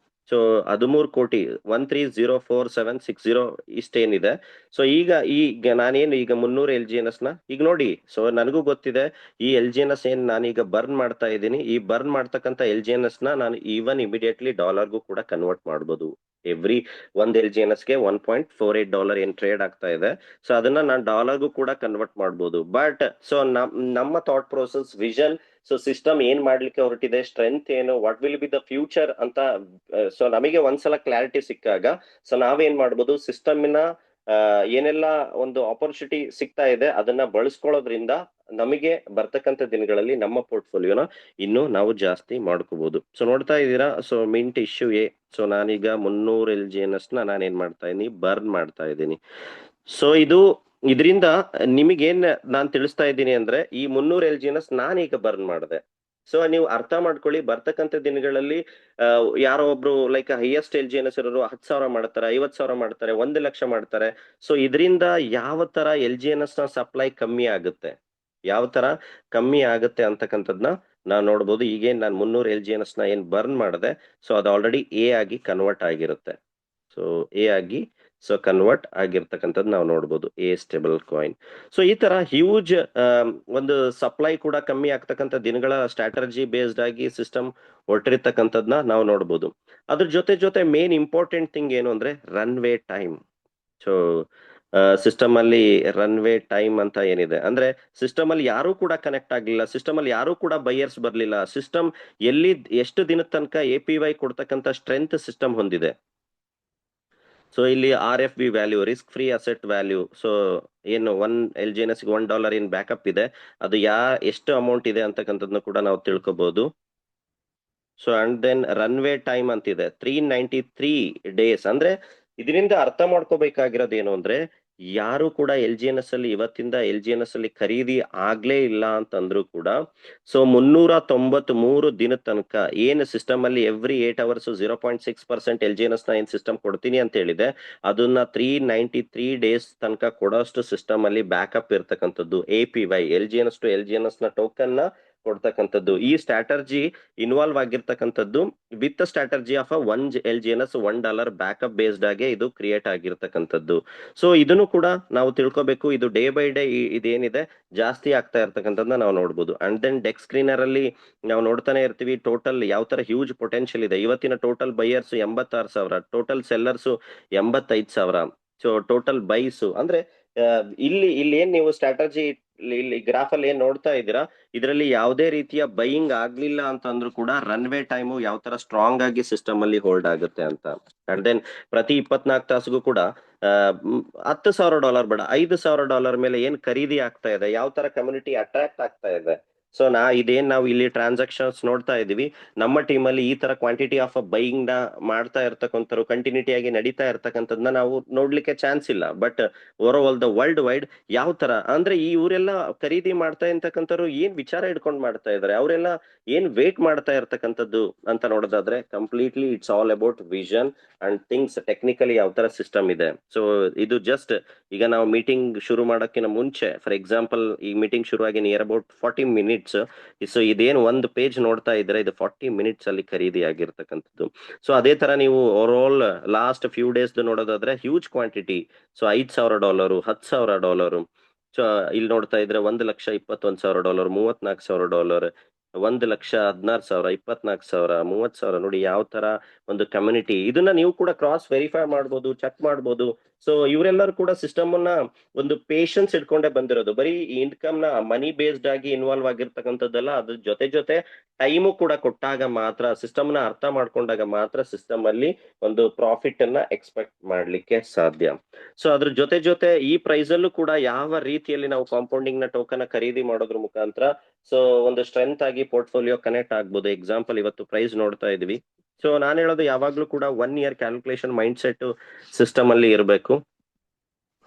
ಸೊ 13 ಕೋಟಿ 1304,760 ಇಷ್ಟೇನಿದೆ. ಸೊ ಈಗ ನಾನೇನು ಈಗ 300 LGNS ನ ಈಗ ನೋಡಿ. ಸೊ ನನಗೂ ಗೊತ್ತಿದೆ ಈ LGNS ಏನ್ ನಾನೀಗ ಬರ್ನ್ ಮಾಡ್ತಾ ಇದ್ದೀನಿ, ಈ ಬರ್ನ್ ಮಾಡ್ತಕ್ಕಂಥ LGNS ನ ನಾನು ಈವನ್ ಇಮಿಡಿಯೇಟ್ಲಿ ಡಾಲರ್ಗೂ ಕೂಡ ಕನ್ವರ್ಟ್ ಮಾಡ್ಬೋದು. ಎವ್ರಿ ಒಂದ್ LGNS ಗೆ $1.48 ಏನ್ ಟ್ರೇಡ್ ಆಗ್ತಾ ಇದೆ. ಸೊ ಅದನ್ನ ನಾನು ಡಾಲರ್ಗೂ ಕೂಡ ಕನ್ವರ್ಟ್ ಮಾಡ್ಬೋದು. ಬಟ್ ಸೊ ನಮ್ಮ thought process, vision, so system ಏನ್ ಮಾಡ್ಲಿಕ್ಕೆ ಹೊರಟಿದೆ, ಸ್ಟ್ರೆಂತ್ ಏನು, what will be the future ಅಂತ ಸೊ ನಮಗೆ ಒಂದ್ಸಲ ಕ್ಲಾರಿಟಿ ಸಿಕ್ಕಾಗ ಸೊ ನಾವೇನ್ ಮಾಡ್ಬೋದು, ಸಿಸ್ಟಮಿನ ಏನೆಲ್ಲ ಒಂದು ಆಪರ್ಚುನಿಟಿ ಸಿಗ್ತಾ ಇದೆ ಅದನ್ನ ಬಳಸ್ಕೊಳ್ಳೋದ್ರಿಂದ ನಮಗೆ ಬರ್ತಕ್ಕಂಥ ದಿನಗಳಲ್ಲಿ ನಮ್ಮ ಪೋರ್ಟ್ಫೋಲಿಯೋನ ಇನ್ನೂ ನಾವು ಜಾಸ್ತಿ ಮಾಡ್ಕೋಬಹುದು. ಸೊ ನೋಡ್ತಾ ಇದ್ದೀರಾ, ಸೊ ಮಿಂಟ್ ಇಶ್ಯೂ ಸೊ ನಾನೀಗ 300 LGNS ನ ನಾನೇನ್ ಮಾಡ್ತಾ ಇದೀನಿ, ಬರ್ನ್ ಮಾಡ್ತಾ ಇದ್ದೀನಿ. ಸೊ ಇದರಿಂದ ನಿಮಗೇನ್ ನಾನ್ ತಿಳಿಸ್ತಾ ಇದ್ದೀನಿ ಅಂದ್ರೆ, ಈ 300 LGNS ನಾನೀಗ ಬರ್ನ್ ಮಾಡಿದೆ. ಸೊ ನೀವು ಅರ್ಥ ಮಾಡ್ಕೊಳ್ಳಿ, ಬರ್ತಕ್ಕಂಥ ದಿನಗಳಲ್ಲಿ ಯಾರೋ ಒಬ್ರು ಲೈಕ್ ಹೈಯೆಸ್ಟ್ LGNS ಇರೋರು 10,000 ಮಾಡ್ತಾರೆ, 50,000 ಮಾಡ್ತಾರೆ, 1 ಲಕ್ಷ ಮಾಡ್ತಾರೆ. ಸೊ ಇದರಿಂದ ಯಾವ ತರ LGNS ನ ಸಪ್ಲೈ ಕಮ್ಮಿ ಆಗುತ್ತೆ, ಯಾವ ತರ ಕಮ್ಮಿ ಆಗುತ್ತೆ ಅಂತಕ್ಕಂಥದ್ನ ನಾವು ನೋಡ್ಬೋದು. ಈಗೇನ್ ನಾನು 300 LGNS ನ ಏನ್ ಬರ್ನ್ ಮಾಡಿದೆ, ಸೊ ಅದು ಆಲ್ರೆಡಿ ಆಗಿ ಕನ್ವರ್ಟ್ ಆಗಿರುತ್ತೆ. ಸೊ ಆಗಿ ಸೊ ಕನ್ವರ್ಟ್ ಆಗಿರ್ತಕ್ಕಂಥದ್ದು ನಾವು ನೋಡ್ಬೋದು, ಸ್ಟೇಬಲ್ ಕಾಯಿನ್. ಸೊ ಈ ತರ ಹ್ಯೂಜ್ ಒಂದು ಸಪ್ಲೈ ಕೂಡ ಕಮ್ಮಿ ಆಗ್ತಕ್ಕಂಥ ದಿನಗಳ ಸ್ಟ್ರಾಟಜಿ ಬೇಸ್ಡ್ ಆಗಿ ಸಿಸ್ಟಮ್ ಹೊರಟಿರ್ತಕ್ಕಂಥದ್ನ ನಾವು ನೋಡ್ಬೋದು. ಅದ್ರ ಜೊತೆ ಮೇನ್ ಇಂಪಾರ್ಟೆಂಟ್ ಥಿಂಗ್ ಏನು ಅಂದ್ರೆ ರನ್ವೇ ಟೈಮ್. ಸೊ ಸಿಸ್ಟಮ್ ಅಲ್ಲಿ ರನ್ವೇ ಟೈಮ್ ಅಂತ ಏನಿದೆ ಅಂದ್ರೆ, ಸಿಸ್ಟಮ್ ಅಲ್ಲಿ ಯಾರು ಕೂಡ ಕನೆಕ್ಟ್ ಆಗ್ಲಿಲ್ಲ, ಸಿಸ್ಟಮ್ ಅಲ್ಲಿ ಯಾರು ಕೂಡ ಬೈಯರ್ಸ್ ಬರ್ಲಿಲ್ಲ. ಸಿಸ್ಟಮ್ ಎಷ್ಟು ದಿನದ ತನಕ APY ಕೊಡ್ತಕ್ಕಂಥ ಸ್ಟ್ರೆಂತ್ ಸಿಸ್ಟಮ್ ಹೊಂದಿದೆ. ಸೊ ಇಲ್ಲಿ RFV value, risk free asset value. So ಏನು LGNS ಗೆ $1 ಏನ್ ಬ್ಯಾಕಪ್ ಇದೆ, ಅದು ಎಷ್ಟು ಅಮೌಂಟ್ ಇದೆ ಅಂತಕ್ಕಂಥದ್ನ ಕೂಡ ನಾವು ತಿಳ್ಕೊಬಹುದು. So and then runway time ಅಂತಿದೆ 393 ಡೇಸ್. ಅಂದ್ರೆ ಇದರಿಂದ ಅರ್ಥ ಮಾಡ್ಕೋಬೇಕಾಗಿರೋದು ಏನು ಅಂದ್ರೆ, ಯಾರು ಕೂಡ LGNS ಅಲ್ಲಿ ಇವತ್ತಿಂದ LGNS ಅಲ್ಲಿ ಖರೀದಿ ಆಗ್ಲೇ ಇಲ್ಲ ಅಂತಂದ್ರು ಕೂಡ, ಸೊ 393 ದಿನದ ತನಕ ಏನು ಸಿಸ್ಟಮ್ ಅಲ್ಲಿ ಎವ್ರಿ 8 hours 0.6% LGNS ನ ಏನ್ ಸಿಸ್ಟಮ್ ಕೊಡ್ತೀನಿ ಅಂತ ಹೇಳಿದೆ, ಅದನ್ನ 393 ಡೇಸ್ ತನಕ ಕೊಡೋಷ್ಟು ಸಿಸ್ಟಮ್ ಅಲ್ಲಿ ಬ್ಯಾಕಪ್ ಇರ್ತಕ್ಕಂಥದ್ದು APY, LGNS ಟು LGNS ನ ಟೋಕನ್ ನ ಕೊಡ್ತಕ್ಕಂಥದ್ದು. ಈ ಸ್ಟ್ರಾಟರ್ಜಿ ಇನ್ವಾಲ್ವ್ ಆಗಿರ್ತಕ್ಕಂಥದ್ದು with strategy of LGNS $1 backup based ಆಗಿ ಇದು ಕ್ರಿಯೇಟ್ ಆಗಿರ್ತಕ್ಕಂಥದ್ದು. ಸೊ ಇದನ್ನು ಕೂಡ ನಾವು ತಿಳ್ಕೊಬೇಕು. ಇದು ಡೇ ಬೈ ಡೇ ಇದೇನಿದೆ ಜಾಸ್ತಿ ಆಗ್ತಾ ಇರ್ತಕ್ಕಂಥದ್ದನ್ನ ನಾವು ನೋಡ್ಬೋದು. ಅಂಡ್ ದೆನ್ ಡೆಕ್ ಸ್ಕ್ರೀನರ್ ಅಲ್ಲಿ ನಾವು ನೋಡ್ತಾನೆ ಇರ್ತೀವಿ ಟೋಟಲ್ ಯಾವ ತರ ಹ್ಯೂಜ್ ಪೊಟೆನ್ಶಿಯಲ್ ಇದೆ. ಇವತ್ತಿನ total buyers 86,000, total sellers 85,000. So total byes ಅಂದ್ರೆ ಇಲ್ಲಿ ಏನ್ ನೀವು ಸ್ಟ್ರಾಟಜಿ ಇಲ್ಲಿ ಗ್ರಾಫ್ ಅಲ್ಲಿ ಏನ್ ನೋಡ್ತಾ ಇದ್ದೀರಾ, ಇದರಲ್ಲಿ ಯಾವುದೇ ರೀತಿಯ ಬೈಯಿಂಗ್ ಆಗ್ಲಿಲ್ಲ ಅಂತಂದ್ರೂ ಕೂಡ ರನ್ವೇ ಟೈಮು ಯಾವ ತರ ಸ್ಟ್ರಾಂಗ್ ಆಗಿ ಸಿಸ್ಟಮ್ ಅಲ್ಲಿ ಹೋಲ್ಡ್ ಆಗುತ್ತೆ ಅಂತ. ಅಂಡ್ ದೆನ್ ಪ್ರತಿ 24 ತಾಸಿಗೂ ಕೂಡ $10,000 ಬೇಡ, $5,000 ಮೇಲೆ ಏನ್ ಖರೀದಿ ಆಗ್ತಾ ಇದೆ, ಯಾವ ತರ ಕಮ್ಯುನಿಟಿ ಅಟ್ರಾಕ್ಟ್ ಆಗ್ತಾ ಇದೆ. ಸೊ ಇದೇನ್ ನಾವು ಇಲ್ಲಿ ಟ್ರಾನ್ಸಾಕ್ಷನ್ಸ್ ನೋಡ್ತಾ ಇದೀವಿ, ನಮ್ಮ ಟೀಮ್ ಅಲ್ಲಿ ಈ ತರ ಕ್ವಾಂಟಿಟಿ ಆಫ್ ಬೈಯಿಂಗ್ ನ ಮಾಡ್ತಾ ಇರ್ತಕ್ಕಂಥವ್ರು ಕಂಟಿನ್ಯೂಟಿ ಆಗಿ ನಡೀತಾ ಇರ್ತಕ್ಕಂಥದ್ದನ್ನ ನಾವು ನೋಡ್ಲಿಕ್ಕೆ ಚಾನ್ಸ್ ಇಲ್ಲ. But over all the world wide ಯಾವ ತರ ಅಂದ್ರೆ ಇವರೆಲ್ಲ ಖರೀದಿ ಮಾಡ್ತಾ ಇರ್ತಕ್ಕಂಥವ್ರು ಏನ್ ವಿಚಾರ ಇಟ್ಕೊಂಡು ಮಾಡ್ತಾ ಇದಾರೆ, ಅವರೆಲ್ಲ ಏನ್ ವೇಟ್ ಮಾಡ್ತಾ ಇರ್ತಕ್ಕಂಥದ್ದು ಅಂತ ನೋಡೋದಾದ್ರೆ completely it's all about vision and things. Technically ಯಾವ ತರ ಸಿಸ್ಟಮ್ ಇದೆ. ಸೊ ಇದು ಜಸ್ಟ್ ಈಗ ನಾವು ಮೀಟಿಂಗ್ ಶುರು ಮಾಡೋಕ್ಕಿಂತ ಮುಂಚೆ, ಫಾರ್ ಎಕ್ಸಾಂಪಲ್ ಈ ಮೀಟಿಂಗ್ ಶುರುವಾಗಿ ನಿಯರ್ ಅಬೌಟ್ 40 ಮಿನಿಟ್ಸ್. ಸೊ ಇದೇನು ಒಂದು ಪೇಜ್ ನೋಡ್ತಾ ಇದ್ರೆ ಇದು 40 ಮಿನಿಟ್ಸ್ ಅಲ್ಲಿ ಖರೀದಿ ಆಗಿರ್ತಕ್ಕಂಥದ್ದು. ಸೊ ಅದೇ ತರ ನೀವು over all last few days ನೋಡೋದಾದ್ರೆ ಹ್ಯೂಜ್ ಕ್ವಾಂಟಿಟಿ. ಸೊ $5,000, $10,000. ಸೊ ಇಲ್ಲಿ ನೋಡ್ತಾ ಇದ್ರೆ $1,21,000, $34,000, $1,16,000, $24,000, $30,000. ನೋಡಿ ಯಾವ ತರ ಒಂದು ಕಮ್ಯುನಿಟಿ. ಇದನ್ನ ನೀವು ಕೂಡ ಕ್ರಾಸ್ ವೆರಿಫೈ ಮಾಡ್ಬೋದು, ಚೆಕ್ ಮಾಡ್ಬೋದು. ಸೊ ಇವರೆಲ್ಲರೂ ಕೂಡ ಸಿಸ್ಟಮ್ ಅನ್ನ ಒಂದು ಪೇಷನ್ಸ್ ಇಟ್ಕೊಂಡೇ ಬಂದಿರೋದು. ಬರೀ ಇನ್ಕಮ್ ನ ಮನಿ ಬೇಸ್ಡ್ ಆಗಿ ಇನ್ವಾಲ್ವ್ ಆಗಿರ್ತಕ್ಕಂಥದ್ದಲ್ಲ, ಅದ್ರ ಜೊತೆ ಟೈಮು ಕೂಡ ಕೊಟ್ಟಾಗ ಮಾತ್ರ, ಸಿಸ್ಟಮ್ ನ ಅರ್ಥ ಮಾಡ್ಕೊಂಡಾಗ ಮಾತ್ರ ಸಿಸ್ಟಮ್ ಅಲ್ಲಿ ಒಂದು ಪ್ರಾಫಿಟ್ ಅನ್ನ ಎಕ್ಸ್ಪೆಕ್ಟ್ ಮಾಡ್ಲಿಕ್ಕೆ ಸಾಧ್ಯ. ಸೊ ಅದ್ರ ಜೊತೆ ಈ ಪ್ರೈಸ್ ಅಲ್ಲೂ ಕೂಡ ಯಾವ ರೀತಿಯಲ್ಲಿ ನಾವು ಕಾಂಪೌಂಡಿಂಗ್ ನ ಟೋಕನ್ ಖರೀದಿ ಮಾಡೋದ್ರ ಮುಖಾಂತರ ಸೊ ಒಂದು ಸ್ಟ್ರೆಂತ್ ಆಗಿ ಪೋರ್ಟ್ಫೋಲಿಯೋ ಕನೆಕ್ಟ್ ಆಗ್ಬೋದು. ಎಕ್ಸಾಂಪಲ್ ಇವತ್ತು ಪ್ರೈಸ್ ನೋಡ್ತಾ ಇದೀವಿ. ಸೊ ನಾನು ಹೇಳೋದು ಯಾವಾಗ್ಲೂ ಕೂಡ 1 year calculation mind set system ಅಲ್ಲಿ ಇರಬೇಕು.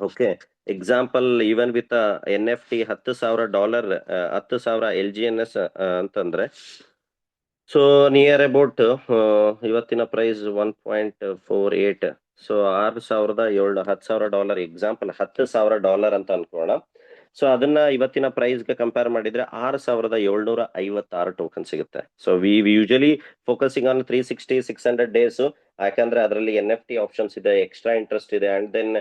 Okay, example even with NFT $10,000, 10,000 LGNS ಅಂತಂದ್ರೆ ಸೊ ನಿಯರ್ ಅಬೌಟ್ ಇವತ್ತಿನ ಪ್ರೈಸ್ 1.48. ಸೊ $6,700, $10,000 ಎಕ್ಸಾಂಪಲ್ $10,000 ಅಂತ ಅನ್ಕೋಣ. ಸೊ ಅದನ್ನ ಇವತ್ತಿನ ಪ್ರೈಸ್ಗೆ ಕಂಪೇರ್ ಮಾಡಿದ್ರೆ 6,756 ಟೋಕನ್ ಸಿಗುತ್ತೆ. So we usually focusing on 360, 600 days. ಯಾಕಂದ್ರೆ ಅದರಲ್ಲಿ NFT ಆಪ್ಷನ್ಸ್ ಇದೆ, ಎಕ್ಸ್ಟ್ರಾ ಇಂಟ್ರೆಸ್ಟ್ ಇದೆ, and then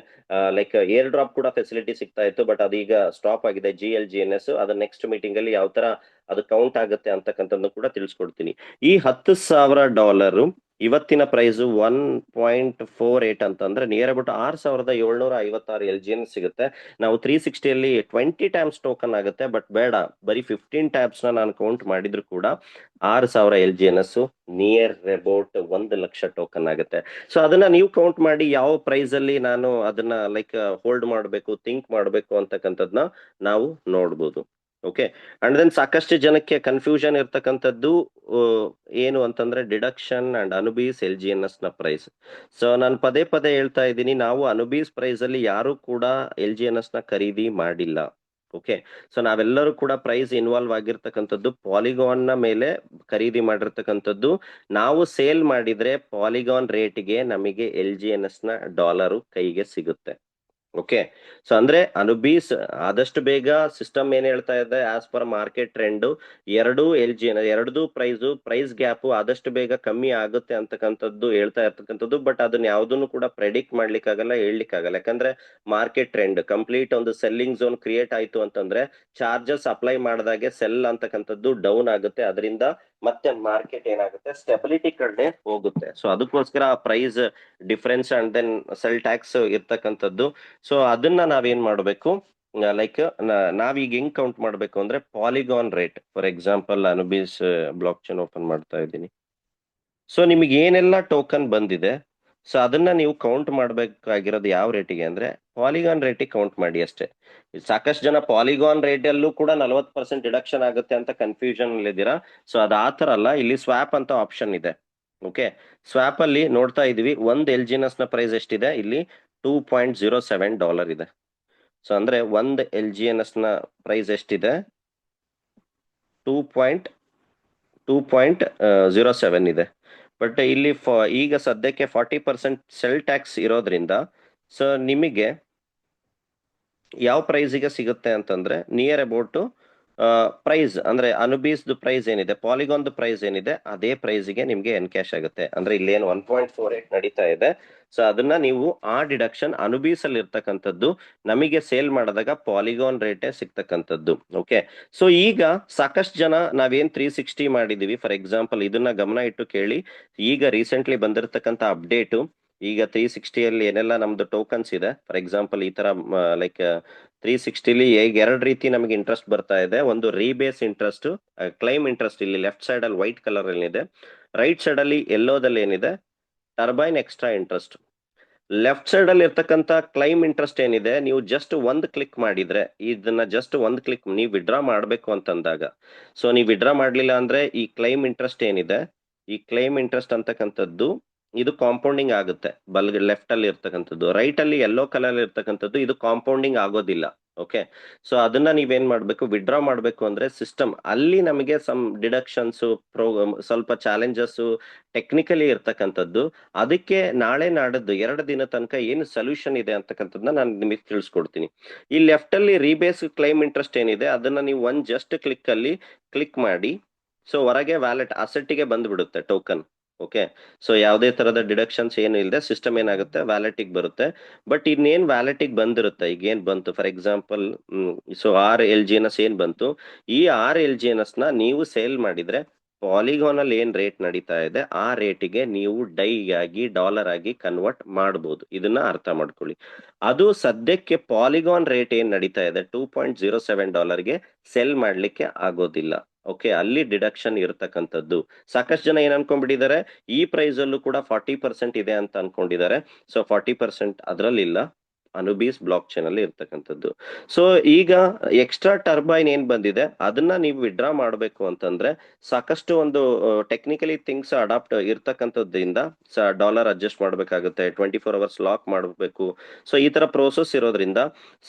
like airdrop ಕೂಡ ಫೆಸಿಲಿಟಿ ಸಿಗ್ತಾ ಇತ್ತು. ಬಟ್ ಅದೀಗ ಸ್ಟಾಪ್ ಆಗಿದೆ GLGNS. ಅದ ನೆಕ್ಸ್ಟ್ ಮೀಟಿಂಗ್ ಅಲ್ಲಿ ಯಾವ ತರ ಅದು ಕೌಂಟ್ ಆಗುತ್ತೆ ಅಂತಕ್ಕಂಥದ್ದು ಕೂಡ ತಿಳಿಸ್ಕೊಡ್ತೀನಿ. ಈ $10,000 ಇವತ್ತಿನ ಪ್ರೈಸ್ 1.48 ಅಂತಂದ್ರೆ ನಿಯರ್ ಅಬೌಟ್ 6,756 LGN ಸಿಗುತ್ತೆ. ನಾವು 360 20 ಟೈಮ್ಸ್ ಟೋಕನ್ ಆಗುತ್ತೆ. ಬಟ್ ಬೇಡ, ಬರೀ 15 ಟ್ಯಾಬ್ಸ್ ನಾನು ಕೌಂಟ್ ಮಾಡಿದ್ರು ಕೂಡ 6,000 LGNS near about 1 lakh token ಆಗುತ್ತೆ. ಸೊ ಅದನ್ನ ನೀವು ಕೌಂಟ್ ಮಾಡಿ ಯಾವ ಪ್ರೈಸ್ ಅಲ್ಲಿ ನಾನು ಅದನ್ನ ಲೈಕ್ ಹೋಲ್ಡ್ ಮಾಡಬೇಕು, ಥಿಂಕ್ ಮಾಡಬೇಕು ಅಂತಕ್ಕಂಥದ್ನ ನಾವು ನೋಡ್ಬೋದು. ಓಕೆ, ಅಂಡ್ ದೆನ್ ಸಾಕಷ್ಟು ಜನಕ್ಕೆ ಕನ್ಫ್ಯೂಷನ್ ಇರ್ತಕ್ಕಂಥದ್ದು ಏನು ಅಂತಂದ್ರೆ ಡಿಡಕ್ಷನ್ ಅಂಡ್ ಅನುಬೀಸ್ LGNS ನ ಪ್ರೈಸ್. ಸೊ ನಾನು ಪದೇ ಹೇಳ್ತಾ ಇದ್ದೀನಿ, ನಾವು ಅನುಬೀಸ್ ಪ್ರೈಸ್ ಅಲ್ಲಿ ಯಾರು ಕೂಡ LGNS ನ ಖರೀದಿ ಮಾಡಿಲ್ಲ. ಓಕೆ, ಸೊ ನಾವೆಲ್ಲರೂ ಕೂಡ ಪ್ರೈಸ್ ಇನ್ವಾಲ್ವ್ ಆಗಿರ್ತಕ್ಕಂಥದ್ದು ಪಾಲಿಗಾನ್ ನ ಮೇಲೆ ಖರೀದಿ ಮಾಡಿರ್ತಕ್ಕಂಥದ್ದು. ನಾವು ಸೇಲ್ ಮಾಡಿದ್ರೆ ಪಾಲಿಗಾನ್ ರೇಟ್ಗೆ ನಮಗೆ LGNS ನ ಡಾಲರು ಕೈಗೆ ಸಿಗುತ್ತೆ. ಓಕೆ, ಸೊ ಅಂದ್ರೆ ಅನುಬೀಸ್ ಆದಷ್ಟು ಬೇಗ ಸಿಸ್ಟಮ್ ಏನ್ ಹೇಳ್ತಾ ಇದೆ, ಆಸ್ ಪರ್ ಮಾರ್ಕೆಟ್ ಟ್ರೆಂಡ್ ಎರಡು ಎರಡೂ ಪ್ರೈಸ್ ಗ್ಯಾಪ್ ಆದಷ್ಟು ಬೇಗ ಕಮ್ಮಿ ಆಗುತ್ತೆ ಅಂತಕ್ಕಂಥದ್ದು ಹೇಳ್ತಾ ಇರ್ತಕ್ಕಂಥದ್ದು. ಬಟ್ ಅದನ್ನ ಯಾವ್ದನ್ನು ಕೂಡ ಪ್ರೆಡಿಕ್ಟ್ ಮಾಡ್ಲಿಕ್ಕಾಗಲ್ಲ, ಹೇಳ್ಲಿಕ್ಕಾಗಲ್ಲ. ಯಾಕಂದ್ರೆ ಮಾರ್ಕೆಟ್ ಟ್ರೆಂಡ್ ಕಂಪ್ಲೀಟ್ ಒಂದು ಸೆಲ್ಲಿಂಗ್ ಝೋನ್ ಕ್ರಿಯೇಟ್ ಆಯ್ತು ಅಂತಂದ್ರೆ ಚಾರ್ಜಸ್ ಅಪ್ಲೈ ಮಾಡಿದಾಗೆ ಸೆಲ್ ಅಂತಕ್ಕಂಥದ್ದು ಡೌನ್ ಆಗುತ್ತೆ. ಅದರಿಂದ ಮತ್ತೆ ಮಾರ್ಕೆಟ್ ಏನಾಗುತ್ತೆ, ಸ್ಟೆಬಿಲಿಟಿ ಕಡೆ ಹೋಗುತ್ತೆ. ಸೊ ಅದಕ್ಕೋಸ್ಕರ price difference and then sell tax ಇರ್ತಕ್ಕಂಥದ್ದು. ಸೊ ಅದನ್ನ ನಾವೇನ್ ಮಾಡ್ಬೇಕು, ಲೈಕ್ ನಾವೀಗ ಹೆಂಗ್ ಕೌಂಟ್ ಮಾಡ್ಬೇಕು ಅಂದ್ರೆ polygon rate. For example Anubis blockchain open ಮಾಡ್ತಾ ಇದ್ದೀನಿ. ಸೊ ನಿಮಗೆ ಏನೆಲ್ಲ ಟೋಕನ್ ಬಂದಿದೆ, ಸೊ ಅದನ್ನ ನೀವು ಕೌಂಟ್ ಮಾಡ್ಬೇಕಾಗಿರೋದು ಯಾವ ರೇಟಿಗೆ ಅಂದ್ರೆ ಪಾಲಿಗಾನ್ ರೇಟಿಗೆ ಕೌಂಟ್ ಮಾಡಿ ಅಷ್ಟೇ. ಸಾಕಷ್ಟು ಜನ ಪಾಲಿಗಾನ್ ರೇಟ್ ಅಲ್ಲೂ ಕೂಡ 40% ಡಿಡಕ್ಷನ್ ಆಗುತ್ತೆ ಅಂತ ಕನ್ಫ್ಯೂಷನ್ ಅಲ್ಲಿ ಇದ್ದೀರಾ. ಸೊ ಅದು ಆ ತರ ಅಲ್ಲ, ಇಲ್ಲಿ ಸ್ವಾಪ್ ಅಂತ ಆಪ್ಷನ್ ಇದೆ. ಓಕೆ, ಸ್ವಾಪ್ ಅಲ್ಲಿ ನೋಡ್ತಾ ಇದೀವಿ ಒಂದು LGNS ನ ಪ್ರೈಸ್ ಎಷ್ಟಿದೆ, ಇಲ್ಲಿ $2.07 ಇದೆ. ಸೊ ಅಂದ್ರೆ ಒಂದು LGNS ನ ಪ್ರೈಸ್ ಎಷ್ಟಿದೆ, 2.07 ಇದೆ. ಬಟ್ ಇಲ್ಲಿ ಈಗ ಸದ್ಯಕ್ಕೆ 40% ಸೆಲ್ ಟ್ಯಾಕ್ಸ್ ಇರೋದ್ರಿಂದ ಸೊ ನಿಮಗೆ ಯಾವ ಪ್ರೈಸಿಗೆ ಸಿಗುತ್ತೆ ಅಂತಂದ್ರೆ ನಿಯರ್ ಅಬೌಟ್ ಪ್ರೈಸ್ ಅಂದ್ರೆ ಅನುಬೀಸ್ದು ಪ್ರೈಸ್ ಏನಿದೆ, ಪಾಲಿಗಾನ್ದು ಪ್ರೈಸ್ ಏನಿದೆ, ಅದೇ ಪ್ರೈಸ್ಗೆ ನಿಮ್ಗೆ ಎನ್ ಕ್ಯಾಶ್ ಆಗುತ್ತೆ. ಅಂದ್ರೆ ಇಲ್ಲೇನು 1.48 ನಡೀತಾ ಇದೆ, ಸೊ ಅದನ್ನ ನೀವು ಆ ಡಿಡಕ್ಷನ್ ಅನುಬೀಸ್ ಅಲ್ಲಿ ಇರ್ತಕ್ಕಂಥದ್ದು ನಮಗೆ ಸೇಲ್ ಮಾಡಿದಾಗ ಪಾಲಿಗಾನ್ ರೇಟೇ ಸಿಗ್ತಕ್ಕಂಥದ್ದು. ಓಕೆ, ಸೊ ಈಗ ಸಾಕಷ್ಟು ಜನ ನಾವೇನ್ 360 ಮಾಡಿದೀವಿ, ಫಾರ್ ಎಕ್ಸಾಂಪಲ್ ಇದನ್ನ ಗಮನ ಇಟ್ಟು ಕೇಳಿ. ಈಗ ರೀಸೆಂಟ್ಲಿ ಬಂದಿರತಕ್ಕಂಥ ಅಪ್ಡೇಟು, ಈಗ 360 ಏನೆಲ್ಲ ನಮ್ದು ಟೋಕನ್ಸ್ ಇದೆ, ಫಾರ್ ಎಕ್ಸಾಂಪಲ್ ಈ ತರ ಲೈಕ್ 360 ಈಗ ಎರಡು ರೀತಿ ನಮಗೆ ಇಂಟ್ರೆಸ್ಟ್ ಬರ್ತಾ ಇದೆ. ಒಂದು ರೀಬೇಸ್ ಇಂಟ್ರೆಸ್ಟ್, ಕ್ಲೈಮ್ ಇಂಟ್ರೆಸ್ಟ್ ಇಲ್ಲಿ ಲೆಫ್ಟ್ ಸೈಡ್ ಅಲ್ಲಿ ವೈಟ್ ಕಲರ್ ಅಲ್ಲಿ ಇದೆ, ರೈಟ್ ಸೈಡ್ ಅಲ್ಲಿ ಯೆಲ್ಲೋದಲ್ಲಿ ಏನಿದೆ turbine extra interest. Left side ಅಲ್ಲಿ ಇರ್ತಕ್ಕಂಥ ಕ್ಲೈಮ್ ಇಂಟ್ರೆಸ್ಟ್ ಏನಿದೆ, ನೀವು ಜಸ್ಟ್ ಒಂದು ಕ್ಲಿಕ್ ಮಾಡಿದ್ರೆ, ಇದನ್ನ ಜಸ್ಟ್ ಒಂದು ಕ್ಲಿಕ್ ನೀವು ವಿಡ್ರಾ ಮಾಡಬೇಕು ಅಂತಂದಾಗ, ಸೊ ನೀವು ವಿಡ್ರಾ ಮಾಡ್ಲಿಲ್ಲ ಅಂದ್ರೆ ಈ ಕ್ಲೈಮ್ ಇಂಟ್ರೆಸ್ಟ್ ಏನಿದೆ, ಈ ಕ್ಲೈಮ್ ಇಂಟ್ರೆಸ್ಟ್ ಅಂತಕ್ಕಂಥದ್ದು ಇದು ಕಾಂಪೌಂಡಿಂಗ್ ಆಗುತ್ತೆ. ಲೆಫ್ಟ್ ಅಲ್ಲಿ ಇರ್ತಕ್ಕಂಥದ್ದು, ರೈಟ್ ಅಲ್ಲಿ ಯೆಲ್ಲೋ ಕಲರ್ ಇರ್ತಕ್ಕಂಥದ್ದು ಇದು ಕಾಂಪೌಂಡಿಂಗ್ ಆಗೋದಿಲ್ಲ. ಓಕೆ, ಸೊ ಅದನ್ನ ನೀವೇನ್ ಮಾಡ್ಬೇಕು, ವಿಡ್ರಾ ಮಾಡ್ಬೇಕು ಅಂದ್ರೆ ಸಿಸ್ಟಮ್ ಅಲ್ಲಿ ನಮಗೆ ಸಮ್ ಡಿಡಕ್ಷನ್ಸ್ ಸ್ವಲ್ಪ ಚಾಲೆಂಜಸ್ ಟೆಕ್ನಿಕಲಿ ಇರ್ತಕ್ಕಂಥದ್ದು. ಅದಕ್ಕೆ ನಾಳೆ ನಾಡದ್ದು 2 ದಿನ ತನಕ ಏನು ಸೊಲ್ಯೂಷನ್ ಇದೆ ಅಂತಕ್ಕಂಥದ್ದನ್ನ ನಾನು ನಿಮಗೆ ತಿಳಿಸ್ಕೊಡ್ತೀನಿ. ಈ ಲೆಫ್ಟ್ ಅಲ್ಲಿ ರೀಬೇಸ್ ಕ್ಲೈಮ್ ಇಂಟ್ರೆಸ್ಟ್ ಏನಿದೆ ಅದನ್ನ ನೀವು ಒಂದ್ ಜಸ್ಟ್ ಕ್ಲಿಕ್ ಅಲ್ಲಿ ಕ್ಲಿಕ್ ಮಾಡಿ, ಸೊ ಹೊರಗೆ ವ್ಯಾಲೆಟ್ ಅಸೆಟ್ಗೆ ಬಂದ್ಬಿಡುತ್ತೆ ಟೋಕನ್. ಓಕೆ, ಸೊ ಯಾವುದೇ ತರದ ಡಿಡಕ್ಷನ್ಸ್ ಏನು ಇಲ್ಲದೆ ಸಿಸ್ಟಮ್ ಏನಾಗುತ್ತೆ ವ್ಯಾಲೆಟಿಗೆ ಬರುತ್ತೆ. ಬಟ್ ಇನ್ನೇನ್ ವ್ಯಾಲೆಟಿಗೆ ಬಂದಿರುತ್ತೆ, ಈಗ ಏನ್ ಬಂತು ಫಾರ್ ಎಕ್ಸಾಂಪಲ್, ಸೊ RLGNS ಏನ್ ಬಂತು, ಈ RLGNS ನ ನೀವು ಸೇಲ್ ಮಾಡಿದ್ರೆ ಪಾಲಿಗಾನ್ ಅಲ್ಲಿ ಏನ್ ರೇಟ್ ನಡೀತಾ ಇದೆ ಆ ರೇಟಿಗೆ ನೀವು ಡೈ ಆಗಿ ಡಾಲರ್ ಆಗಿ ಕನ್ವರ್ಟ್ ಮಾಡಬಹುದು. ಇದನ್ನ ಅರ್ಥ ಮಾಡ್ಕೊಳ್ಳಿ. ಅದು ಸದ್ಯಕ್ಕೆ ಪಾಲಿಗಾನ್ ರೇಟ್ ಏನ್ ನಡೀತಾ ಇದೆ $2.07ಗೆ ಸೆಲ್ ಮಾಡ್ಲಿಕ್ಕೆ ಆಗೋದಿಲ್ಲ. ಓಕೆ, ಅಲ್ಲಿ ಡಿಡಕ್ಷನ್ ಇರತಕ್ಕಂಥದ್ದು. ಸಾಕಷ್ಟು ಜನ ಏನ್ ಅನ್ಕೊಂಡ್ಬಿಟ್ಟಿದ್ದಾರೆ, ಈ ಪ್ರೈಸ್ ಅಲ್ಲೂ ಕೂಡ 40% ಇದೆ ಅಂತ ಅನ್ಕೊಂಡಿದ್ದಾರೆ. ಸೊ 40% ಅದರಲ್ಲಿಲ್ಲ, ಅನುಬೀಸ್ ಬ್ಲಾಕ್ ಚೈನ್ ಅಲ್ಲಿ ಇರ್ತಕ್ಕಂಥದ್ದು. ಸೊ ಈಗ ಎಕ್ಸ್ಟ್ರಾ ಟರ್ಬೈನ್ ಏನ್ ಬಂದಿದೆ ಅದನ್ನ ನೀವು ವಿಡ್ರಾ ಮಾಡಬೇಕು ಅಂತಂದ್ರೆ ಸಾಕಷ್ಟು ಒಂದು ಟೆಕ್ನಿಕಲಿ ಥಿಂಗ್ಸ್ ಅಡಾಪ್ಟ್ ಇರ್ತಕ್ಕಂಥದ್ದಿಂದ ಡಾಲರ್ ಅಡ್ಜಸ್ಟ್ ಮಾಡಬೇಕಾಗುತ್ತೆ, 24 hours ಲಾಕ್ ಮಾಡಬೇಕು. ಸೊ ಈ ತರ ಪ್ರೋಸೆಸ್ ಇರೋದ್ರಿಂದ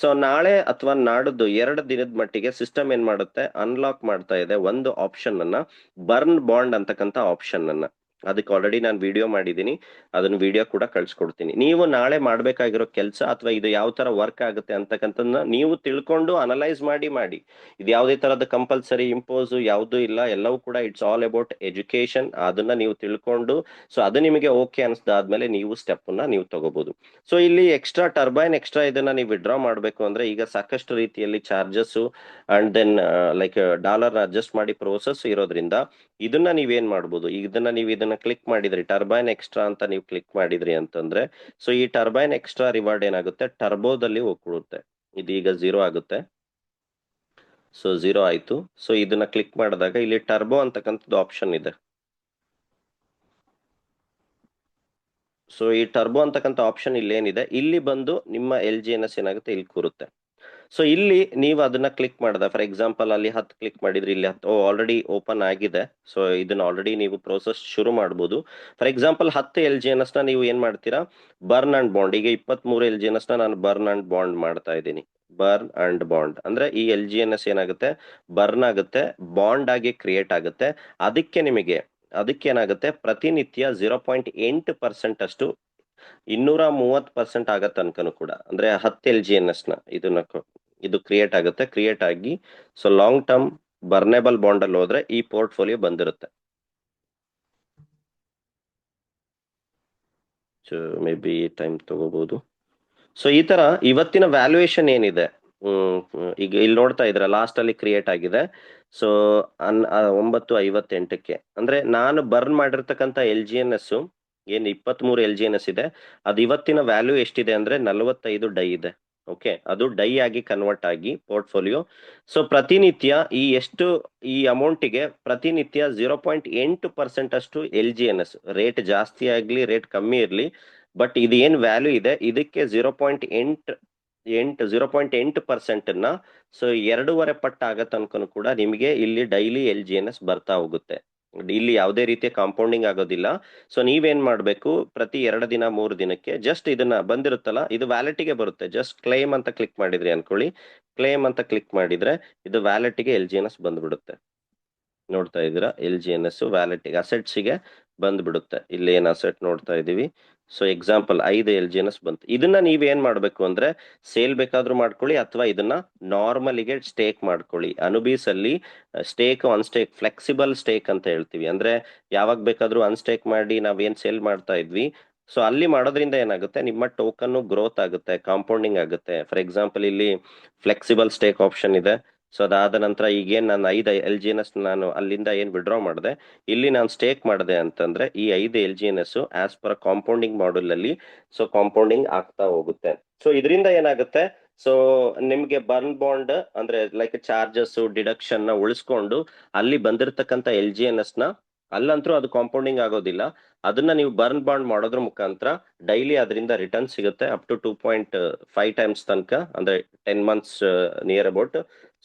ಸೊ ನಾಳೆ ಅಥವಾ ನಾಡ್ದು 2 ದಿನದ ಮಟ್ಟಿಗೆ ಸಿಸ್ಟಮ್ ಏನ್ ಮಾಡುತ್ತೆ, ಅನ್ಲಾಕ್ ಮಾಡ್ತಾ ಇದೆ ಒಂದು ಆಪ್ಷನ್ ಅನ್ನ, ಬರ್ನ್ ಬಾಂಡ್ ಅಂತಕ್ಕಂಥ ಆಪ್ಷನ್ ಅನ್ನ. ಅದಕ್ಕೆ ಆಲ್ರೆಡಿ ನಾನು ವಿಡಿಯೋ ಮಾಡಿದ್ದೀನಿ, ಅದನ್ನ ವಿಡಿಯೋ ಕೂಡ ಕಳ್ಸಿಕೊಡ್ತೀನಿ. ನೀವು ನಾಳೆ ಮಾಡ್ಬೇಕಾಗಿರೋ ಕೆಲಸ ಅಥವಾ ಇದು ಯಾವ ತರ ವರ್ಕ್ ಆಗುತ್ತೆ ಅಂತಕ್ಕಂಥದ್ದನ್ನ ನೀವು ತಿಳ್ಕೊಂಡು ಅನಲೈಸ್ ಮಾಡಿ. ಇದು ಯಾವುದೇ ತರದ ಕಂಪಲ್ಸರಿ ಇಂಪೋಸ್ ಯಾವುದೂ ಇಲ್ಲ, ಎಲ್ಲವೂ ಕೂಡ ಇಟ್ಸ್ ಆಲ್ ಅಬೌಟ್ ಎಜುಕೇಶನ್. ಅದನ್ನ ನೀವು ತಿಳ್ಕೊಂಡು ಸೊ ಅದು ನಿಮಗೆ ಓಕೆ ಅನ್ಸ್ದಾದ್ಮೇಲೆ ನೀವು ಸ್ಟೆಪ್ ನ ನೀವು ತಗೋಬಹುದು. ಸೊ ಇಲ್ಲಿ ಎಕ್ಸ್ಟ್ರಾ ಟರ್ಬೈನ್ ಎಕ್ಸ್ಟ್ರಾ ಇದನ್ನ ನೀವು ವಿಡ್ರಾ ಮಾಡಬೇಕು ಅಂದ್ರೆ ಈಗ ಸಾಕಷ್ಟು ರೀತಿಯಲ್ಲಿ charges and then like dollar adjust ಮಾಡಿ ಪ್ರೋಸೆಸ್ ಇರೋದ್ರಿಂದ ಇದನ್ನ ನೀವೇನ್ ಮಾಡ್ಬೋದು, ಇದನ್ನ ಕ್ಲಿಕ್ ಮಾಡಿದ್ರಿ ಟರ್ಬೈನ್ ಎಕ್ಸ್ಟ್ರಾ ಅಂತ ನೀವು ಕ್ಲಿಕ್ ಮಾಡಿದ್ರಿ ಅಂತಂದ್ರೆ, ಸೊ ಈ ಟರ್ಬೈನ್ ಎಕ್ಸ್ಟ್ರಾ ರಿವಾರ್ಡ್ ಏನಾಗುತ್ತೆ ಟರ್ಬೋದಲ್ಲಿ ಹೋಗ್ಬಿಡುತ್ತೆ. ಇದೀಗ 0 ಆಗುತ್ತೆ. ಸೊ 0 ಆಯ್ತು. ಸೊ ಇದನ್ನ ಕ್ಲಿಕ್ ಮಾಡಿದಾಗ ಇಲ್ಲಿ ಟರ್ಬೋ ಅಂತಕ್ಕಂಥದ್ದು ಆಪ್ಷನ್ ಇದೆ. ಸೊ ಈ ಟರ್ಬೋ ಅಂತಕ್ಕಂಥ ಆಪ್ಷನ್ ಇಲ್ಲಿ ಏನಿದೆ, ಇಲ್ಲಿ ಬಂದು ನಿಮ್ಮ LGNS ಏನಾಗುತ್ತೆ ಇಲ್ಲಿ ಕೂರುತ್ತೆ. ಸೊ ಇಲ್ಲಿ ನೀವು ಅದನ್ನ ಕ್ಲಿಕ್ ಮಾಡಿದ, ಫಾರ್ ಎಕ್ಸಾಂಪಲ್ ಅಲ್ಲಿ 10 ಕ್ಲಿಕ್ ಮಾಡಿದ್ರಿ, ಇಲ್ಲಿ 10 ಆಲ್ರೆಡಿ ಓಪನ್ ಆಗಿದೆ. ಸೊ ಇದನ್ನ ಆಲ್ರೆಡಿ ನೀವು ಪ್ರೋಸೆಸ್ ಶುರು ಮಾಡಬಹುದು. ಫಾರ್ ಎಕ್ಸಾಂಪಲ್ 10 LGNS ನ ನೀವು ಏನ್ ಮಾಡ್ತೀರಾ, ಬರ್ನ್ ಅಂಡ್ ಬಾಂಡ್. ಈಗ 23 LGNS ನ ನಾನು ಬರ್ನ್ ಅಂಡ್ ಬಾಂಡ್ ಮಾಡ್ತಾ ಇದ್ದೀನಿ. ಬರ್ನ್ ಅಂಡ್ ಬಾಂಡ್ ಅಂದ್ರೆ ಈ LGNS ಏನಾಗುತ್ತೆ ಬರ್ನ್ ಆಗುತ್ತೆ, ಬಾಂಡ್ ಆಗಿ ಕ್ರಿಯೇಟ್ ಆಗುತ್ತೆ. ಅದಕ್ಕೇನಾಗುತ್ತೆ ಪ್ರತಿನಿತ್ಯ 0.8% ಅಷ್ಟು 230% ಆಗೋ ತನಕನೂ ಕೂಡ, ಅಂದ್ರೆ 10 LGNS ನ ಇದು ಕ್ರಿಯೇಟ್ ಆಗುತ್ತೆ. ಕ್ರಿಯೇಟ್ ಆಗಿ ಸೊ ಲಾಂಗ್ ಟರ್ಮ್ ಬರ್ನೇಬಲ್ ಬಾಂಡ್ ಅಲ್ಲಿ ಹೋದ್ರೆ ಈ ಪೋರ್ಟ್ಫೋಲಿಯೋ ಬಂದಿರುತ್ತೆ. ಸೊ ಮೇ ಬಿ ಟೈಮ್ ತಗೋಬಹುದು. ಸೊ ಈ ತರ ಇವತ್ತಿನ ವ್ಯಾಲ್ಯೂಯೇಷನ್ ಏನಿದೆ, ಈಗ ಇಲ್ಲಿ ನೋಡ್ತಾ ಇದ್ರ ಲಾಸ್ಟ್ ಅಲ್ಲಿ ಕ್ರಿಯೇಟ್ ಆಗಿದೆ. ಸೊ 9:58ಕ್ಕೆ ಅಂದ್ರೆ ನಾನು ಬರ್ನ್ ಮಾಡಿರ್ತಕ್ಕಂಥ LGNS ಏನ್ 23 LGNS ಇದೆ, ಅದು ಇವತ್ತಿನ ವ್ಯಾಲ್ಯೂ ಎಷ್ಟಿದೆ ಅಂದ್ರೆ 45 ಡೈ ಇದೆ. ಓಕೆ, ಅದು ಡೈ ಆಗಿ ಕನ್ವರ್ಟ್ ಆಗಿ ಪೋರ್ಟ್ಫೋಲಿಯೋ. ಸೊ ಪ್ರತಿನಿತ್ಯ ಈ ಅಮೌಂಟಿಗೆ ಪ್ರತಿನಿತ್ಯ 0.8% ಅಷ್ಟು LGNS, ರೇಟ್ ಜಾಸ್ತಿ ಆಗ್ಲಿ ರೇಟ್ ಕಮ್ಮಿ ಇರ್ಲಿ, ಬಟ್ ಇದು ಏನ್ ವ್ಯಾಲ್ಯೂ ಇದೆ ಇದಕ್ಕೆ 0.8% ನ ಸೊ 2.5 ಪಟ್ಟು ಆಗೋ ತನಕನೂ ಕೂಡ ನಿಮಗೆ ಇಲ್ಲಿ ಡೈಲಿ LGNS ಬರ್ತಾ ಹೋಗುತ್ತೆ. ಇಲ್ಲಿ ಯಾವುದೇ ರೀತಿಯ ಕಾಂಪೌಂಡಿಂಗ್ ಆಗೋದಿಲ್ಲ. ಸೊ ನೀವೇನ್ ಮಾಡ್ಬೇಕು, ಪ್ರತಿ 2 ದಿನ 3 ದಿನಕ್ಕೆ ಜಸ್ಟ್ ಇದನ್ನ ಬಂದಿರುತ್ತಲ್ಲ ಇದು ವ್ಯಾಲೆಟ್ಗೆ ಬರುತ್ತೆ. ಜಸ್ಟ್ ಕ್ಲೈಮ್ ಅಂತ ಕ್ಲಿಕ್ ಮಾಡಿದ್ರಿ ಅನ್ಕೊಳ್ಳಿ, ಕ್ಲೈಮ್ ಅಂತ ಕ್ಲಿಕ್ ಮಾಡಿದ್ರೆ ಇದು ವ್ಯಾಲೆಟ್ಗೆ LGNS ಬಂದ್ಬಿಡುತ್ತೆ. ನೋಡ್ತಾ ಇದ್ದೀರಾ, LGNS ವ್ಯಾಲೆಟ್ಗೆ ಅಸೆಟ್ಸ್ಗೆ ಬಂದ್ಬಿಡುತ್ತೆ. ಇಲ್ಲಿ ಏನ್ ಅಸೆಟ್ ನೋಡ್ತಾ ಇದೀವಿ, ಸೊ ಎಕ್ಸಾಂಪಲ್ 5 LGNS ಬಂತು. ಇದನ್ನ ನೀವೇನ್ ಮಾಡ್ಬೇಕು ಅಂದ್ರೆ ಸೇಲ್ ಬೇಕಾದ್ರೂ ಮಾಡ್ಕೊಳ್ಳಿ ಅಥವಾ ಇದನ್ನ ನಾರ್ಮಲಿಗೆ ಸ್ಟೇಕ್ ಮಾಡ್ಕೊಳ್ಳಿ. ಅನುಬೀಸ್ ಅಲ್ಲಿ stake on stake flexible stake ಅಂತ ಹೇಳ್ತೀವಿ. ಅಂದ್ರೆ ಯಾವಾಗ ಬೇಕಾದ್ರೂ ಅನ್ಸ್ಟೇಕ್ ಮಾಡಿ ನಾವೇನ್ ಸೇಲ್ ಮಾಡ್ತಾ ಇದ್ವಿ, ಸೊ ಅಲ್ಲಿ ಮಾಡೋದ್ರಿಂದ ಏನಾಗುತ್ತೆ, ನಿಮ್ಮ ಟೋಕನ್ ಗ್ರೋತ್ ಆಗುತ್ತೆ, ಕಾಂಪೌಂಡಿಂಗ್ ಆಗುತ್ತೆ. ಫಾರ್ ಎಕ್ಸಾಂಪಲ್ ಇಲ್ಲಿ ಫ್ಲೆಕ್ಸಿಬಲ್ ಸ್ಟೇಕ್ ಆಪ್ಷನ್ ಇದೆ. ಸೊ ಅದಾದ ನಂತರ ಈಗೇನ್ ನಾನು 5 LGNS ನಾನು ಅಲ್ಲಿಂದ ಏನ್ ವಿಡ್ರಾ ಮಾಡಿದೆ, ಇಲ್ಲಿ ನಾನು ಸ್ಟೇಕ್ ಮಾಡಿದೆ ಅಂತಂದ್ರೆ ಈ 5 LGNS as per compounding model ಅಲ್ಲಿ ಸೊ ಕಾಂಪೌಂಡಿಂಗ್ ಆಗ್ತಾ ಹೋಗುತ್ತೆ. ಸೊ ಇದರಿಂದ ಏನಾಗುತ್ತೆ, ಸೊ ನಿಮ್ಗೆ ಬರ್ನ್ ಬಾಂಡ್ ಅಂದ್ರೆ ಲೈಕ್ ಚಾರ್ಜಸ್ ಡಿಡಕ್ಷನ್ ನ ಉಳಿಸ್ಕೊಂಡು ಅಲ್ಲಿ ಬಂದಿರತಕ್ಕಂತ LGNS ನ ಅಲ್ಲಂತರೂ ಅದು ಕಾಂಪೌಂಡಿಂಗ್ ಆಗೋದಿಲ್ಲ. ಅದನ್ನ ನೀವು ಬರ್ನ್ ಬಾಂಡ್ ಮಾಡೋದ್ರ ಮುಖಾಂತರ ಡೈಲಿ ಅದರಿಂದ ರಿಟರ್ನ್ ಸಿಗುತ್ತೆ ಅಪ್ ಟು 2.5 ಟೈಮ್ಸ್ ತನಕ, ಅಂದ್ರೆ 10 months near about.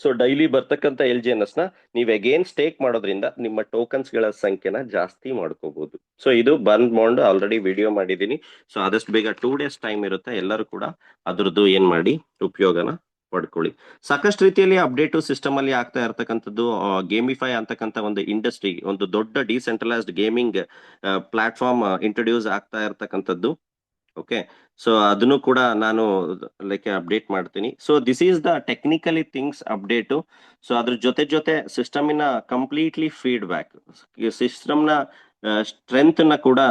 So daily ಬರ್ತಕ್ಕಂಥ LGNS ನ ನೀವು ಅಗೇನ್ ಸ್ಟೇಕ್ ಮಾಡೋದ್ರಿಂದ ನಿಮ್ಮ ಟೋಕನ್ಸ್ ಗಳ ಸಂಖ್ಯೆನ ಜಾಸ್ತಿ ಮಾಡ್ಕೋಬಹುದು. ಸೊ ಇದು ಬರ್ನ್ ಬಾಂಡ್ ಆಲ್ರೆಡಿ ವಿಡಿಯೋ ಮಾಡಿದೀನಿ. ಸೊ ಆದಷ್ಟು ಬೇಗ 2 ಡೇಸ್ ಟೈಮ್ ಇರುತ್ತೆ, ಎಲ್ಲರೂ ಕೂಡ ಅದ್ರದ್ದು ಏನ್ ಮಾಡಿ ಉಪಯೋಗನ ಪಡ್ಕೊಳ್ಳಿ. ಸಾಕಷ್ಟು ರೀತಿಯಲ್ಲಿ ಅಪ್ಡೇಟ್ ಸಿಸ್ಟಮ್ ಅಲ್ಲಿ ಆಗ್ತಾ ಇರ್ತಕ್ಕಂಥದ್ದು ಗೇಮಿಫೈ ಅಂತಕ್ಕಂಥ ಒಂದು ಇಂಡಸ್ಟ್ರಿ, ಒಂದು ದೊಡ್ಡ ಡಿಸೆಂಟ್ರಲೈಸ್ಡ್ ಗೇಮಿಂಗ್ ಪ್ಲಾಟ್ಫಾರ್ಮ್ ಇಂಟ್ರೊಡ್ಯೂಸ್ ಆಗ್ತಾ ಇರ್ತಕ್ಕಂಥದ್ದು. ಓಕೆ, ಸೊ ಅದನ್ನು ಕೂಡ ನಾನು ಲೈಕ್ ಅಪ್ಡೇಟ್ ಮಾಡ್ತೀನಿ. So this is the technically things update. So ಅದ್ರ ಜೊತೆ ಸಿಸ್ಟಮಿನ ಕಂಪ್ಲೀಟ್ಲಿ ಫೀಡ್ಬ್ಯಾಕ್, ಸಿಸ್ಟಮ್ನ ಸ್ಟ್ರೆಂತ್ ನ ಕೂಡ